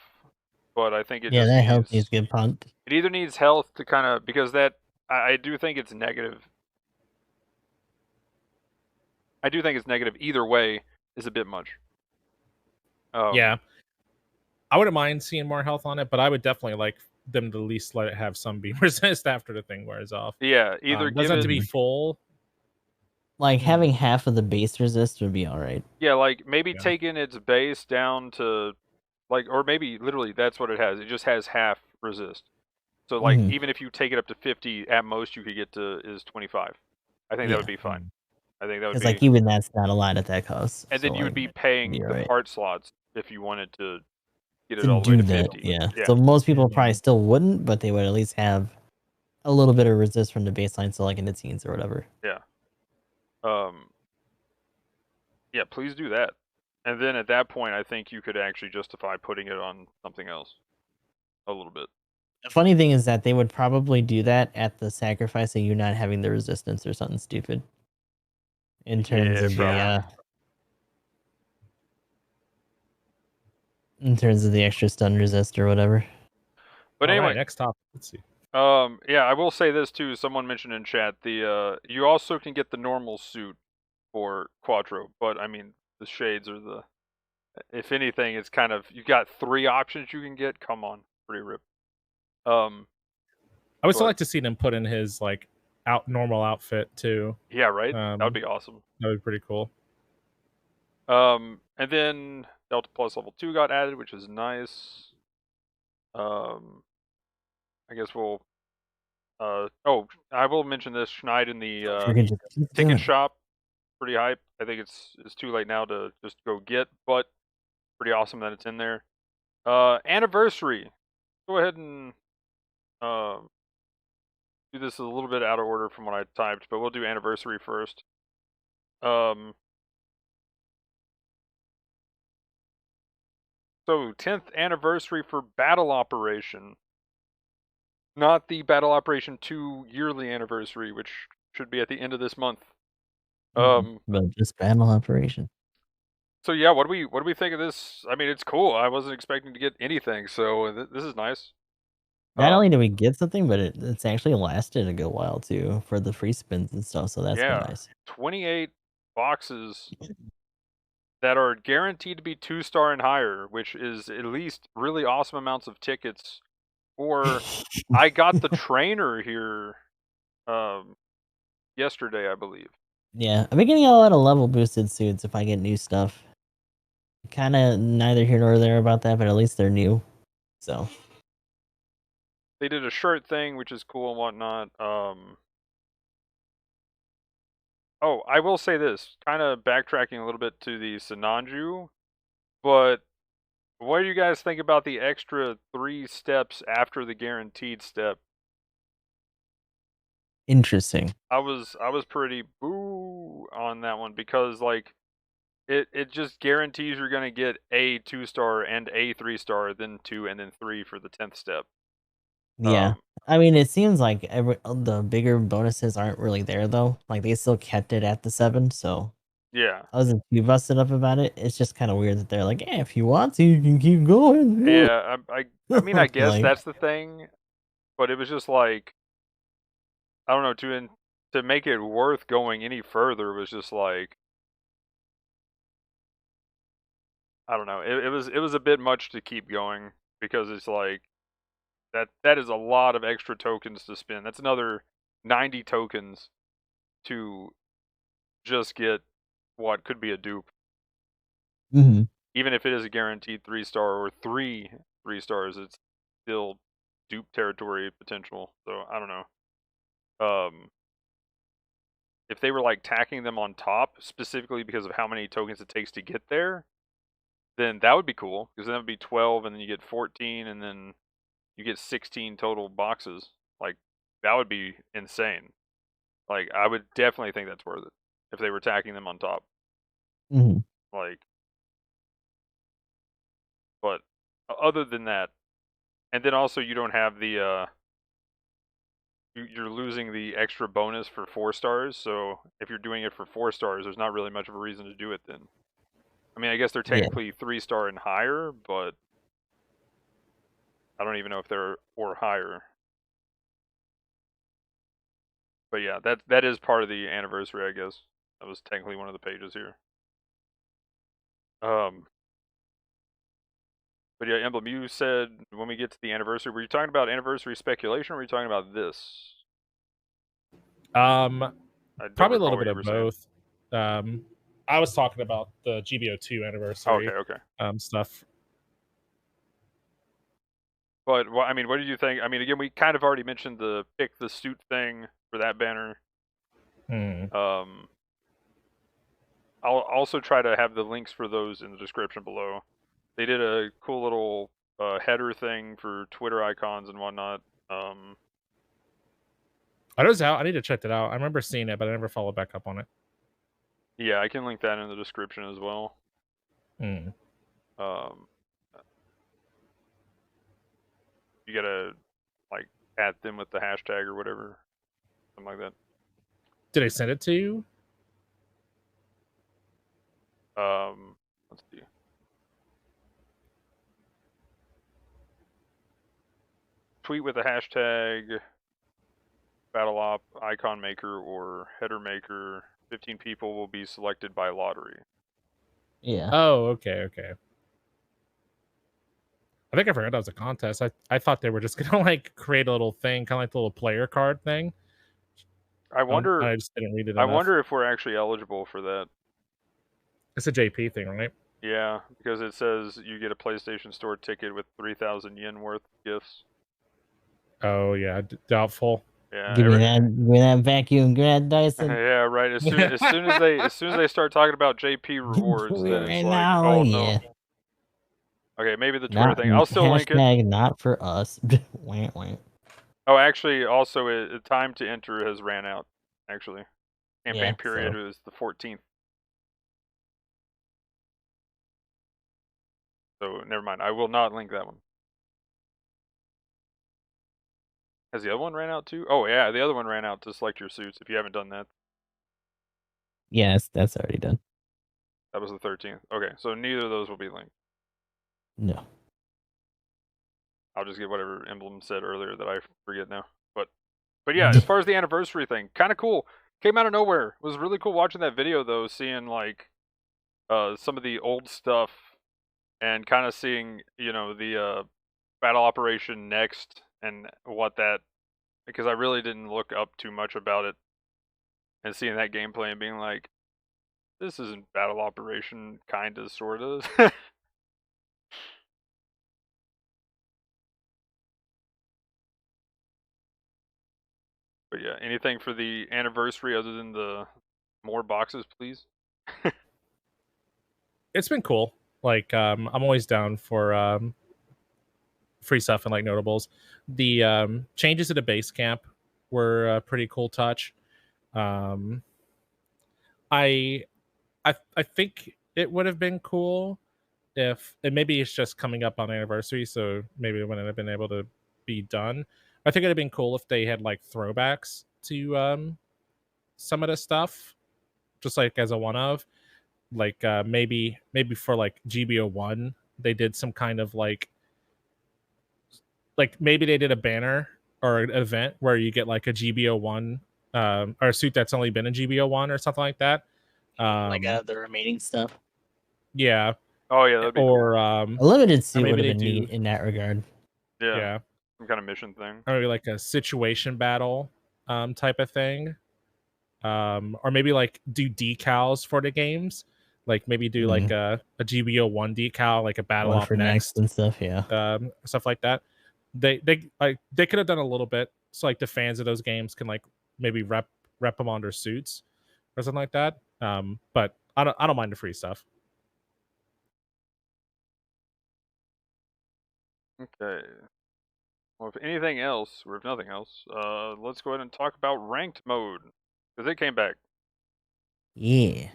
but I think it Yeah, just that needs, health needs to get pumped. It either needs health to kind of, because that I do think it's negative. I do think it's negative either way is a bit much. Yeah, I wouldn't mind seeing more health on it, but I would definitely like them to at least let it have some beam resist after the thing wears off. Yeah, either doesn't have to be full. Like having half of the base resist would be all right. Yeah, like maybe taking its base down to like, or maybe literally that's what it has. It just has half resist. So like even if you take it up to 50, at most you could get to is 25. I think that would be fine. I think that would be like even that's not a lot at that cost. And then you would be paying the part slots if you wanted to get it all the way to 50. Yeah. So most people probably still wouldn't, but they would at least have a little bit of resist from the baseline, so like in the teens or whatever. Yeah. Yeah, please do that. And then at that point, I think you could actually justify putting it on something else a little bit. The funny thing is that they would probably do that at the sacrifice of you not having the resistance or something stupid. In terms of the extra stun resist or whatever. But anyway, next topic. Let's see. Yeah, I will say this too. Someone mentioned in chat you also can get the normal suit for Quattro, but I mean the shades are the. If anything, it's kind of you got 3 options you can get. Come on, pretty rip. I would still like to see them put in his like normal outfit too. Yeah, right. That would be awesome. That would be pretty cool. And then Delta Plus level 2 got added, which is nice. I guess we'll. Oh, I will mention this. Schneid in the ticket shop, pretty hype. I think it's too late now to just go get, but pretty awesome that it's in there. Anniversary. Go ahead and do this a little bit out of order from what I typed, but we'll do anniversary first. So 10th anniversary for Battle Operation. Not the Battle Operation 2 yearly anniversary, which should be at the end of this month. But just Battle Operation. So yeah, what do we think of this? I mean, it's cool. I wasn't expecting to get anything, so this is nice. Not only do we get something, but it's actually lasted a good while too for the free spins and stuff. So that's nice. 28 boxes that are guaranteed to be 2-star and higher, which is at least really awesome amounts of tickets. Or I got the trainer here yesterday, I believe. Yeah, I've been getting a lot of level boosted suits if I get new stuff. Kind of neither here nor there about that, but at least they're new. So they did a shirt thing, which is cool and whatnot. Oh, I will say this, kind of backtracking a little bit to the Sinanju, but what do you guys think about the extra 3 steps after the guaranteed step? Interesting. I was pretty boo on that one because like it just guarantees you're gonna get a 2-star and a 3-star, then 2 and then 3 for the 10th step. Yeah. I mean, it seems like the bigger bonuses aren't really there though. Like they still kept it at the 7, so Yeah. I wasn't too busted up about it. It's just kind of weird that they're like, "Hey, if you want to, you can keep going." Yeah, I mean, I guess Like- that's the thing, but it was just like, I don't know, to make it worth going any further was just like, I don't know, it was a bit much to keep going because it's like that is a lot of extra tokens to spend. That's another 90 tokens to just get what could be a dupe, Mhm. even if it is a guaranteed 3-star or 3 3-stars. It's still dupe territory potential. So I don't know. If they were like tacking them on top specifically because of how many tokens it takes to get there, then that would be cool because then it would be 12 and then you get 14 and then you get 16 total boxes. Like that would be insane. Like I would definitely think that's worth it if they were tacking them on top. Mhm. Like, but other than that, and then also you don't have the you're losing the extra bonus for 4-stars. So if you're doing it for 4-stars, there's not really much of a reason to do it then. I mean, I guess they're Yeah. technically 3-star and higher, but I don't even know if they're or higher. But yeah, that is part of the anniversary, I guess. That was technically one of the pages here. But yeah, Emblem, you said when we get to the anniversary, were you talking about anniversary speculation or were you talking about this? I don't Probably a recall little what bit you of were saying. both. I was talking about the GBO2 anniversary Okay. stuff. But I mean, what did you think? I mean, again, we kind of already mentioned the pick the suit thing for that banner. I'll also try to have the links for those in the description below. They did a cool little header thing for Twitter icons and whatnot. I was out. I need to check that out. I remember seeing it, but I never followed back up on it. Yeah, I can link that in the description as well. You gotta like add them with the hashtag or whatever, something like that. Did I send it to you? Let's see. Tweet with the hashtag BattleOp icon maker or header maker. 15 people will be selected by lottery. Yeah. Oh, okay. I think I forgot that was a contest. I thought they were just gonna like create a little thing, kind of like the little player card thing. I wonder. I just didn't read it I enough. wonder if we're actually eligible for that. It's a JP thing, right? Yeah, because it says you get a PlayStation Store ticket with 3,000 yen worth of gifts. Oh yeah, doubtful. Yeah, give me that vacuum, grab Dyson. Yeah, right. As soon as they start talking about JP rewards, then it's like, now, oh yeah. no. Okay, maybe the Twitter thing. I'll still link it. Hashtag not for us. Oh, actually, also, time to enter has ran out. Actually, campaign period is the 14th. So never mind. I will not link that one. Has the other one ran out too? Oh yeah, the other one ran out to select your suits. If you haven't done that. Yes, that's already done. That was the 13th. Okay, so neither of those will be linked. No. I'll just get whatever Emblem said earlier that I forget now. But yeah, as far as the anniversary thing, kind of cool. Came out of nowhere. It was really cool watching that video though, seeing like some of the old stuff and kind of seeing, you know, the battle operation next and what that, because I really didn't look up too much about it, and seeing that gameplay and being like, this isn't battle operation, kinda, sorta. But yeah, anything for the anniversary other than the more boxes, please? It's been cool. Like, I'm always down for free stuff and like notables. The changes to the base camp were a pretty cool touch. I think it would have been cool if, and maybe it's just coming up on anniversary, so maybe it wouldn't have been able to be done. I think it'd have been cool if they had like throwbacks to some of the stuff, just like as a one of, like maybe for like GBO1 they did some kind of like maybe they did a banner or an event where you get like a GBO1 or a suit that's only been in GBO1 or something like that. The remaining stuff. Yeah. Oh yeah, that'd be Or cool. A limited suit maybe would have they been do- neat in that regard. Yeah, some kind of mission thing. or maybe like a situation battle type of thing. Or maybe like do decals for the games, like maybe do like a GBO1 decal, like a battle One up for next and stuff. Yeah. stuff like that. They could have done a little bit, so like the fans of those games can like maybe rep them on their suits or something like that. But I don't mind the free stuff. Okay. Well, if anything else, or if nothing else, let's go ahead and talk about ranked mode, because it came back. Yeah.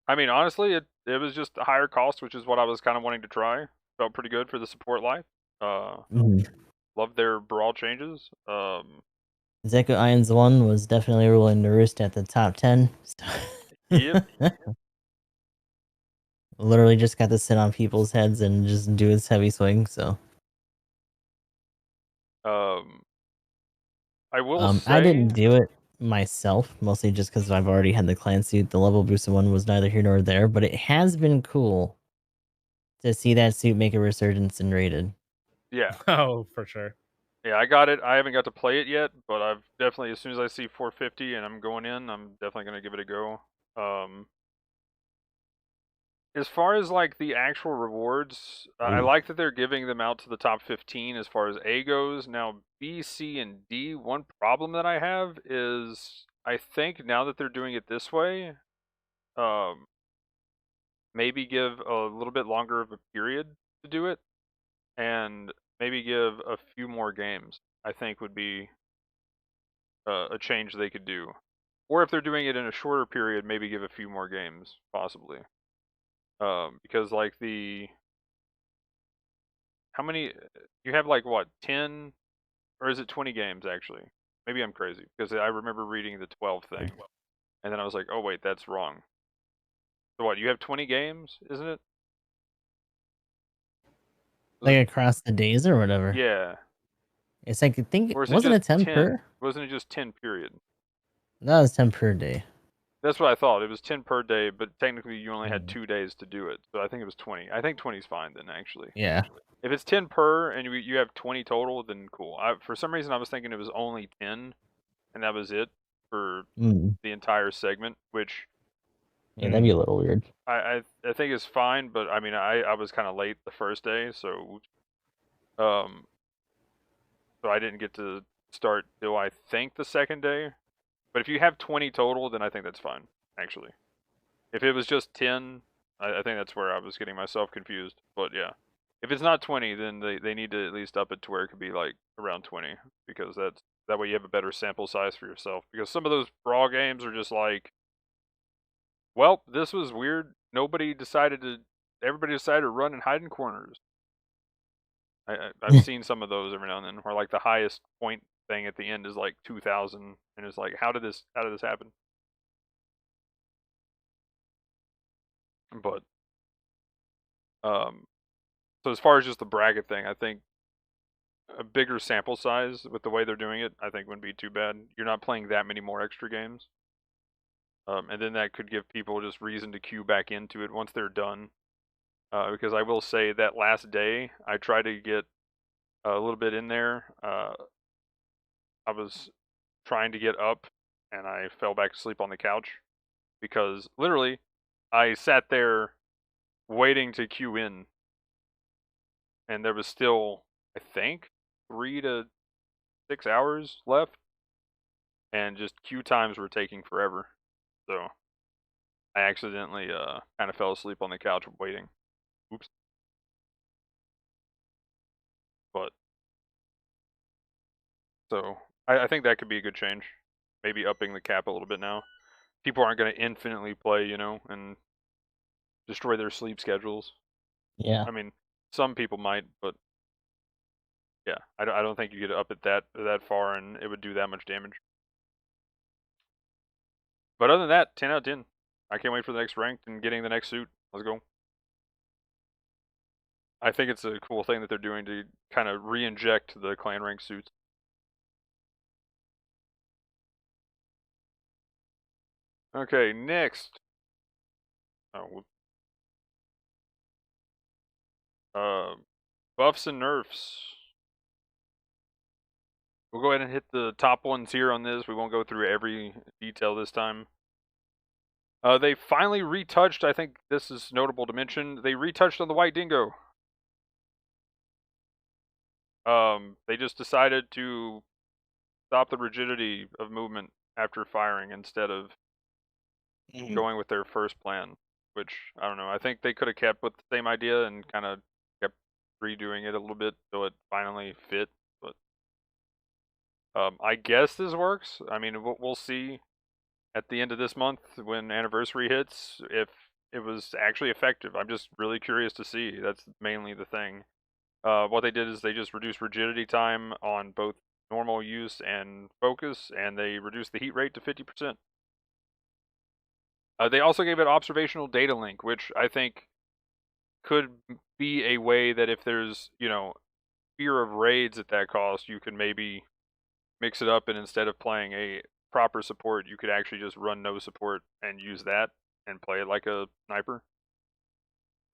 I mean, honestly, it was just a higher cost, which is what I was kind of wanting to try. Felt pretty good for the support life. Loved their brawl changes. Zoku Iron's one was definitely ruling the roost at the top 10. Yep. Literally just got to sit on people's heads and just do its heavy swing. So I will say I didn't do it myself, mostly just because I've already had the clan suit. The level boosted one was neither here nor there, but it has been cool to see that suit make a resurgence in rated. Yeah. Oh, for sure. Yeah, I got it. I haven't got to play it yet, but I've definitely, as soon as I see 450 and I'm going in, I'm definitely going to give it a go. As far as like the actual rewards, I like that they're giving them out to the top 15 as far as A goes. Now, B, C, and D, one problem that I have is I think now that they're doing it this way, maybe give a little bit longer of a period to do it, and maybe give a few more games, I think would be a change they could do. Or if they're doing it in a shorter period, maybe give a few more games, possibly. Because like how many, you have like what, 10, or is it 20 games actually? Maybe I'm crazy, because I remember reading the 12 thing, and then I was like, oh wait, that's wrong. So what, you have 20 games, isn't it? Like across the days or whatever. Yeah. It's like, I think, Or is wasn't it 10 10 per? Wasn't it just 10 period? That was 10 per day. That's what I thought. It was 10 per day, but technically you only had 2 days to do it. So I think it was 20. I think 20 is fine then, actually. Yeah. If it's 10 per and you have 20 total, then cool. For some reason, I was thinking it was only 10, and that was it for the entire segment, which... Yeah, that'd be a little weird. I think it's fine, but I mean, I was kind of late the first day, so... So I didn't get to start till, I think, the second day. But if you have 20 total, then I think that's fine, actually. If it was just 10, I think that's where I was getting myself confused. But yeah, if it's not 20, then they need to at least up it to where it could be like around 20, because that way you have a better sample size for yourself. Because some of those brawl games are just like, well, this was weird. Everybody decided to run and hide in corners. I've seen some of those every now and then, where like the highest point thing at the end is like 2,000, and it's like, how did this happen? But so as far as just the bracket thing, I think a bigger sample size with the way they're doing it, I think wouldn't be too bad. You're not playing that many more extra games, and then that could give people just reason to queue back into it once they're done. Because I will say that last day, I tried to get a little bit in there. I was trying to get up, and I fell back asleep on the couch, because literally I sat there waiting to queue in, and there was still, I think, 3 to 6 hours left, and just queue times were taking forever. So I accidentally kind of fell asleep on the couch waiting. Oops. But so I think that could be a good change. Maybe upping the cap a little bit now. People aren't going to infinitely play, you know, and destroy their sleep schedules. Yeah. I mean, some people might, but yeah, I don't think you could up it that far and it would do that much damage. But other than that, 10 out of 10. I can't wait for the next ranked and getting the next suit. Let's go. I think it's a cool thing that they're doing to kind of re-inject the clan rank suits. Okay, next. Oh, buffs and nerfs. We'll go ahead and hit the top ones here on this. We won't go through every detail this time. They finally retouched, I think this is notable to mention, they retouched on the White Dingo. They just decided to stop the rigidity of movement after firing instead of going with their first plan, which, I don't know, I think they could have kept with the same idea and kind of kept redoing it a little bit till it finally fit, but I guess this works. I mean, we'll see at the end of this month when anniversary hits if it was actually effective. I'm just really curious to see. That's mainly the thing. What they did is they just reduced rigidity time on both normal use and focus, and they reduced the heat rate to 50%. They also gave it observational data link, which I think could be a way that if there's, you know, fear of raids at that cost, you could maybe mix it up, and instead of playing a proper support, you could actually just run no support and use that and play it like a sniper.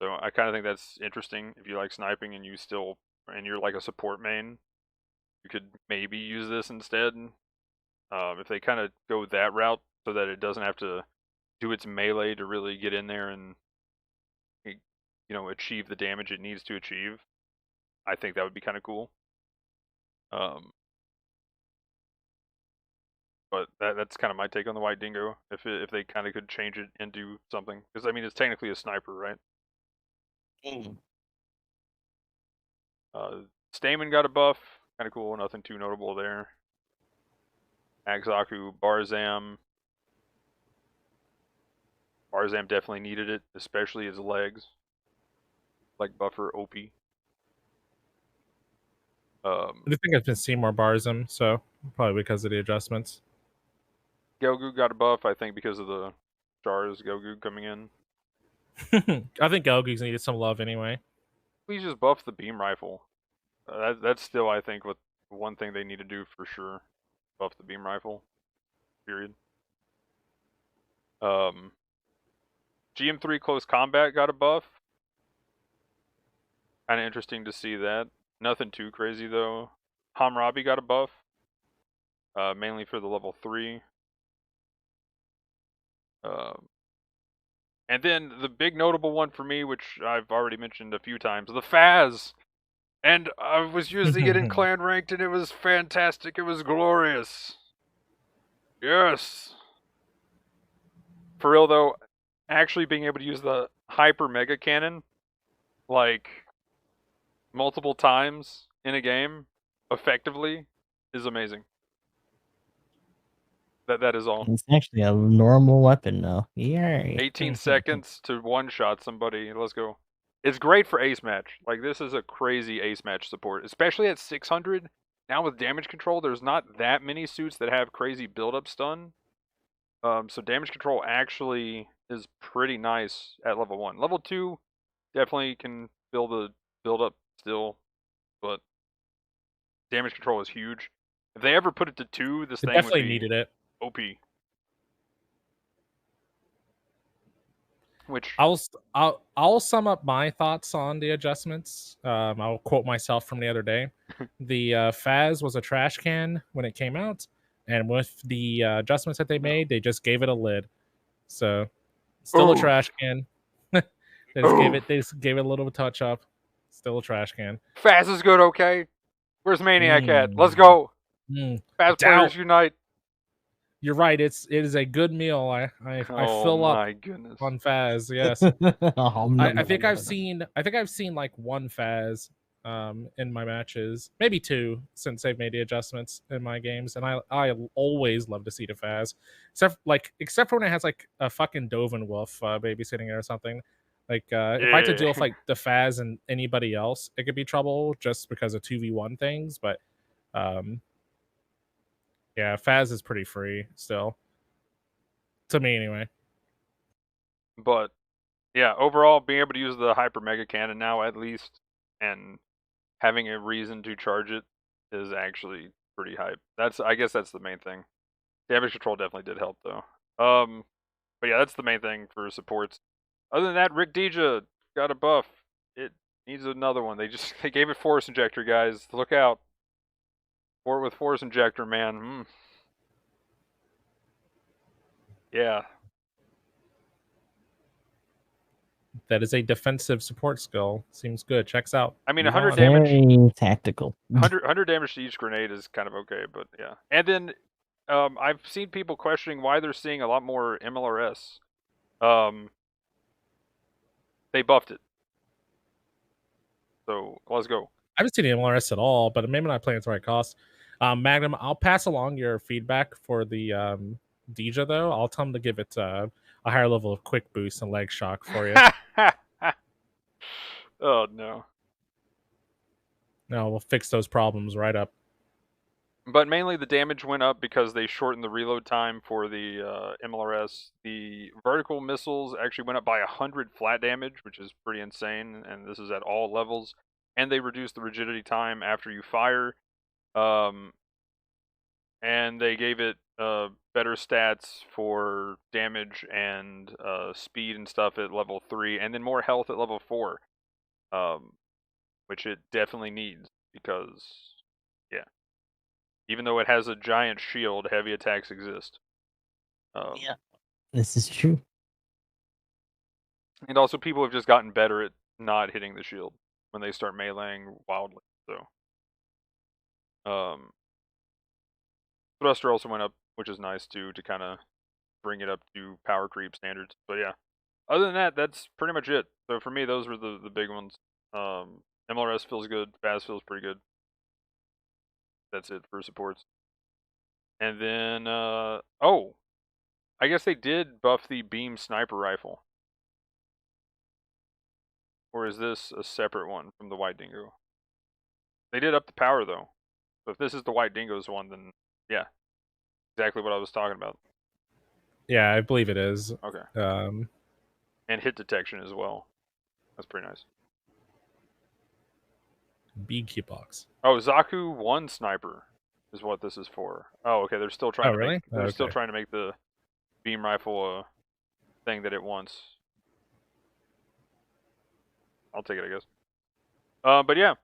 So I kind of think that's interesting. If you like sniping and you're like a support main, you could maybe use this instead. If they kind of go that route so that it doesn't have to do its melee to really get in there and, you know, achieve the damage it needs to achieve, I think that would be kind of cool. But that's kind of my take on the White Dingo. If they kind of could change it into something, because I mean it's technically a sniper, right? Stamen got a buff, kind of cool. Nothing too notable there. Zoku Barzam. Barzam definitely needed it, especially his legs. Like buffer OP. I think I've been seeing more Barzam, so probably because of the adjustments. Gogu got a buff, I think, because of the stars Gogu coming in. I think Gogu's needed some love anyway. Please just buff the beam rifle. That's still, I think, what one thing they need to do for sure. Buff the beam rifle. Period. GM3 close combat got a buff. Kind of interesting to see that. Nothing too crazy though. Hammurabi got a buff. Mainly for the level 3. And then the big notable one for me, which I've already mentioned a few times, the Faz. And I was using it in clan ranked and it was fantastic. It was glorious. Yes. For real though, actually being able to use the hyper mega cannon like multiple times in a game effectively is amazing. That is all. It's actually a normal weapon now. Yay. 18 seconds to one-shot somebody. Let's go. It's great for ace match. Like, this is a crazy ace match support, especially at 600. Now with damage control, there's not that many suits that have crazy build-up stun. So damage control actually is pretty nice at level 1. Level 2 definitely can build up still, but damage control is huge. If they ever put it to 2, this thing definitely would be needed it. OP. Which I'll sum up my thoughts on the adjustments. I'll quote myself from the other day. The Faz was a trash can when it came out, and with the adjustments that they made, they just gave it a lid. So still a trash can. They just gave it a little touch up. Still a trash can. Faz is good, okay? Where's Maniac at? Let's go. Faz players unite. You're right. It is a good meal. I fill up on Faz. Yes. I think I've seen like one Faz in my matches, maybe 2 since they've made the adjustments in my games, and I always love to see the Faz, except for when it has like a fucking Dovin Wolf babysitting it or something. Like if I had to deal with like the Faz and anybody else, it could be trouble just because of 2v1 things. But yeah, Faz is pretty free still, to me anyway. But yeah, overall, being able to use the Hyper Mega Cannon now at least, and having a reason to charge it is actually pretty hype. I guess that's the main thing. Damage control definitely did help though. But yeah, that's the main thing for supports. Other than that, Rick Deja got a buff. It needs another one. They gave it Force Injector, guys. Look out. Fort with Force Injector, man. Yeah. That is a defensive support skill. Seems good. Checks out. I mean, Use 100 on. damage. Very tactical. 100 damage to each grenade is kind of okay, but yeah. And then I've seen people questioning why they're seeing a lot more MLRS. They buffed it. So let's go. I haven't seen the MLRS at all, but maybe not playing at the right cost. Magnum, I'll pass along your feedback for the Deja, though. I'll tell them to give it a higher level of quick boost and leg shock for you. Oh, no. No, we'll fix those problems right up. But mainly the damage went up because they shortened the reload time for the MLRS. The vertical missiles actually went up by 100 flat damage, which is pretty insane, and this is at all levels. And they reduced the rigidity time after you fire. And they gave it better stats for damage and speed and stuff at level 3, and then more health at level 4, which it definitely needs because, yeah, even though it has a giant shield, heavy attacks exist. Yeah, this is true. And also, people have just gotten better at not hitting the shield when they start meleeing wildly. So, thruster also went up, which is nice too, to kind of bring it up to power creep standards. But yeah, other than that, that's pretty much it. So for me, those were the big ones. MLRS feels good. Faz feels pretty good. That's it for supports. And then, oh, I guess they did buff the beam sniper rifle. Or is this a separate one from the White Dingo? They did up the power though. So if this is the White Dingo's one, then yeah, exactly what I was talking about. Yeah, I believe it is. Okay. And hit detection as well. That's pretty nice. Big hitbox. Oh, Zoku 1 sniper is what this is for. Oh, okay. They're still trying to make they're still trying to make the beam rifle a thing that it wants. I'll take it, I guess. But yeah,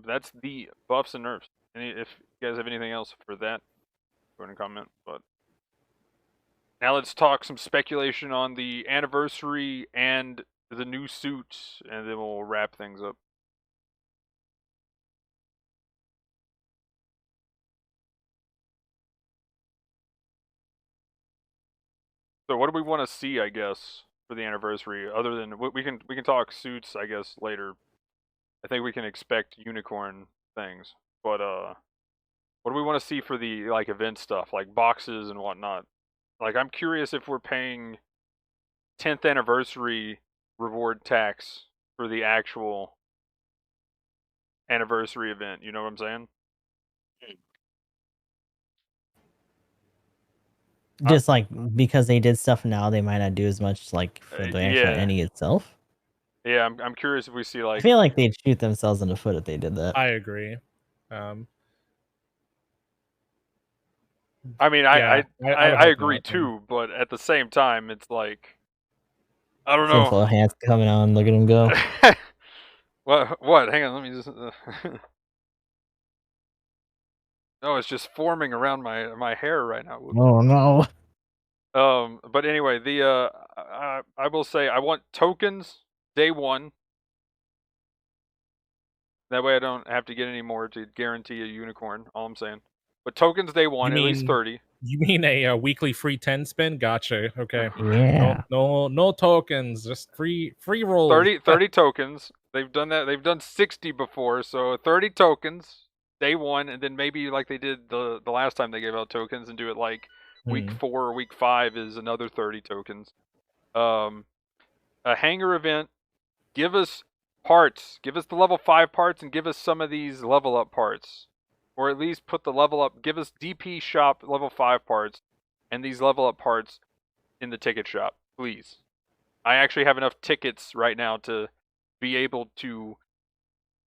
that's the buffs and nerfs. If you guys have anything else for that, go ahead and comment. But now let's talk some speculation on the anniversary and the new suits, and then we'll wrap things up. So what do we want to see, I guess, for the anniversary? Other than we can talk suits, I guess, later. I think we can expect unicorn things, but what do we want to see for the like event stuff, like boxes and whatnot? Like, I'm curious if we're paying 10th anniversary reward tax for the actual anniversary event. You know what I'm saying? Just like because they did stuff now, they might not do as much like for the actual Annie itself. Yeah, I'm curious if we see like. I feel like they'd shoot themselves in the foot if they did that. I agree. I mean, I agree too, but at the same time, it's like, I don't know. Simple hands coming on, look at him go. What? Hang on, let me just. No, it's just forming around my hair right now. Oh no. But anyway, I will say I want tokens day 1. That way I don't have to get any more to guarantee a unicorn. All I'm saying. But tokens day 1, at least 30. You mean a weekly free 10 spin? Gotcha. Okay. Yeah. No tokens, just free rolls. 30 tokens, They've done that. They've done 60 before, so 30 tokens day one, and then maybe like they did the last time they gave out tokens, and do it like week 4 or week 5 is another 30 tokens. A hangar event. Give us parts. Give us the level 5 parts, and give us some of these level up parts, or at least put the level up. Give us DP shop level 5 parts, and these level up parts in the ticket shop, please. I actually have enough tickets right now to be able to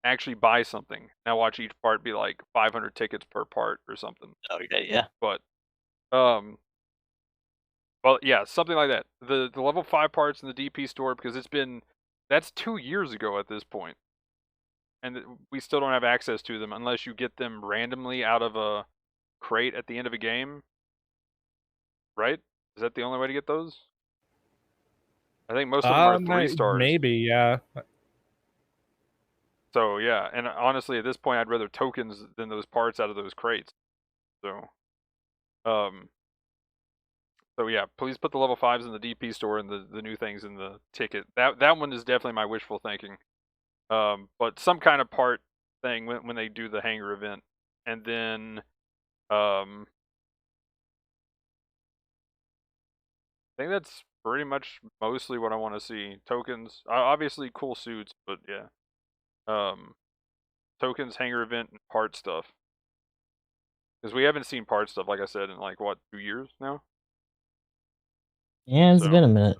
actually buy something. Now watch each part be like 500 tickets per part or something. Oh yeah. But well, yeah, something like that. The level 5 parts in the DP store, because that's 2 years ago at this point. And we still don't have access to them unless you get them randomly out of a crate at the end of a game. Right? Is that the only way to get those? I think most of them are 3 stars. Maybe, yeah. So yeah, and honestly, at this point, I'd rather tokens than those parts out of those crates. So, so yeah, please put the level 5s in the DP store and the new things in the ticket. That one is definitely my wishful thinking. But some kind of part thing when they do the hangar event, and then I think that's pretty much mostly what I want to see. Tokens, obviously cool suits, but yeah. Tokens, hangar event, and part stuff. Because we haven't seen part stuff, like I said, in like what, 2 years now? Yeah, it's So- been a minute.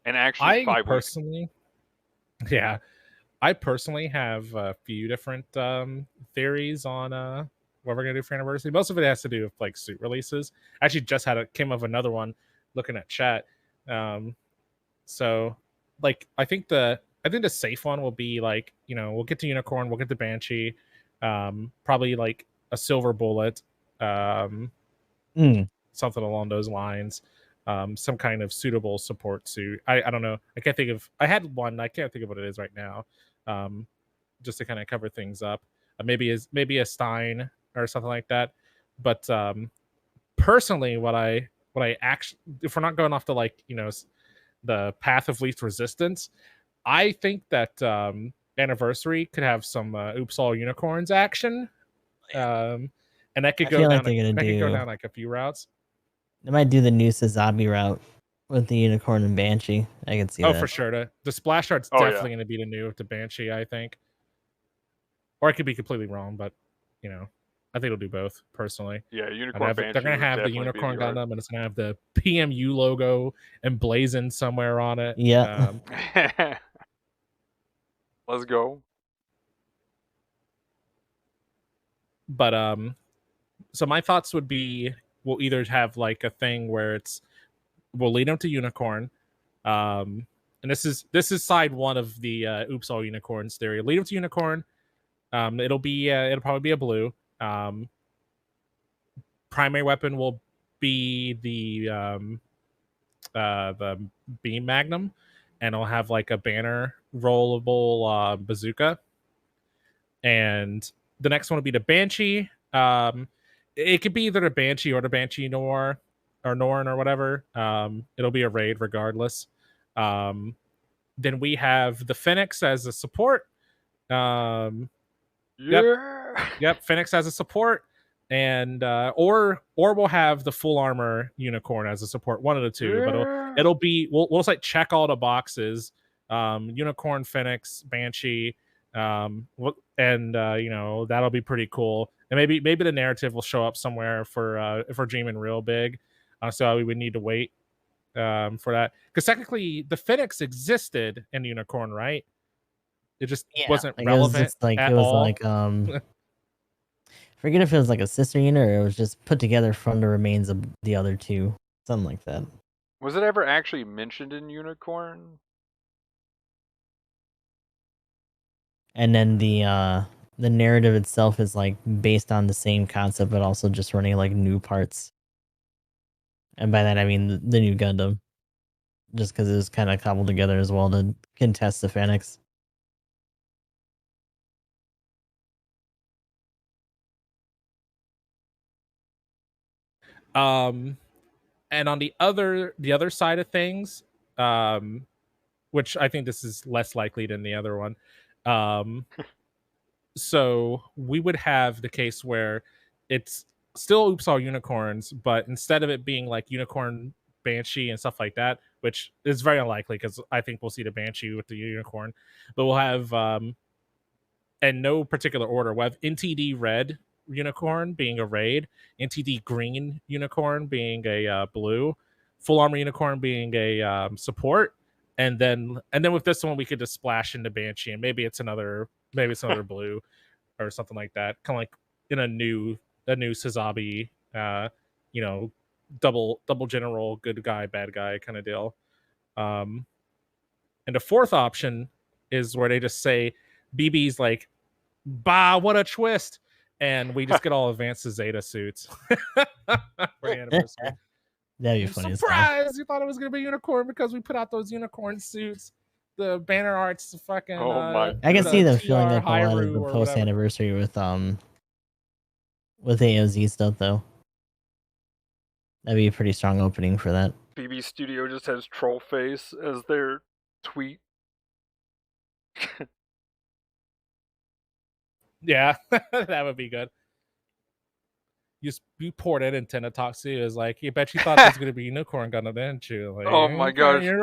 And actually, 5 weeks. I personally have a few different theories on what we're gonna do for anniversary. Most of it has to do with like suit releases. I actually just came of another one looking at chat. So like I think the safe one will be like, you know, we'll get to Unicorn, we'll get to Banshee, probably like a silver bullet, something along those lines. Some kind of suitable support suit. I don't know. I can't think of. I had one. I can't think of what it is right now. Just to kind of cover things up. Maybe a Stein or something like that. But personally, what I actually, if we're not going off the like, you know, the path of least resistance, I think that anniversary could have some Oops All Unicorns action. And that could go down. That could go down like a few routes. They might do the new Sazabi route with the Unicorn and Banshee. I can see that. Oh, for sure. The splash art's definitely going to be the new with the Banshee, I think. Or I could be completely wrong, but, you know, I think it'll do both, personally. Yeah, Unicorn Banshee. They're going to have the Unicorn Gundam, and it's going to have the PMU logo emblazoned somewhere on it. Yeah. Let's go. But, so my thoughts would be, we'll either have like a thing where we'll lead them to Unicorn, and this is side one of the Oops All Unicorns theory. Lead them to Unicorn. It'll probably be a blue. Primary weapon will be the beam Magnum, and it'll have like a banner rollable bazooka. And the next one will be the Banshee. It could be either the Banshee or the Banshee Noir or Norn or whatever. It'll be a raid regardless. Then we have the Phoenix as a support. Yep, Phoenix as a support, and or we'll have the full armor Unicorn as a support. One of the two, but it'll be we'll just like check all the boxes. Unicorn, Phoenix, Banshee, and you know, that'll be pretty cool. And maybe the narrative will show up somewhere for if we're dreaming real big. So we would need to wait for that, because technically the Phoenix existed in Unicorn, right? It just wasn't relevant. It was like forget if it was like a sister unit or it was just put together from the remains of the other two, something like that. Was it ever actually mentioned in Unicorn? And then the narrative itself is like based on the same concept, but also just running like new parts. And by that I mean the new Gundam, just because it was kind of cobbled together as well to contest the Phoenix. And on the other side of things, which I think this is less likely than the other one. So we would have the case where it's still Oops All Unicorns, but instead of it being like Unicorn Banshee and stuff like that, which is very unlikely because I think we'll see the Banshee with the unicorn, but we'll have in no particular order, we'll have NTD Red Unicorn being a raid, NTD Green Unicorn being a blue, Full Armor Unicorn being a support, and then with this one we could just splash into Banshee, and maybe it's another blue or something like that, kind of like in a new Sazabi, double general, good guy, bad guy kind of deal. And the fourth option is where they just say BB's like, bah, what a twist, and we just get all advanced Zeta suits for the anniversary. That'd be funny. Surprise! You thought it was gonna be unicorn because we put out those unicorn suits. The banner art's fucking. my I can see them TR filling up a lot of Hyrule the or post whatever. anniversary with AOZ stuff though. That'd be a pretty strong opening for that. BB Studio just has troll face as their tweet. Yeah, that would be good. You poured it, and Tenda talks to you is like, you bet you thought this was gonna be unicorn Gundam, didn't you? Like, Oh my okay, gosh. you're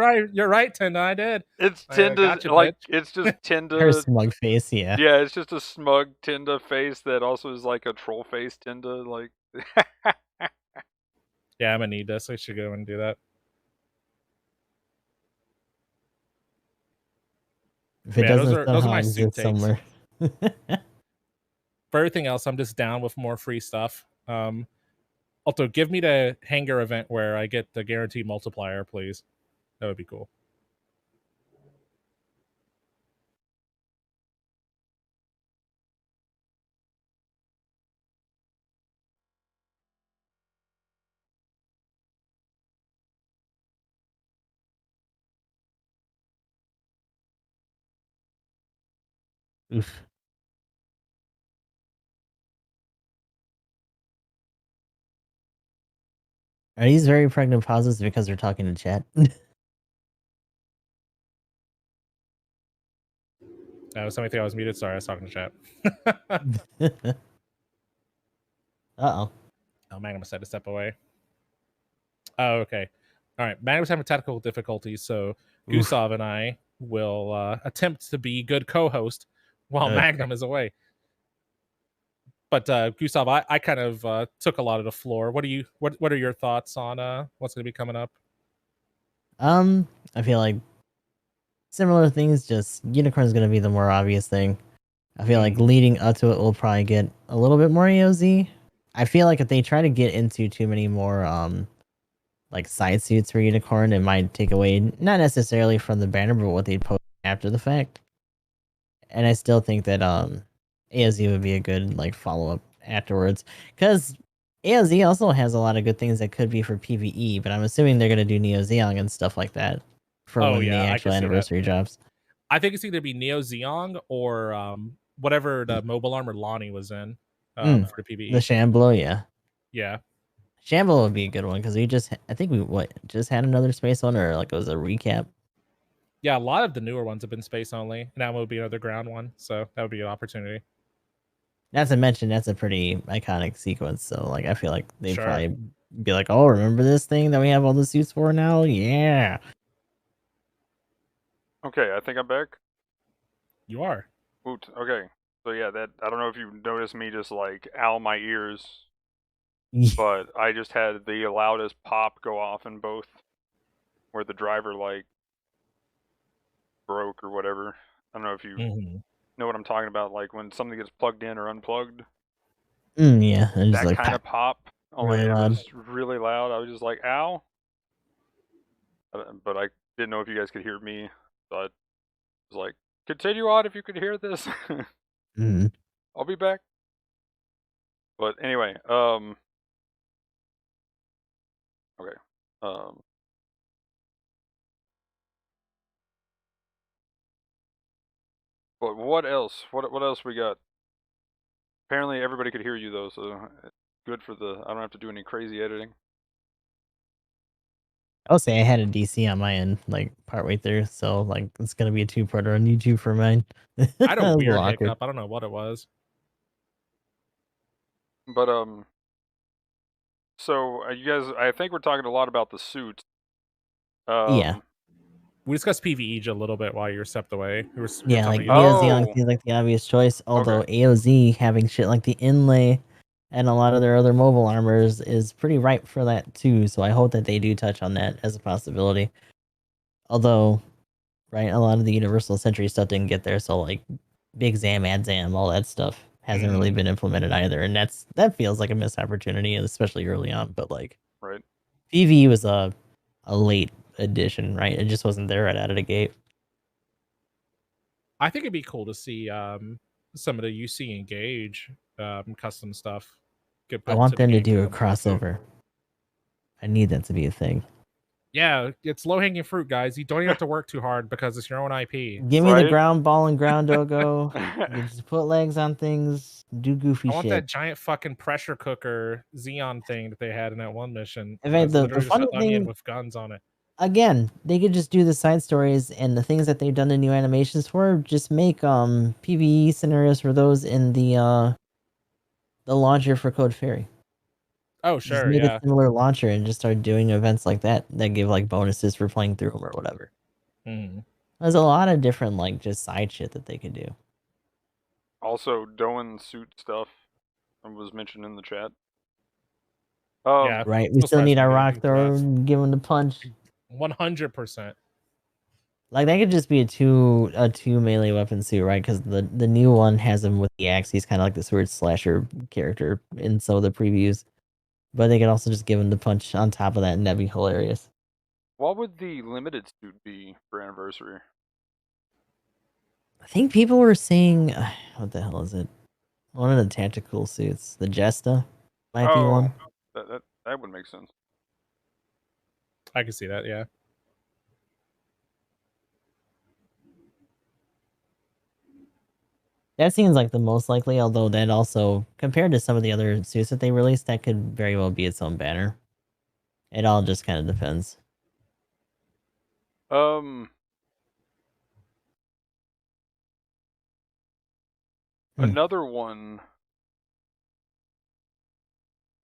right, Tenda, I did. It's I Tinda, gotcha, like, bitch. it's just Her Tinda. smug face, yeah. Yeah, it's just a smug Tinda face that also is like a troll face Tinda, like. Yeah, I'm gonna need this. I should go and do that. If it Yeah, doesn't those are my somehow suit exist takes. somewhere. For everything else, I'm just down with more free stuff. Also, give me the Hangar event where I get the guaranteed multiplier, please. That would be cool. Oof. Are these very pregnant pauses because they're talking to chat? Somebody think I was muted. Sorry, I was talking to chat. Uh-oh. Oh, Magnum said to step away. Oh, okay. All right. Magnum's having technical difficulties, so Gustav and I will attempt to be good co-host while Magnum is away. But Gustav, I kind of took a lot of the floor. What are your thoughts on what's going to be coming up? I feel like similar things, just Unicorn's gonna be the more obvious thing. I feel like leading up to it, we'll probably get a little bit more AOZ. I feel like if they try to get into too many more like side suits for Unicorn, it might take away not necessarily from the banner, but what they post after the fact. And I still think that AOZ would be a good like follow up afterwards, because AOZ also has a lot of good things that could be for PvE, but I'm assuming they're gonna do Neo Zeong and stuff like that for when the actual anniversary drops. I think it's either be Neo Zeong or whatever the mobile armor Lonnie was in for the PvE. The Shamblo, yeah. Yeah. Shamblo would be a good one because I think we just had another space one, or like it was a recap. Yeah, a lot of the newer ones have been space only, and that would be another ground one, so that would be an opportunity. Not to mention that's a pretty iconic sequence, so like I feel like they'd probably be like, "Oh, remember this thing that we have all the suits for now? Yeah." Okay, I think I'm back. You are. Oot. Okay. So yeah, that I don't know if you noticed me just like owl my ears, but I just had the loudest pop go off in both, where the driver like broke or whatever. I don't know if you know what I'm talking about, like when something gets plugged in or unplugged. Yeah, and that like, kind of pop. Only really it loud. was really loud. I was just like, ow. But I didn't know if you guys could hear me, so I was like, continue on if you could hear this. I'll be back. But anyway, okay. But what else? What else we got? Apparently everybody could hear you though, so good for the. I don't have to do any crazy editing. I'll say I had a DC on my end, like partway through, so like it's gonna be a two-parter on YouTube for mine. I had a was weird little awkward. hiccup. I don't know what it was. But so you guys, I think we're talking a lot about the suits. Yeah. We discussed PvE a little bit while you were stepped away. Yeah, like you. AOZ Oh. seems like the obvious choice, although Okay. AOZ having shit like the inlay and a lot of their other mobile armors is pretty ripe for that too, so I hope that they do touch on that as a possibility. Although, right, a lot of the Universal Century stuff didn't get there, so like Big Zam, Ad Zam, all that stuff hasn't really been implemented either, and that feels like a missed opportunity, especially early on. But like, Right. PvE was a late addition, right? It just wasn't there right out of the gate. I think it'd be cool to see some of the UC Engage custom stuff. I want them to do a crossover. I need that to be a thing. Yeah, it's low hanging fruit, guys. You don't even have to work too hard because it's your own IP. Give me Right? the ground ball and ground dogo. You just put legs on things, do goofy I want shit. that giant fucking pressure cooker Xeon thing that they had in that one mission. In fact, It's the literally just funny an onion thing, with guns on it. again, they could just do the side stories and the things that they've done the new animations for. Just make PvE scenarios for those in the launcher for Code Fairy. Oh, Just sure, make yeah. a similar launcher and just start doing events like that give like bonuses for playing through them or whatever. There's a lot of different like just side shit that they could do. Also, Doan suit stuff was mentioned in the chat. Yeah, right. We still need our rock thrower and give him the punch. 100%. Like that could just be a two melee weapon suit, right? Because the new one has him with the axe. He's kind of like the sword slasher character in some of the previews. But they could also just give him the punch on top of that, and that'd be hilarious. What would the limited suit be for anniversary? I think people were saying, what the hell is it? One of the tactical suits, the Jesta, might be one. That would make sense. I can see that, yeah. That seems like the most likely, although that also, compared to some of the other suits that they released, that could very well be its own banner. It all just kind of depends. Another one.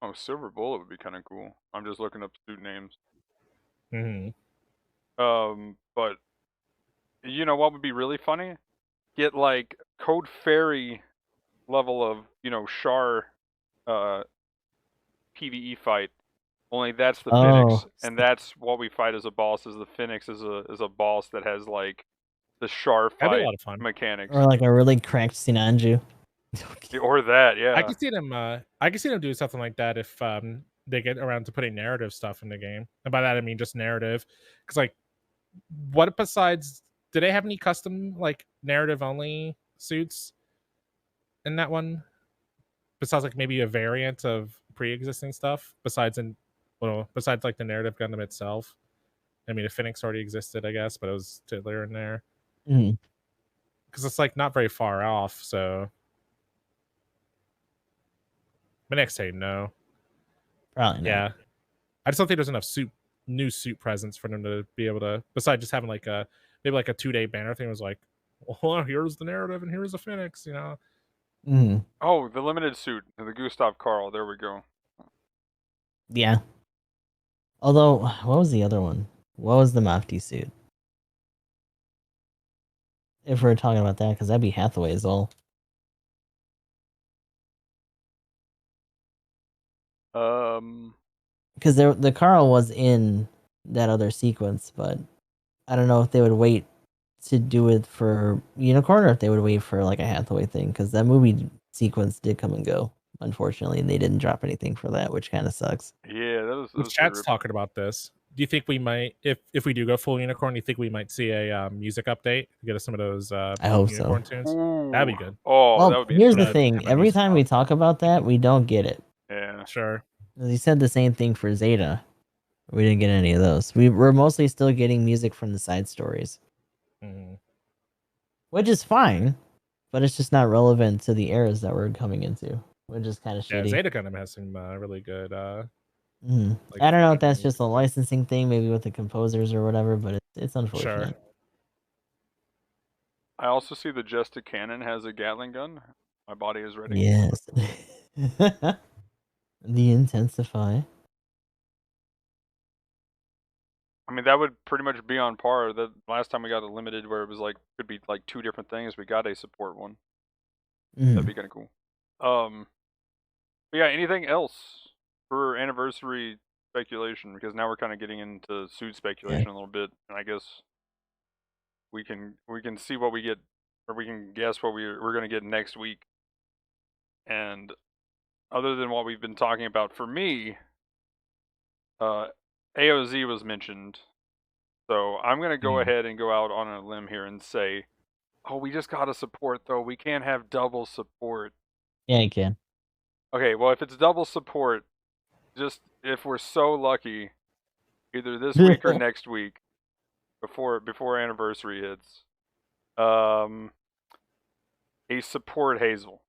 Oh, Silver Bullet would be kind of cool. I'm just looking up suit names. But you know what would be really funny? Get like Code Fairy level of, you know, Char PvE fight. Only that's the Phoenix, and that's what we fight as a boss. Is the Phoenix is a boss that has like the Char That'd be fight a lot of fun. Or mechanics. like a really cracked Sinanju. Or that, yeah. I can see them doing something like that if they get around to putting narrative stuff in the game. And by that I mean just narrative. Because like what besides do they have any custom like narrative only suits in that one? Besides like maybe a variant of pre-existing stuff, besides like the narrative Gundam itself. I mean, the Phoenix already existed, I guess, but it was Tiddler in there. Because it's like not very far off, so my next say no. Probably not. Yeah. I just don't think there's enough new suit presence for them to be able to, besides just having like maybe like a 2-day banner thing was like, well, here's the narrative and here's the Phoenix, you know. Oh, the limited suit, the Gustav Karl. There we go. Yeah. Although, what was the other one? What was the Mafti suit? If we're talking about that, because that'd be Hathaway as well. Because the Carl was in that other sequence, but I don't know if they would wait to do it for Unicorn or if they would wait for like a Hathaway thing, because that movie sequence did come and go, unfortunately, and they didn't drop anything for that, which kind of sucks. Yeah, that was chat's talking about this. Do you think we might, if we do go full Unicorn, do you think we might see a music update to get us some of those I hope Unicorn tunes? That'd be good. Oh, well, that would be here's the thing. Every time we talk about that, we don't get it. Yeah. Sure. He said the same thing for Zeta. We didn't get any of those. We're mostly still getting music from the side stories. Which is fine, but it's just not relevant to the eras that we're coming into, which is kind of shitty. Yeah, Zeta Gundam has some really good Like, I don't know if that's just a licensing thing, maybe with the composers or whatever, but it's unfortunate. Sure. I also see the Jesta Cannon has a Gatling gun. My body is ready. Yes. The Intensify. I mean, that would pretty much be on par. The last time we got a limited where it was like, could be like 2 different things, we got a support one. That'd be kind of cool. But yeah, anything else for anniversary speculation? Because now we're kind of getting into suit speculation a little bit, and I guess we can see what we get, or we can guess what we're gonna get next week. And other than what we've been talking about, for me, AOZ was mentioned, so I'm gonna go ahead and go out on a limb here and say, oh, we just got a support though. We can't have double support. Yeah, you can. Okay, well, if it's double support, just if we're so lucky, either this week or next week, before anniversary hits, a support Hazel.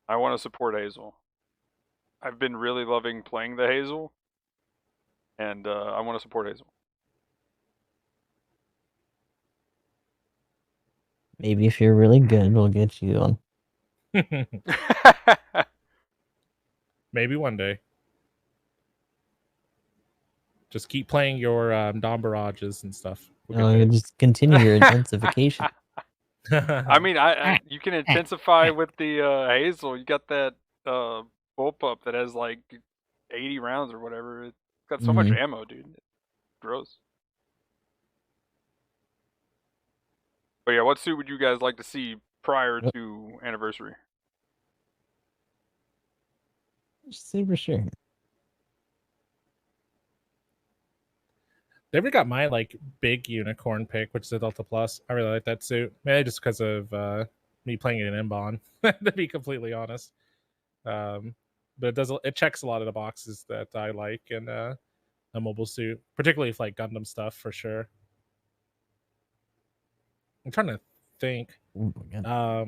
I want to support Hazel. I've been really loving playing the Hazel, and I want to support Hazel. Maybe if you're really good, we'll get you on. Maybe one day. Just keep playing your Dom Barrages and stuff. You just continue your intensification. I mean, you can intensify with the Hazel. You got that bullpup that has like 80 rounds or whatever. It's got so much ammo, dude. It's gross. But yeah, what suit would you guys like to see prior to anniversary? Super sure. They ever got my like big unicorn pick, which is a Delta Plus. I really like that suit. Maybe just because of me playing it in Mbon, to be completely honest. But it checks a lot of the boxes that I like in a mobile suit, particularly if like Gundam stuff for sure. I'm trying to think. I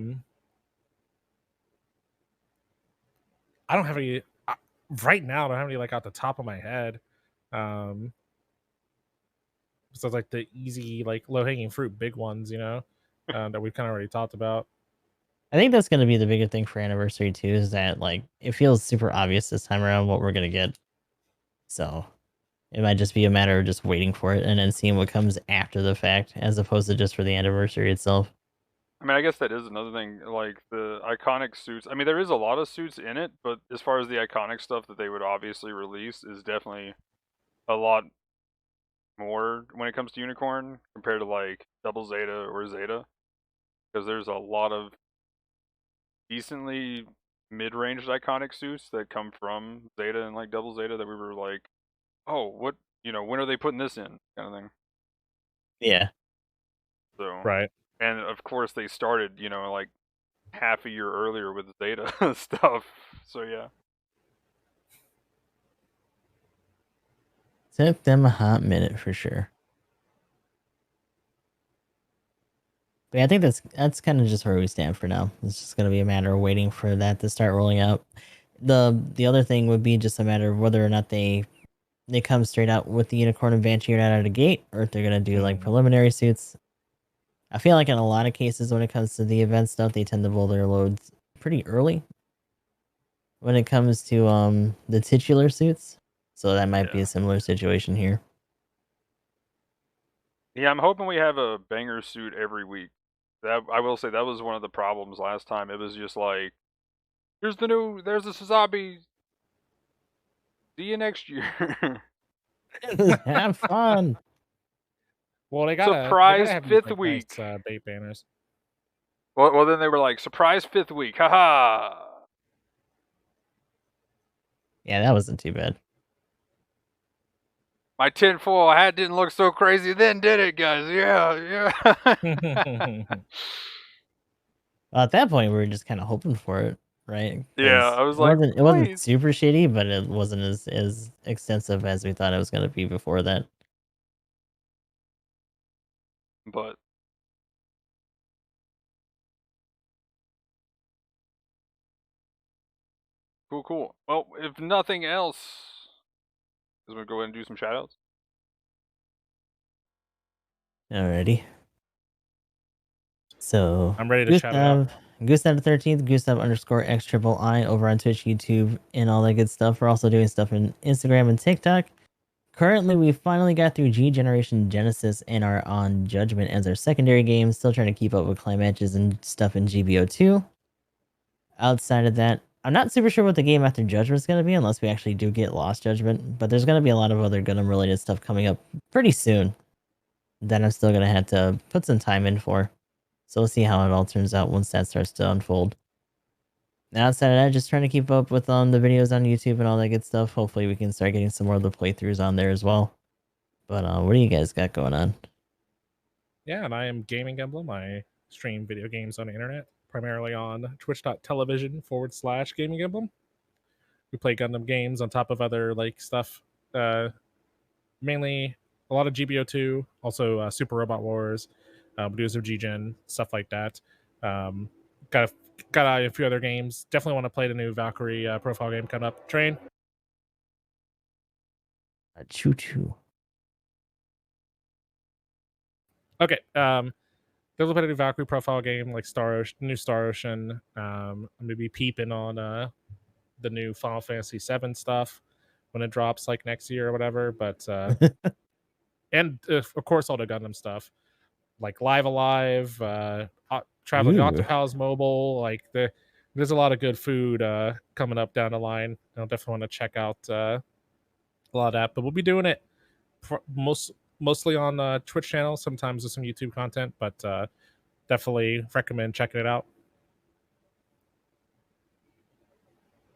don't have any right now. I don't have any like out the top of my head. So it's like the easy, like low hanging fruit, big ones, that we've kind of already talked about. I think that's going to be the bigger thing for anniversary too, is that like it feels super obvious this time around what we're going to get. So it might just be a matter of just waiting for it and then seeing what comes after the fact, as opposed to just for the anniversary itself. I mean, I guess that is another thing, like the iconic suits. I mean, there is a lot of suits in it, but as far as the iconic stuff that they would obviously release is definitely a lot more when it comes to Unicorn compared to like Double Zeta or Zeta, because there's a lot of decently mid-ranged iconic suits that come from Zeta and like Double Zeta that we were like, oh, what, when are they putting this in, kind of thing. Yeah. So right, and of course they started, like half a year earlier with Zeta stuff. So yeah. Took them a hot minute for sure. But yeah, I think that's kind of just where we stand for now. It's just going to be a matter of waiting for that to start rolling out. The other thing would be just a matter of whether or not they come straight out with the Unicorn and Banshee right out of the gate, or if they're going to do like preliminary suits. I feel like in a lot of cases when it comes to the event stuff, they tend to roll their loads pretty early when it comes to the titular suits. So that might be a similar situation here. Yeah, I'm hoping we have a banger suit every week. That I will say that was one of the problems last time. It was just like, there's the Suzabi. See you next year. Have fun. Well, they got surprise fifth week. Nice, bait banners. Well, then they were like, surprise 5th week. Haha. Yeah, that wasn't too bad. My tinfoil hat didn't look so crazy then, did it, guys? Yeah. At that point, we were just kind of hoping for it, right? Yeah, I was like, it wasn't super shitty, but it wasn't as extensive as we thought it was going to be before that. But cool. Well, if nothing else, Because we'll go ahead and do some shoutouts. Alrighty. So I'm ready to shout it out. Gustav the 13th, Gustav _X over on Twitch, YouTube, and all that good stuff. We're also doing stuff in Instagram and TikTok. Currently, we finally got through G Generation Genesis and are on Judgment as our secondary game. Still trying to keep up with climaxes and stuff in GBO2. Outside of that, I'm not super sure what the game after Judgment is going to be unless we actually do get Lost Judgment. But there's going to be a lot of other Gundam related stuff coming up pretty soon that I'm still going to have to put some time in for. So we'll see how it all turns out once that starts to unfold. Outside of that, just trying to keep up with the videos on YouTube and all that good stuff. Hopefully we can start getting some more of the playthroughs on there as well. But what do you guys got going on? Yeah, and I am GamingEmblem. I stream video games on the internet, primarily on twitch.tv/GamingEmblem. We play Gundam games on top of other like stuff. Mainly a lot of GBO2, also Super Robot Wars, we do some G-Gen, stuff like that. Got a few other games. Definitely want to play the new Valkyrie profile game coming up. Train. Choo choo. Okay. Definitely play the new Valkyrie profile game like new Star Ocean. I'm gonna be peeping on the new Final Fantasy VII stuff when it drops like next year or whatever. But and of course all the Gundam stuff like Live Alive, Traveling Octopals Mobile. Like there's a lot of good food coming up down the line. I'll definitely want to check out a lot of that. But we'll be doing it mostly on Twitch channel, sometimes with some YouTube content, but definitely recommend checking it out.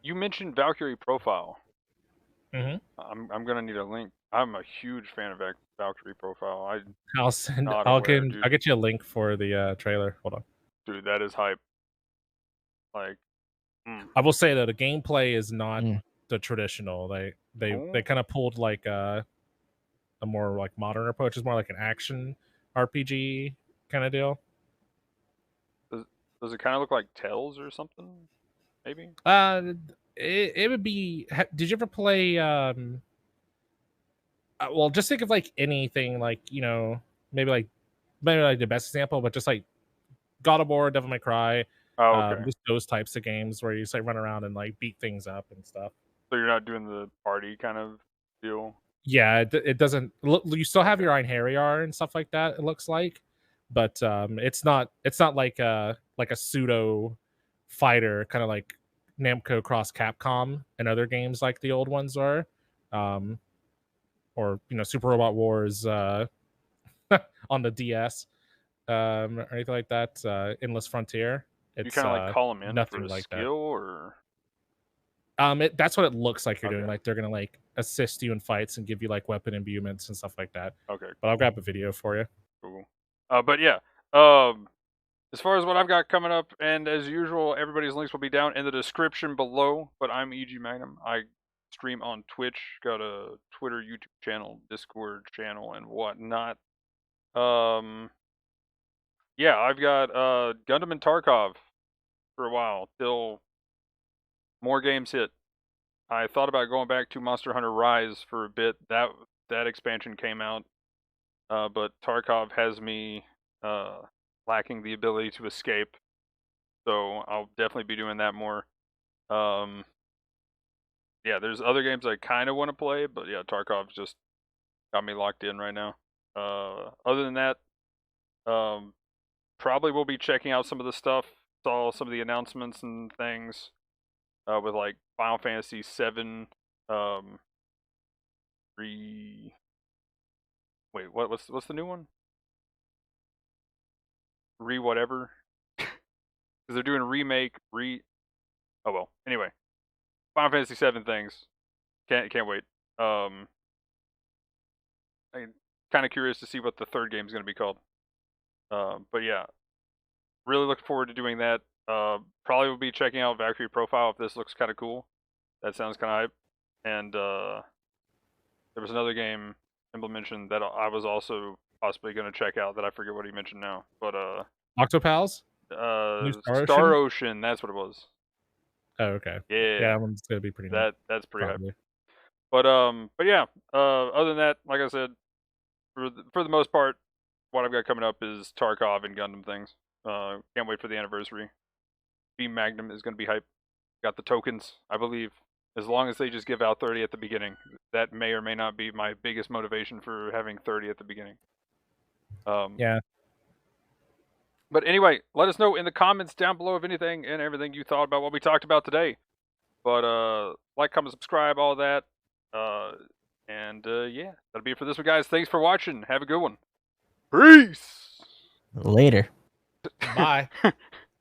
You mentioned Valkyrie Profile. Mm-hmm. I'm gonna need a link. I'm a huge fan of Valkyrie Profile. I'll get you a link for the trailer. Hold on, dude. That is hype. Like, I will say that the gameplay is not the traditional. They kind of pulled like a more like modern approach. It's more like an action RPG kind of deal. Does it kind of look like Tales or something? Maybe. It would be. Did you ever play? Well, just think of like anything, like maybe like the best example, but just like God of War, Devil May Cry. Oh, okay. Just those types of games where you just like run around and like beat things up and stuff. So you're not doing the party kind of deal. Yeah, it doesn't. You still have your Einherjar and stuff like that. It looks like, but it's not like a pseudo fighter, kind of like Namco Cross Capcom and other games like the old ones are, or Super Robot Wars on the DS, or anything like that. Endless Frontier. You kind of like call them in nothing for a like skill, that. or that's what it looks like you're doing. Like they're gonna like assist you in fights and give you like weapon imbuements and stuff like that. Okay. But I'll grab a video for you. Cool. But yeah. As far as what I've got coming up, and as usual, everybody's links will be down in the description below. But I'm EG Magnum. I stream on Twitch, got a Twitter, YouTube channel, Discord channel, and whatnot. Yeah, I've got Gundam and Tarkov for a while till more games hit. I thought about going back to Monster Hunter Rise for a bit. That expansion came out, but Tarkov has me lacking the ability to escape, so I'll definitely be doing that more. Yeah, there's other games I kind of want to play, but yeah, Tarkov's just got me locked in right now. Other than that, probably will be checking out some of the stuff. Saw some of the announcements and things with like Final Fantasy VII. Wait, what's the new one? Whatever. Because they're doing remake. Oh well. Anyway, Final Fantasy VII things. Can't wait. I'm kind of curious to see what the third game is going to be called. But yeah, really looking forward to doing that. Probably will be checking out Valkyrie Profile if this looks kind of cool. That sounds kind of hype. And there was another game Emblem mentioned that I was also possibly going to check out that I forget what he mentioned now. But Octopals? Star Ocean, that's what it was. Oh, okay. Yeah. Yeah, that one's gonna be pretty neat. That's pretty hype. But yeah. Other than that, like I said, for the most part, what I've got coming up is Tarkov and Gundam things. Can't wait for the anniversary. Beam Magnum is going to be hype. Got the tokens, I believe. As long as they just give out 30 at the beginning, that may or may not be my biggest motivation for having 30 at the beginning. Yeah. But anyway, let us know in the comments down below of anything and everything you thought about what we talked about today. But like, comment, subscribe, all that. Yeah, that'll be it for this one, guys. Thanks for watching. Have a good one. Peace. Later. Bye.